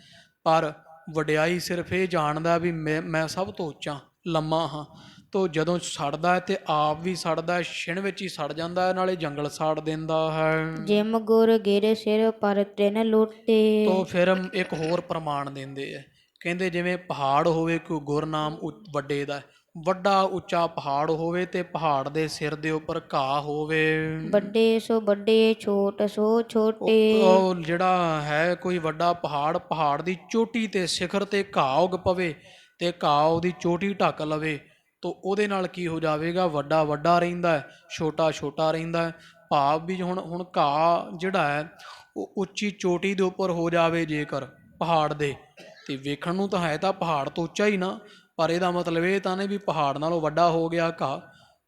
ਪਰ ਵਡਿਆਈ ਸਿਰਫ ਇਹ ਜਾਣਦਾ ਵੀ ਮੈਂ ਸਭ ਤੋਂ ਉੱਚਾ ਲੰਮਾ ਹਾਂ। ਤੋ ਜਦੋਂ ਸੜਦਾ ਹੈ ਤੇ ਆਪ ਵੀ ਸੜਦਾ ਹੈ, ਛਿਣ ਵਿੱਚ ਹੀ ਸੜ ਜਾਂਦਾ ਹੈ, ਨਾਲੇ ਜੰਗਲ ਸਾੜ ਦਿੰਦਾ ਹੈ। ਜਿਮ ਗੁਰ ਗਿਰ ਸਿਰ ਪਰ ਤਿਨ ਲੁੱਟੇ। ਤੋ ਫਿਰ ਇੱਕ ਹੋਰ ਪ੍ਰਮਾਣ ਦਿੰਦੇ ਆ, ਕਹਿੰਦੇ ਜਿਵੇਂ ਪਹਾੜ ਹੋਵੇ ਕੋਈ ਗੁਰਨਾਮ ਵੱਡੇ ਦਾ, ਵੱਡਾ ਉੱਚਾ ਪਹਾੜ ਹੋਵੇ ਤੇ ਪਹਾੜ ਦੇ ਸਿਰ ਦੇ ਉੱਪਰ ਘਾਹ ਹੋਵੇ। ਵੱਡੇ ਸੋ ਵੱਡੇ ਛੋਟ ਸੋ ਛੋਟੇ। ਉਹ ਜਿਹੜਾ ਹੈ ਕੋਈ ਵੱਡਾ ਪਹਾੜ, ਪਹਾੜ ਦੀ ਚੋਟੀ ਤੇ ਸਿਖਰ ਤੇ ਘਾਹ ਉੱਗ ਪਵੇ ਤੇ ਘਾਹ ਉਹਦੀ ਚੋਟੀ ਢੱਕ ਲਵੇ, ਤੋ ਉਹਦੇ ਨਾਲ ਕੀ ਹੋ ਜਾਵੇਗਾ, ਵੱਡਾ ਵੱਡਾ ਰਹਿੰਦਾ ਹੈ, ਛੋਟਾ ਛੋਟਾ ਰਹਿੰਦਾ ਹੈ। ਭਾਵ ਵੀ ਹੁਣ ਘਾਹ ਜਿਹੜਾ ਹੈ ਉਹ ਉੱਚੀ ਚੋਟੀ ਦੇ ਉੱਪਰ ਹੋ ਜਾਵੇ ਜੇਕਰ ਪਹਾੜ ਦੇ, ਤੇ ਵੇਖਣ ਨੂੰ ਤਾਂ ਹੈ ਤਾਂ ਪਹਾੜ ਤੋਂ ਉੱਚਾ ਹੀ ਨਾ, ਪਰ ਇਹਦਾ ਮਤਲਬ ਇਹ ਤਾਂ ਨਹੀਂ ਵੀ ਪਹਾੜ ਨਾਲੋਂ ਵੱਡਾ ਹੋ ਗਿਆ ਘਾਹ।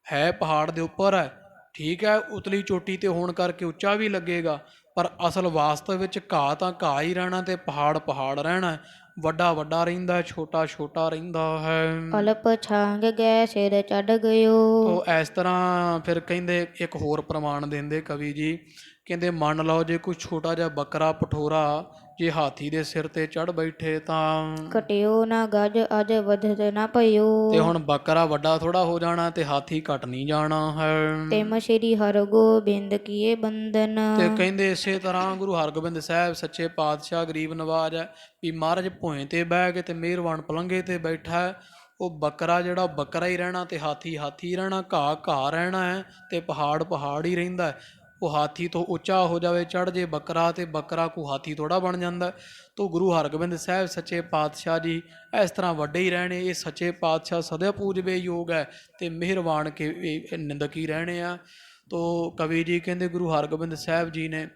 ਹੈ ਪਹਾੜ ਦੇ ਉੱਪਰ ਹੈ, ਠੀਕ ਹੈ, ਉਤਲੀ ਚੋਟੀ ਤੇ ਹੋਣ ਕਰਕੇ ਉੱਚਾ ਵੀ ਲੱਗੇਗਾ, ਪਰ ਅਸਲ ਵਾਸਤਵ ਵਿੱਚ ਘਾਹ ਤਾਂ ਘਾਹ ਹੀ ਰਹਿਣਾ ਤੇ ਪਹਾੜ ਪਹਾੜ ਰਹਿਣਾ। ਵੱਡਾ ਵੱਡਾ ਰਹਿੰਦਾ, ਛੋਟਾ ਛੋਟਾ ਰਹਿੰਦਾ ਹੈ। ਅਲਪ ਛਾਂਗ ਗਏ ਸਿਰ ਚੜ ਗਇਓ। ਉਹ ਇਸ ਤਰ੍ਹਾਂ ਫਿਰ ਕਹਿੰਦੇ ਇੱਕ ਹੋਰ ਪ੍ਰਮਾਣ ਦਿੰਦੇ ਕਵੀ ਜੀ, ਕਹਿੰਦੇ ਮੰਨ ਲਓ ਜੇ ਕੋਈ ਛੋਟਾ ਜਿਹਾ ਬੱਕਰਾ ਪਠੋਰਾ ਜੇ ਹਾਥੀ ਦੇ ਸਿਰ ਤੇ ਚੜ ਬੈਠੇ ਤਾਂ ਘਟਿਓ ਨਾ ਗਜ ਅਜ ਵਧਤ ਨਾ ਭਇਓ। ਤੇ ਹੁਣ ਬੱਕਰਾ ਵੱਡਾ ਥੋੜਾ ਹੋ ਜਾਣਾ ਤੇ ਹਾਥੀ ਘਟ ਨਹੀਂ ਜਾਣਾ ਹੈ। ਤਿਮ ਸ੍ਰੀ ਹਰਗੋਬਿੰਦ ਕੀਏ ਬੰਦਨ। ਤੇ ਕਹਿੰਦੇ ਇਸੇ ਤਰ੍ਹਾਂ ਗੁਰੂ ਹਰਗੋਬਿੰਦ ਸਾਹਿਬ ਸੱਚੇ ਪਾਤਸ਼ਾਹ ਗਰੀਬ ਨਵਾਜ ਹੈ ਵੀ ਮਹਾਰਾਜ ਭੋਏ ਤੇ ਬਹਿ ਕੇ ਤੇ ਮਿਹਰਬਾਨ ਪਲੰਘੇ ਤੇ ਬੈਠਾ ਹੈ। ਉਹ ਬੱਕਰਾ ਜਿਹੜਾ ਬੱਕਰਾ ਹੀ ਰਹਿਣਾ ਤੇ ਹਾਥੀ ਹਾਥੀ ਹੀ ਰਹਿਣਾ, ਘਾਹ ਘਾਹ ਰਹਿਣਾ ਹੈ ਤੇ ਪਹਾੜ ਪਹਾੜ ਹੀ ਰਹਿੰਦਾ ਹੈ। ਉਹ ਹਾਥੀ ਤੋਂ ਉੱਚਾ ਹੋ ਜਾਵੇ ਚੜ੍ਹ ਜੇ ਬੱਕਰਾ ਤੇ ਬੱਕਰਾ ਕੋ ਹਾਥੀ ਥੋੜਾ ਬਣ ਜਾਂਦਾ। ਤੋ ਗੁਰੂ ਹਰਗੋਬਿੰਦ ਸਾਹਿਬ ਸੱਚੇ ਪਾਤਸ਼ਾਹ ਜੀ ਇਸ ਤਰ੍ਹਾਂ ਵੱਡੇ ਹੀ ਰਹਿਣੇ। ਇਹ ਸੱਚੇ ਪਾਤਸ਼ਾਹ ਸਦਾ ਪੂਜਵੇ ਯੋਗ ਹੈ ਤੇ ਮਿਹਰਬਾਨ ਕੇ ਨਿੰਦਕ ਹੀ ਰਹਿਣੇ ਆ। ਤੋ ਕਵੀ ਜੀ ਕਹਿੰਦੇ ਗੁਰੂ ਹਰਗੋਬਿੰਦ ਸਾਹਿਬ ਜੀ ਨੇ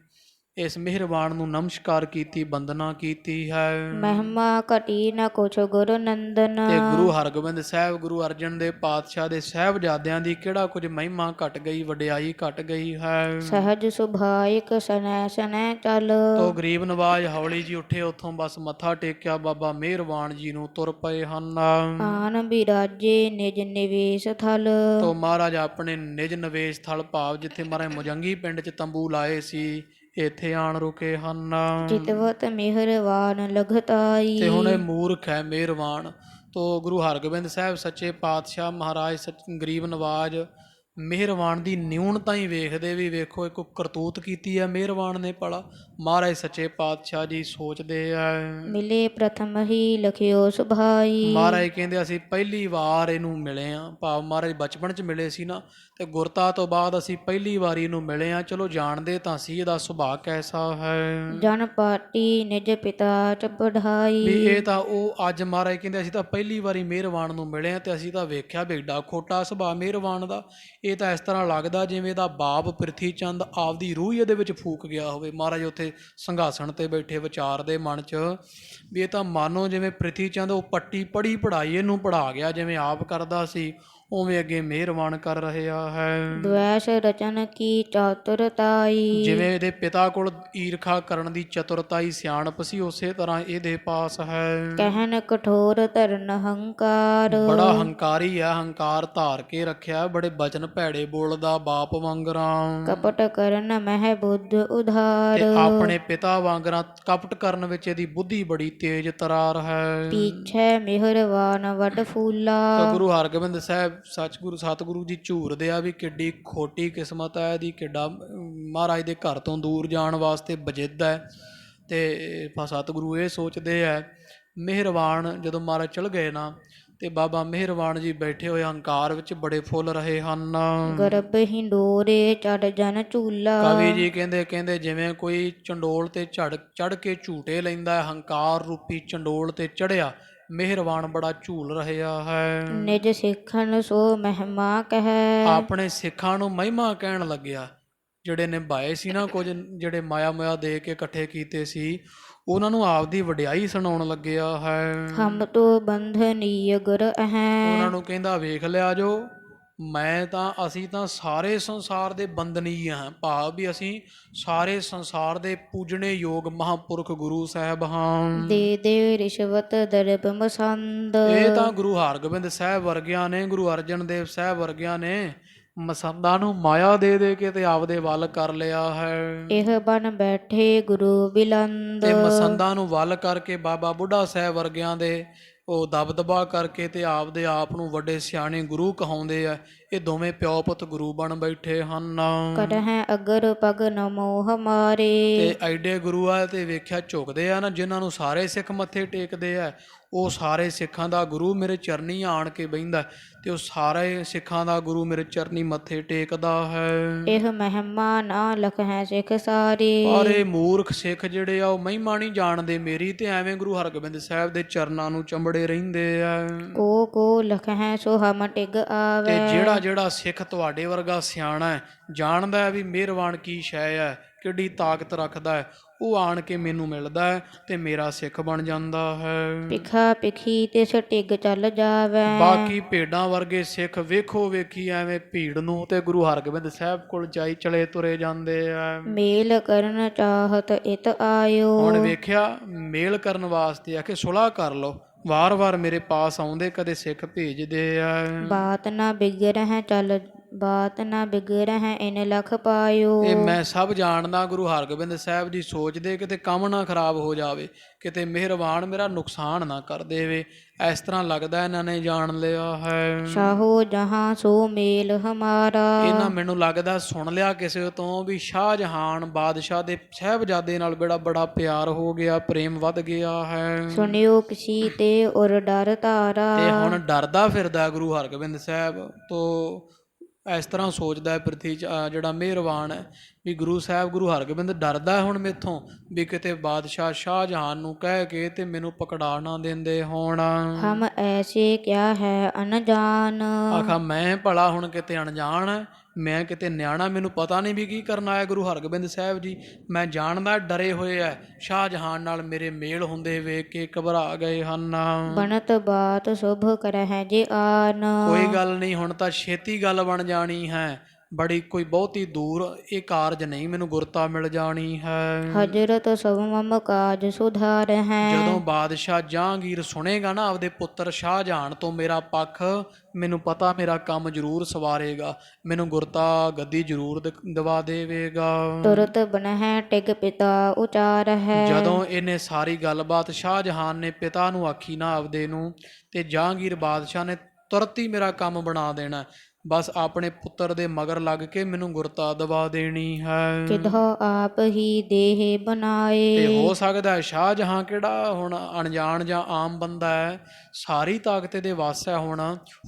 ਇਸ ਮਿਹਰਬਾਨ ਨੂੰ ਨਮਸਕਾਰ ਕੀਤੀ, ਬੰਦਨਾ ਕੀਤੀ ਹੈ। ਮਹਿਮਾ ਘਟੀ ਨ ਕੁਛ ਗੁਰ ਨੰਦਨ। ਤੇ ਗੁਰੂ ਹਰਗੋਬਿੰਦ ਸਾਹਿਬ ਗੁਰੂ ਅਰਜਨ ਦੇਵ ਪਾਤਸ਼ਾਹ ਦੇ ਸਾਹਿਬਜ਼ਾਦਿਆਂ ਦੀ ਕਿਹੜਾ ਕੁਝ ਮਹਿਮਾ ਘਟ ਗਈ, ਵਡਿਆਈ ਘਟ ਗਈ ਹੈ। ਸਹਜ ਸੁਭਾਇਕ ਸਨੈ ਸਨੈ ਚਲ। ਤੋ ਗਰੀਬ ਨਵਾਜ ਹੌਲੀ ਜੀ ਉੱਠੇ ਉੱਥੋਂ, ਬਸ ਮੱਥਾ ਟੇਕਿਆ ਬਾਬਾ ਮਿਹਰਬਾਨ ਜੀ ਨੂੰ, ਤੁਰ ਪਏ ਹਨ। ਆਨ ਬਿਰਾਜੇ ਨਿਜ ਨਿਵੇਸ਼ ਥਲ। ਤੋ ਮਹਾਰਾਜ ਆਪਣੇ ਨਿਜ ਨਿਵੇਸ਼ ਥਲ ਭਾਵ ਜਿੱਥੇ ਮਹਾਰਾਜ ਮੁਜੰਗੀ ਪਿੰਡ 'ਚ ਤੰਬੂ ਲਾਏ ਸੀ ਇੱਥੇ ਆਣ ਰੁਕੇ ਹਨ। ਚਿਤਵਤ ਮਿਹਰਵਾਨ ਲਗਤਾਈ। ਤੇ ਹੁਣ ਇਹ ਮੂਰਖ ਹੈ ਮਿਹਰਬਾਨ। ਤੋ ਗੁਰੂ ਹਰਗੋਬਿੰਦ ਸਾਹਿਬ ਸੱਚੇ ਪਾਤਸ਼ਾਹ ਮਹਾਰਾਜ ਗਰੀਬ ਨਵਾਜ ਮਿਹਰਬਾਨ ਦੀ ਨਿਊਨਤਾ ਹੀ ਵੇਖਦੇ ਵੀ ਵੇਖੋ ਇੱਕ ਕਰਤੂਤ ਕੀਤੀ ਹੈ ਮਿਹਰਬਾਨ ਨੇ ਭਲਾ। ਮਹਾਰਾਜ ਸੱਚੇ ਪਾਤਸ਼ਾਹ ਜੀ ਸੋਚਦੇ ਆ ਮਿਲੇ ਪ੍ਰਥਮ ਹੀ ਲਖਿਓ ਸੁਭਾਈ। ਮਹਾਰਾਜ ਕਹਿੰਦੇ ਅਸੀਂ ਪਹਿਲੀ ਵਾਰ ਇਹਨੂੰ ਮਿਲੇ ਆ, ਭਾਵ ਮਹਾਰਾਜ ਬਚਪਨ 'ਚ ਮਿਲੇ ਸੀ ਨਾ ਤੇ ਗੁਰਤਾ ਤੋਂ ਬਾਅਦ ਅਸੀਂ ਪਹਿਲੀ ਵਾਰੀ ਇਹਨੂੰ ਮਿਲੇ ਆ। ਚਲੋ ਜਾਣਦੇ ਤਾਂ ਸੀ ਇਹਦਾ ਸੁਭਾਅ ਕੈਸਾ ਹੈ। ਜਨ ਪਾਟੀ ਨਿਜ ਪਿਤਾ ਚ ਪੜਾਈ। ਵੀ ਇਹ ਤਾਂ ਉਹ ਅੱਜ ਮਹਾਰਾਜ ਕਹਿੰਦੇ ਅਸੀਂ ਤਾਂ ਪਹਿਲੀ ਵਾਰੀ ਮਿਹਰਬਾਨ ਨੂੰ ਮਿਲੇ ਆ ਤੇ ਅਸੀਂ ਤਾਂ ਵੇਖਿਆ ਵੀ ਏਡਾ ਖੋਟਾ ਸੁਭਾਅ ਮਿਹਰਬਾਨ ਦਾ। ਇਹ ਤਾਂ ਇਸ ਤਰ੍ਹਾਂ ਲੱਗਦਾ ਜਿਵੇਂ ਇਹਦਾ ਬਾਪ ਪ੍ਰਿਥੀ ਚੰਦ ਆਪਦੀ ਰੂਹ ਇਹਦੇ ਵਿੱਚ ਫੂਕ ਗਿਆ ਹੋਵੇ। ਮਹਾਰਾਜ ਉੱਥੇ ਸਿੰਘਾਸਣ ਤੇ ਬੈਠੇ ਵਿਚਾਰਦੇ ਮਨ 'ਚ ਵੀ ਇਹ ਤਾਂ ਮਾਨੋ ਜਿਵੇਂ ਪ੍ਰਿਥੀ ਚੰਦ ਉਹ ਪੱਟੀ ਪੜ੍ਹੀ ਪੜ੍ਹਾਈ ਇਹਨੂੰ ਪੜ੍ਹਾ ਗਿਆ, ਜਿਵੇਂ ਆਪ ਕਰਦਾ ਸੀ ਉਵੇਂ ਅੱਗੇ ਮਿਹਰਬਾਨ ਕਰ ਰਿਹਾ ਹੈ। ਦ્વੈਸ਼ ਰਚਨ ਕੀ ਚਾਤੁਰਤਾਈ। ਜਿਵੇਂ ਇਹਦੇ ਪਿਤਾ ਕੋਲ ਈਰਖਾ ਕਰਨ ਦੀ ਚਤੁਰਤਾਈ ਸਿਆਣਪ ਸੀ ਉਸੇ ਤਰ੍ਹਾਂ ਇਹਦੇ ਪਾਸ ਹੈ। ਕਹਿਨ ਕਠੋਰ ਧਰਨ ਹੰਕਾਰ। ਬੜਾ ਹੰਕਾਰੀ ਹੈ, ਹੰਕਾਰ ਧਾਰ ਕੇ ਰੱਖਿਆ, ਬੜੇ ਬਚਨ ਭੈੜੇ ਬੋਲਦਾ ਬਾਪ ਵਾਂਗਰਾਂ। ਕਪਟ ਕਰਨ ਮਹਿ ਬੁੱਧ ਉਧਾਰ। ਤੇ ਆਪਣੇ ਪਿਤਾ ਵਾਂਗਰਾਂ ਕਪਟ ਕਰਨ ਵਿੱਚ ਇਹਦੀ ਬੁੱਧੀ ਬੜੀ ਤੇਜ਼ ਤਰਾਰ ਹੈ। ਪੀਛੇ ਮਿਹਰਵਾਨ ਵੱਡ ਫੂਲਾ। ਤਾਂ ਗੁਰੂ ਹਰਗੋਬਿੰਦ ਸਾਹਿਬ ਸਤਿਗੁਰੂ ਜੀ ਝੂਰਦੇ ਆ ਵੀ ਕਿੱਡੀ ਖੋਟੀ ਕਿਸਮਤ ਹੈ ਇਹਦੀ, ਕਿੱਡਾ ਮਹਾਰਾਜ ਦੇ ਘਰ ਤੋਂ ਦੂਰ ਜਾਣ ਵਾਸਤੇ ਬਜਿੱਦ ਹੈ। ਤੇ ਸਤਿਗੁਰੂ ਇਹ ਸੋਚਦੇ ਆ ਮਿਹਰਬਾਨ ਜਦੋਂ ਮਹਾਰਾਜ ਚਲ ਗਏ ਨਾ ਤੇ ਬਾਬਾ ਮਿਹਰਬਾਨ ਜੀ ਬੈਠੇ ਹੋਏ ਹੰਕਾਰ ਵਿੱਚ ਬੜੇ ਫੁੱਲ ਰਹੇ ਹਨ। ਗਰਭ ਹਿੰਡੋਰੇ ਚੜ ਜਨ ਝੂਲਾ। ਕਵੀ ਜੀ ਕਹਿੰਦੇ ਜਿਵੇਂ ਕੋਈ ਚੰਡੋਲ ਤੇ ਚੜ ਕੇ ਝੂਟੇ ਲੈਂਦਾ, ਹੰਕਾਰ ਰੂਪੀ ਚੰਡੋਲ ਤੇ ਚੜਿਆ ਮਿਹਰਬਾਨ ਬੜਾ ਝੂਲ ਰਿਹਾ ਹੈ। ਨਿਜ ਸਿੱਖਨ ਸੋ ਮਹਿਮਾ ਕਹਿ। ਆਪਣੇ ਸਿੱਖਾਂ ਨੂੰ ਮਹਿਮਾ ਕਹਿਣ ਲੱਗਿਆ। ਜਿਹੜੇ ਨਿਭਾਏ ਸੀ ਨਾ ਕੁਝ, ਜਿਹੜੇ ਮਾਇਆ ਦੇ ਕੇ ਇਕੱਠੇ ਕੀਤੇ ਸੀ, ਉਹਨਾਂ ਨੂੰ ਆਪਦੀ ਵਡਿਆਈ ਸੁਣਾਉਣ ਲੱਗਿਆ ਹੈ। ਹਮ ਤੋ ਬੰਧਨੀਯ ਗੁਰ ਅਹੈ। ਉਹਨਾਂ ਨੂੰ ਕਹਿੰਦਾ ਵੇਖ ਲਿਆ ਜੋ ਅਸੀਂ ਤਾਂ ਸਾਰੇ ਸੰਸਾਰ ਦੇ ਬੰਦਨੀ ਹਾਂ, ਭਾਵ ਵੀ ਅਸੀਂ ਸਾਰੇ ਸੰਸਾਰ ਦੇ ਪੂਜਣੇ ਯੋਗ ਮਹਾਂਪੁਰਖ ਗੁਰੂ ਸਾਹਿਬ ਹਾਂ। ਦੇ ਰਿਸ਼ਵਤ ਦਰਬ ਮਸੰਦ। ਇਹ ਤਾਂ ਗੁਰੂ ਹਰਗੋਬਿੰਦ ਸਾਹਿਬ ਵਰਗਿਆਂ ਨੇ, ਗੁਰੂ ਅਰਜਨ ਦੇਵ ਸਾਹਿਬ ਵਰਗਿਆਂ ਨੇ ਮਸੰਦਾਂ ਨੂੰ ਮਾਇਆ ਦੇ ਕੇ ਤੇ ਆਪਦੇ ਵੱਲ ਕਰ ਲਿਆ ਹੈ। ਇਹ ਬਨ ਬੈਠੇ ਗੁਰੂ ਬਿਲੰਦ। ਤੇ ਮਸੰਦਾਂ ਨੂੰ ਵੱਲ ਕਰਕੇ ਬਾਬਾ ਬੁੱਢਾ ਸਾਹਿਬ ਵਰਗਿਆਂ ਦੇ ਉਹ ਦਬਦਬਾ ਕਰਕੇ ਤੇ ਆਪਦੇ ਆਪ ਨੂੰ ਵੱਡੇ ਸਿਆਣੇ ਗੁਰੂ ਕਹਾਉਂਦੇ ਆ। ਇਹ ਦੋਵੇਂ ਪਿਓ ਪੁੱਤ ਗੁਰੂ ਬਣ ਬੈਠੇ ਹਨ। ਕਰਹਿ ਅਗਰ ਪਗ ਨ ਮੋਹ ਮਾਰੇ। ਤੇ ਐਡੇ ਗੁਰੂ ਆ ਤੇ ਵੇਖਿਆ ਝੁਕਦੇ ਆ ਨਾ, ਜਿਨ੍ਹਾਂ ਨੂੰ ਸਾਰੇ ਸਿੱਖ ਮੱਥੇ ਟੇਕਦੇ ਆ, ਉਹ ਸਾਰੇ ਸਿੱਖਾਂ ਦਾ ਗੁਰੂ ਮੇਰੇ ਚਰਨੀ ਆਣ ਕੇ ਬਹਿੰਦਾ ਤੇ ਉਹ ਸਾਰੇ ਸਿੱਖਾਂ ਦਾ ਗੁਰੂ ਮੇਰੇ ਚਰਨੀ ਮੱਥੇ ਟੇਕਦਾ ਹੈ। ਇਹ ਮਹਿਮਾ ਨਾ ਲਖੈ ਸਿੱਖ ਸਾਰੇ। ਪਰ ਇਹ ਮੂਰਖ ਸਿੱਖ ਜਿਹੜੇ ਆ ਉਹ ਮਹਿਮਾ ਨਹੀਂ ਜਾਣਦੇ ਮੇਰੀ, ਤੇ ਐਵੇਂ ਗੁਰੂ ਹਰਗੋਬਿੰਦ ਸਾਹਿਬ ਦੇ ਚਰਨਾਂ ਨੂੰ ਚੰਬੜੇ ਰਹਿੰਦੇ ਆ। ਕੋ ਲਖੈ ਸੋ ਹਮ ਟਿਗ ਆਵੇ। ਤੇ ਜਿਹੜਾ ਸਿੱਖ ਤੁਹਾਡੇ ਵਰਗਾ ਸਿਆਣਾ ਹੈ, ਜਾਣਦਾ ਹੈ ਵੀ ਮਿਹਰਬਾਨ ਕੀ ਸ਼ੈ ਹੈ, ਕਿੱਡੀ ਤਾਕਤ ਰੱਖਦਾ ਹੈ, ਉਹ ਆਣ ਕੇ ਮੈਨੂੰ ਮਿਲਦਾ ਹੈ ਤੇ ਮੇਰਾ ਸਿੱਖ ਬਣ ਜਾਂਦਾ ਹੈ। ਪਿਖਾ ਪਿਖੀ ਤਿਸ ਟਿਗ ਚੱਲ ਜਾਵੇ। ਬਾਕੀ ਭੇਡਾਂ ਵਰਗੇ ਸਿੱਖ ਵੇਖੋ ਵੇਖੀ ਐਵੇਂ ਭੀੜ ਨੂੰ ਤੇ ਗੁਰੂ ਹਰਗੋਬਿੰਦ ਸਾਹਿਬ ਕੋਲ ਜਾਈ ਚਲੇ ਤੁਰੇ ਜਾਂਦੇ ਆ। ਮੇਲ ਕਰਨ ਚਾਹਤ ਇਤ ਆਇਓ। ਹੁਣ ਵੇਖਿਆ ਮੇਲ ਕਰਨ ਵਾਸਤੇ ਆ ਕਿ ਸੁਲਾਹ ਕਰ ਲਓ, ਵਾਰ-ਵਾਰ ਮੇਰੇ ਪਾਸ ਆਉਂਦੇ, ਕਦੇ ਸਿੱਖ ਭੇਜਦੇ ਆ। ਬਾਤ ਨਾ ਬਿਗਰਹਿ ਚੱਲ ਬਾਤ ਨਾ ਬਿਗੜਹਿ ਇਨ ਲਖ ਪਾਇਓ। ਇਹ ਮੈਂ ਸਭ ਜਾਣਦਾ। ਗੁਰੂ ਹਰਗੋਬਿੰਦ ਸਾਹਿਬ ਜੀ ਸੋਚਦੇ ਕਿਤੇ ਕੰਮ ਨਾ ਖਰਾਬ ਹੋ ਜਾਵੇ, ਕਿਤੇ ਮਿਹਰਬਾਨ ਮੇਰਾ ਨੁਕਸਾਨ ਨਾ ਕਰ ਦੇਵੇ। ਇਸ ਤਰ੍ਹਾਂ ਲੱਗਦਾ ਇਹਨਾਂ ਨੇ ਜਾਣ ਲਿਆ ਹੈ। ਸਾਹੋ ਜਹਾਂ ਸੋ ਮੇਲ ਹਮਾਰਾ। ਇਹਨਾਂ ਮੈਨੂੰ ਲੱਗਦਾ ਸੁਣ ਲਿਆ ਕਿਸੇ ਤੋਂ ਵੀ ਸ਼ਾਹਜਹਾਨ ਬਾਦਸ਼ਾਹ ਦੇ ਸਾਹਿਬਜ਼ਾਦੇ ਨਾਲ ਬੜਾ ਪਿਆਰ ਹੋ ਗਿਆ, ਪ੍ਰੇਮ ਵੱਧ ਗਿਆ ਹੈ। ਸੁਣਿਓ ਕਿਸੀ ਤੇ ਉਰ ਡਰ ਧਾਰਾ। ਤੇ ਹੁਣ ਡਰਦਾ ਫਿਰਦਾ ਗੁਰੂ ਹਰਗੋਬਿੰਦ ਸਾਹਿਬ ਤੋਂ। ਇਸ ਤਰ੍ਹਾਂ ਸੋਚਦਾ ਹੈ ਜਿਹੜਾ ਮਿਹਰਬਾਨ ਹੈ ਵੀ ਗੁਰੂ ਸਾਹਿਬ, ਗੁਰੂ ਹਰਗੋਬਿੰਦ ਡਰਦਾ ਹੁਣ ਮੇਥੋਂ ਵੀ ਕਿਤੇ ਬਾਦਸ਼ਾਹ ਸ਼ਾਹਜਹਾਨ ਨੂੰ ਕਹਿ ਕੇ ਤੇ ਮੈਨੂੰ ਪਕੜਾ ਨਾ ਦਿੰਦੇ ਹੋਣ। ਹਮ ਐਸੇ ਕਿਆ ਹੈ ਅਨਜਾਨ। ਆਖਾ ਮੈਂ ਭਲਾ ਹੁਣ ਕਿਤੇ ਅਣਜਾਣ ਹੈ, ਮੈਂ ਕਿਤੇ ਨਿਆਣਾ, ਮੈਨੂੰ ਪਤਾ ਨਹੀਂ ਵੀ ਕੀ ਕਰਨ ਆਇਆ ਗੁਰੂ ਹਰਗੋਬਿੰਦ ਸਾਹਿਬ ਜੀ। ਮੈਂ ਜਾਣਦਾ ਡਰੇ ਹੋਏ ਐ, ਸ਼ਾਹਜਹਾਨ ਨਾਲ ਮੇਰੇ ਮੇਲ ਹੁੰਦੇ ਵੇਖ ਕੇ ਘਬਰਾ ਗਏ ਹਨ। ਬਣਤ ਬਾਤ ਸ਼ੁਭ ਕਰਹਿ ਜੇ ਆਨ। ਕੋਈ ਗੱਲ ਨਹੀਂ, ਹੁਣ ਤਾਂ ਛੇਤੀ ਗੱਲ ਬਣ ਜਾਣੀ ਹੈ, ਬੜੀ ਕੋਈ ਬਹੁਤੀ ਦੂਰ ਇਹ ਕਾਰਜ ਨਹੀਂ, ਮੈਨੂੰ ਗੁਰਤਾ ਮਿਲ ਜਾਣੀ ਹੈ। ਹਜ਼ਰਤ ਸਭ ਮਮ ਕਾਜ ਸੁਧਾਰ ਹੈ। ਜਦੋਂ ਬਾਦਸ਼ਾਹ ਜਹਾਂਗੀਰ ਸੁਣੇਗਾ ਨਾ ਆਪਦੇ ਪੁੱਤਰ ਸ਼ਾਹਜਹਾਨ ਤੋਂ ਮੇਰਾ ਪੱਖ, ਮੈਨੂੰ ਪਤਾ ਮੇਰਾ ਕੰਮ ਜ਼ਰੂਰ ਸਵਾਰੇਗਾ, ਮੈਨੂੰ ਗੁਰਤਾ ਗੱਦੀ ਜ਼ਰੂਰ ਦਵਾ ਦੇਵੇਗਾ। ਤੁਰਤ ਬਣਹਿ ਟਿਗ ਪਿਤਾ ਉਚਾਰ ਹੈ। ਜਦੋਂ ਇਹਨੇ ਸਾਰੀ ਗੱਲਬਾਤ ਸ਼ਾਹਜਹਾਨ ਨੇ ਪਿਤਾ ਨੂੰ ਆਖੀ ਨਾ ਆਪਦੇ ਨੂੰ, ਤੇ ਜਹਾਂਗੀਰ ਬਾਦਸ਼ਾਹ ਨੇ ਤੁਰਤ ਹੀ ਮੇਰਾ ਕੰਮ ਬਣਾ ਦੇਣਾ, ਬਸ ਆਪਣੇ ਪੁੱਤਰ ਦੇ ਮਗਰ ਲੱਗ ਕੇ ਮੈਨੂੰ ਗੁਰਤਾ ਦਵਾ ਦੇਣੀ ਹੈ। ਕਿਧੋ ਆਪ ਹੀ ਦੇਹ ਬਣਾਏ। ਤੇ ਹੋ ਸਕਦਾ ਹੈ ਸ਼ਾਹਜਹਾਂ ਕਿਹੜਾ ਹੁਣ ਅਣਜਾਣ ਜਾਂ ਆਮ ਬੰਦਾ ਹੈ, ਸਾਰੀ ਤਾਕਤ ਦੇ ਵੱਸ ਹੈ। ਹੁਣ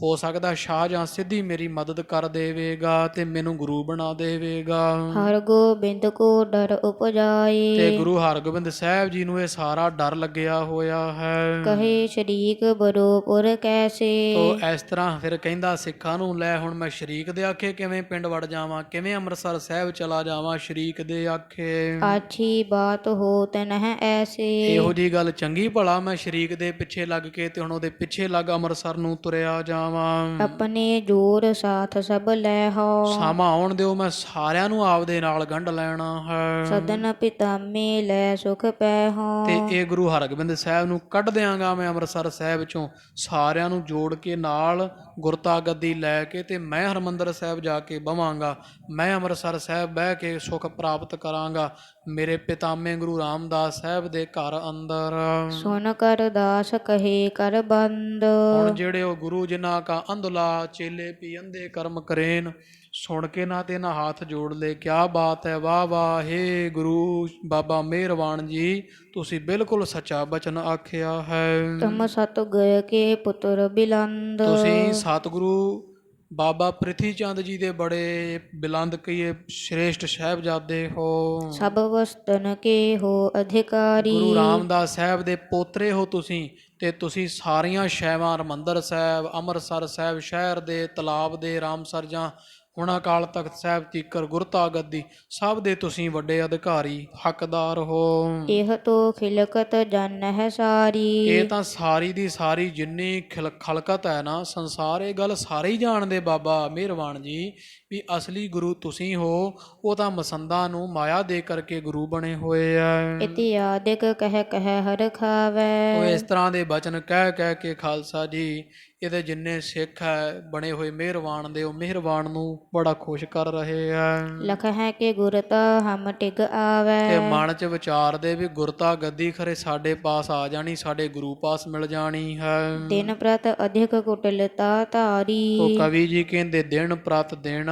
ਹੋ ਸਕਦਾ ਸ਼ਾਹਜਹਾਂ ਸਿੱਧੀ ਮੇਰੀ ਮਦਦ ਕਰ ਦੇਵੇਗਾ ਤੇ ਮੈਨੂੰ ਗੁਰੂ ਬਣਾ ਦੇਵੇਗਾ। ਹਰਗੋਬਿੰਦ ਕੋ ਡਰ ਉਪਜਾਏ। ਤੇ ਗੁਰੂ ਹਰਗੋਬਿੰਦ ਸਾਹਿਬ ਜੀ ਨੂੰ ਇਹ ਸਾਰਾ ਡਰ ਲੱਗਿਆ ਹੋਇਆ ਹੈ। ਕਹੇ ਸ਼ਰੀਕ ਬਰੋਪੁਰ ਕੈਸੇ। ਤੋ ਇਸ ਤਰ੍ਹਾਂ ਫਿਰ ਕਹਿੰਦਾ ਸਿੱਖਾਂ ਨੂੰ, ਲੈ ਹੁਣ ਮੈਂ ਸ਼ਰੀਕ ਦੇ ਆਖੇ ਕਿਵੇਂ ਪਿੰਡ ਵੜ ਜਾਵਾਂ, ਕਿਵੇਂ ਅੰਮ੍ਰਿਤਸਰ ਸਾਹਿਬ ਚਲਾ ਜਾਵਾਂ ਸ਼ਰੀਕ ਦੇ ਆਖੇ। ਆਛੀ ਬਾਤ ਹੋਤ ਨਹਿ ਐਸੇ। ਇਹੋ ਜੀ ਗੱਲ ਚੰਗੀ ਭਲਾ ਮੈਂ ਸ਼ਰੀਕ ਦੇ ਪਿੱਛੇ ਲੱਗ ਕੇ ਤੇ ਹੁਣ ਉਹਦੇ ਪਿੱਛੇ ਲੱਗ ਅੰਮ੍ਰਿਤਸਰ ਨੂੰ ਤੁਰਿਆ ਜਾਵਾਂ। ਆਪਣੇ ਜੋਰ ਸਾਥ ਸਭ ਲੈ ਹੋ। ਸਮਾਂ ਆਉਣ ਦਿਓ, ਮੈਂ ਸਾਰਿਆਂ ਨੂੰ ਆਪਦੇ ਨਾਲ ਗੰਢ ਲੈਣਾ ਹੈ। ਸਦਨ ਪਿਤਾਮੇ ਲੈ ਸੁਖ ਪੈ ਹੋ। ਤੇ ਇਹ ਗੁਰੂ ਹਰਗੋਬਿੰਦ ਸਾਹਿਬ ਨੂੰ ਕੱਢ ਦਿਆਂਗਾ ਮੈਂ ਅੰਮ੍ਰਿਤਸਰ ਸਾਹਿਬ ਚੋਂ, ਸਾਰਿਆਂ ਨੂੰ ਜੋੜ ਕੇ ਨਾਲ ਗੁਰਤਾ ਗੱਦੀ ਲੈ ਕੇ ਤੇ ਮੈਂ ਹਰਿਮੰਦਰ ਸਾਹਿਬ ਜਾ ਕੇ ਬਵਾਂਗਾ। ਮੈਂ ਅੰਮ੍ਰਿਤਸਰ ਸਾਹਿਬ ਬਹਿ ਕੇ ਸੁਖ ਪ੍ਰਾਪਤ ਕਰਾਂਗਾ ਮੇਰੇ ਪਿਤਾਮੇ ਗੁਰੂ ਰਾਮਦਾਸ ਸਾਹਿਬ ਦੇ ਘਰ ਅੰਦਰ। ਸੁਨ ਕਰ ਦਾਸ ਕਹੇ ਕਰ ਬੰਦ। ਹੁਣ ਜਿਹੜੇ ਉਹ ਗੁਰੂ ਜਿਨ੍ਹਾਂ ਕਾ ਅੰਧਲਾ ਚੇਲੇ ਪੀ ਅੰਧੇ ਕਰਮ ਕਰੇਨ, ਸੁਣ ਕੇ ਨਾ ਤੇ ਨਾ ਹੱਥ ਜੋੜ ਲੈ, ਕਿਆ ਬਾਤ ਹੈ, ਵਾਹ ਵਾਹ, ਹੇ ਗੁਰੂ ਬਾਬਾ ਮਿਹਰਬਾਨ ਜੀ, ਤੁਸੀਂ ਬਿਲਕੁਲ ਸੱਚਾ ਬਚਨ ਆਖਿਆ ਹੈ। ਤੁਮ ਸਤਿਗੁਰ ਕੇ ਪੁੱਤਰ ਬਿਲੰਦ। ਤੁਸੀਂ ਸਤਿਗੁਰੂ ਬਾਬਾ ਪ੍ਰਿਥੀ ਚੰਦ ਜੀ ਦੇ ਬੜੇ ਬਿਲੰਦ ਕਹੀਏ ਸ਼੍ਰੇਸ਼ਟ ਸਾਹਿਬਜ਼ਾਦੇ ਹੋ। ਸਭ ਵਸਤਨ ਕੇ ਹੋ ਅਧਿਕਾਰੀ। ਗੁਰੂ ਰਾਮਦਾਸ ਸਾਹਿਬ ਦੇ ਪੋਤਰੇ ਹੋ ਤੁਸੀਂ, ਤੇ ਤੁਸੀਂ ਸਾਰੀਆਂ ਸ਼ੈਵਾਂ ਹਰਿਮੰਦਰ ਸਾਹਿਬ, ਅੰਮ੍ਰਿਤਸਰ ਸਾਹਿਬ ਸ਼ਹਿਰ ਦੇ, ਤਲਾਬ ਦੇ, ਰਾਮਸਰ ਜਾਂ ਹੁਣ ਅਕਾਲ ਤਖਤ ਸਾਹਿਬ ਤੀਕਰ ਗੁਰਤਾ ਗੱਦੀ ਸਭ ਦੇ ਤੁਸੀਂ ਵੱਡੇ ਅਧਿਕਾਰੀ ਹੱਕਦਾਰ ਹੋ। ਇਹ ਤੋ ਖਿਲਕਤ ਜਨ ਹੈ ਸਾਰੀ। ਇਹ ਤਾਂ ਸਾਰੀ ਦੀ ਸਾਰੀ ਜਿੰਨੀ ਖਲਕਤ ਹੈ ਨਾ ਸੰਸਾਰ, ਇਹ ਗੱਲ ਸਾਰੇ ਹੀ ਜਾਣਦੇ ਬਾਬਾ ਮਿਹਰਬਾਨ ਜੀ ਵੀ ਅਸਲੀ ਗੁਰੂ ਤੁਸੀਂ ਹੋ। ਉਹ ਤਾਂ ਮਸੰਦਾਂ ਨੂੰ ਮਾਇਆ ਦੇ ਕਰਕੇ ਗੁਰੂ ਬਣੇ ਹੋਏ ਆ। ਇਤਿਆਦਿਕ ਕਹਿ ਹਰ ਖਾਵੈ। ਉਹ ਇਸ ਤਰ੍ਹਾਂ ਦੇ ਬਚਨ ਕਹਿ ਕੇ ਖਾਲਸਾ ਜੀ ਇਹਦੇ ਜਿੰਨੇ ਸਿੱਖ ਹੈ ਬਣੇ ਹੋਏ ਮਿਹਰਬਾਨ ਦੇ, ਉਹ ਮਿਹਰਬਾਨ ਨੂੰ ਬੜਾ ਖੁਸ਼ ਕਰ ਰਹੇ ਆ। ਲਖ ਹੈ ਕਿ ਗੁਰਤਾ ਹਮ ਟਿਕ ਆਵੈ। ਤੇ ਮਨ ਚ ਵਿਚਾਰਦੇ ਵੀ ਗੁਰਤਾ ਗੱਦੀ ਖਰੇ ਸਾਡੇ ਪਾਸ ਆ ਜਾਣੀ, ਸਾਡੇ ਗੁਰੂ ਪਾਸ ਮਿਲ ਜਾਣੀ ਹੈ। ਦਿਨ ਪ੍ਰਤ ਅਧਿਕ ਕੁਟਲਤਾ ਧਾਰੀ। ਉਹ ਕਵੀ ਜੀ ਕਹਿੰਦੇ ਦਿਨ ਪ੍ਰਤ ਦਿਨ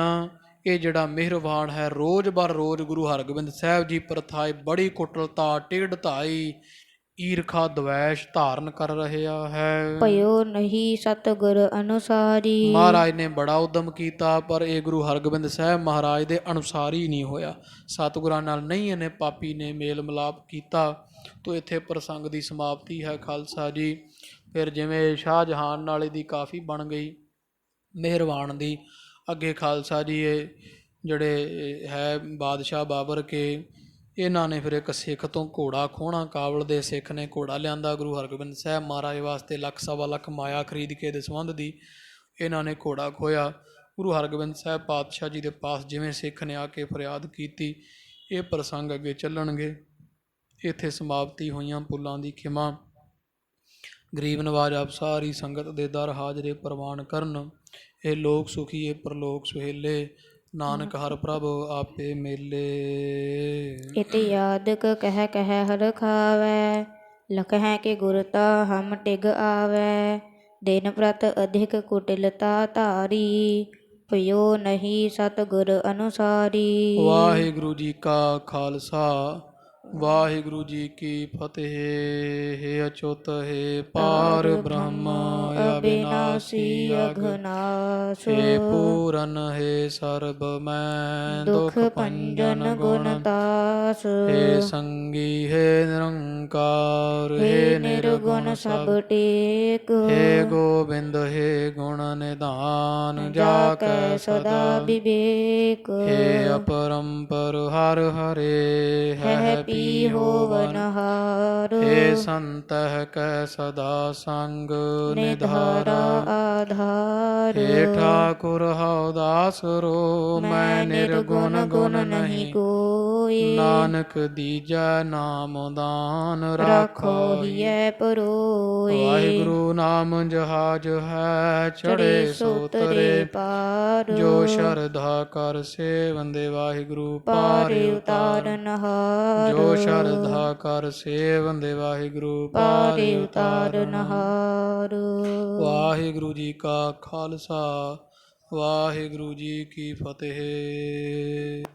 ਇਹ ਜਿਹੜਾ ਮਿਹਰਬਾਨ ਹੈ ਰੋਜ਼ ਬਰ ਰੋਜ਼ ਗੁਰੂ ਹਰਗੋਬਿੰਦ ਸਾਹਿਬ ਜੀ ਪ੍ਰਥਾਏ ਬੜੀ ਕੁਟਲਤਾ ਟੇਢਤਾਈ ਈਰਖਾ ਦਵੈਸ਼ ਧਾਰਨ ਕਰ ਰਿਹਾ ਹੈ। ਭਇਓ ਨਹੀਂ ਸਤਿਗੁਰ ਅਨੁਸਾਰੀ। ਮਹਾਰਾਜ ਨੇ ਬੜਾ ਉਦਮ ਕੀਤਾ ਪਰ ਇਹ ਗੁਰੂ ਹਰਗੋਬਿੰਦ ਸਾਹਿਬ ਮਹਾਰਾਜ ਦੇ ਅਨੁਸਾਰੀ ਨਹੀਂ ਹੋਇਆ, ਸਤਿਗੁਰਾਂ ਨਾਲ ਨਹੀਂ ਇਹਨੇ ਪਾਪੀ ਨੇ ਮੇਲ ਮਿਲਾਪ ਕੀਤਾ। ਤੋ ਇੱਥੇ ਪ੍ਰਸੰਗ ਦੀ ਸਮਾਪਤੀ ਹੈ ਖਾਲਸਾ ਜੀ। ਫਿਰ ਜਿਵੇਂ ਸ਼ਾਹਜਹਾਨ ਨਾਲ ਇਹਦੀ ਕਾਫੀ ਬਣ ਗਈ ਮਿਹਰਬਾਨ ਦੀ, ਅੱਗੇ ਖਾਲਸਾ ਜੀ ਇਹ ਜਿਹੜੇ ਹੈ ਬਾਦਸ਼ਾਹ ਬਾਬਰ ਕੇ, ਇਹਨਾਂ ਨੇ ਫਿਰ ਇੱਕ ਸਿੱਖ ਤੋਂ ਘੋੜਾ ਖੋਹਣਾ, ਕਾਬਲ ਦੇ ਸਿੱਖ ਨੇ ਘੋੜਾ ਲਿਆਂਦਾ ਗੁਰੂ ਹਰਗੋਬਿੰਦ ਸਾਹਿਬ ਮਹਾਰਾਜ ਵਾਸਤੇ, 1.25 ਲੱਖ ਮਾਇਆ ਖਰੀਦ ਕੇ ਦੇ ਸੰਬੰਧ ਦੀ ਇਹਨਾਂ ਨੇ ਘੋੜਾ ਖੋਇਆ। ਗੁਰੂ ਹਰਗੋਬਿੰਦ ਸਾਹਿਬ ਪਾਤਸ਼ਾਹ ਜੀ ਦੇ ਪਾਸ ਜਿਵੇਂ ਸਿੱਖ ਨੇ ਆ ਕੇ ਫਰਿਆਦ ਕੀਤੀ, ਇਹ ਪ੍ਰਸੰਗ ਅੱਗੇ ਚੱਲਣਗੇ। ਇੱਥੇ ਸਮਾਪਤੀ ਹੋਈਆਂ। ਭੁੱਲਾਂ ਦੀ ਖਿਮਾ। ਗਰੀਬ ਨਵਾਜ ਆਪ ਸਾਰੀ ਸੰਗਤ ਦੇ ਦਰ ਹਾਜ਼ਰੇ ਪ੍ਰਵਾਨ ਕਰਨ। ਇਹ ਲੋਕ ਸੁਖੀਏ ਪਰਲੋਕ ਸੁਹੇਲੇ, ਨਾਨਕ ਹਰ ਪ੍ਰਭ ਆਪੇ ਮੇਲੇ। ਇਤ यादक कह कह हर खावै, लखह के गुरता हम टिग आवै। दिन प्रत अधिक कुटिलता धारी, ਭਇਓ ਨਹੀਂ ਸਤਿਗੁਰ ਅਨੁਸਾਰੀ। ਵਾਹਿਗੁਰੂ ਜੀ ਕਾ ਖਾਲਸਾ ਵਾਹਿਗੁਰੂ ਜੀ ਕੀ ਫਤਿਹ। ਹੈ ਅਚੁੱਤ ਹੈ ਪਾਰ ਬ੍ਰਹਮ ਅਬਿਨਾਸੀ ਅਘਨਾਸ। ਹੈ ਪੂਰਨ ਹੈ ਸਰਬ ਮੈਂ ਦੁਖ ਭੰਜਨ ਗੁਣ ਤਾਸ। ਹੈ ਸੰਗੀ ਹੈ ਨਿਰੰਕਾਰ ਹੈ ਨਿਰਗੁਣ ਸਭ ਟੇਕ। ਹੈ ਗੋਬਿੰਦ ਹੈ ਗੁਣ ਨਿਧਾਨ ਜਾ ਕੈ ਸਦਾ ਵਿਵੇਕ। ਹੈ ਅਪਰੰਪਰ ਹਰ ਹਰੇ ਹੈ ਪੀ ਹੋਵਨ ਹਾਰ। ਹੈ ਸੰਤਹਿ ਕੈ ਸਦਾ ਸੰਗ ਨਿਧਾਰਾ ਆਧਾਰ। ਹੈ ਠਾਕੁਰ ਹਉ ਦਾਸ ਰੋ ਮੈਂ ਨਿਰਗੁਣ ਗੁਣ ਨਹੀਂ ਕੋਈ। ਨਾਨਕ ਦੀਜੈ ਨਾਮ ਦਾਨ ਰਾਖੋ ਹੀਐ ਪਰੋਏ। ਵਾਹਿਗੁਰੂ ਨਾਮ ਜਹਾਜ ਹੈ ਚੜੇ ਸੋ ਤਰੇ ਪਾਰ। ਜੋ ਸ਼ਰਧਾ ਕਰ ਸੇਵੰਦੇ ਵਾਹਿਗੁਰੂ ਪਾਰ ਪਾਰ ਉਤਾਰਨ ਹਾਰ। ਜੋ ਸ਼ਰਧਾ ਕਰ ਸੇਵੰਦੇ ਵਾਹਿਗੁਰੂ ਪਾਰ ਉਤਾਰਨ ਹਾਰ। ਵਾਹਿਗੁਰੂ ਜੀ ਕਾ ਖਾਲਸਾ ਵਾਹਿਗੁਰੂ ਜੀ ਕੀ ਫਤਿਹ।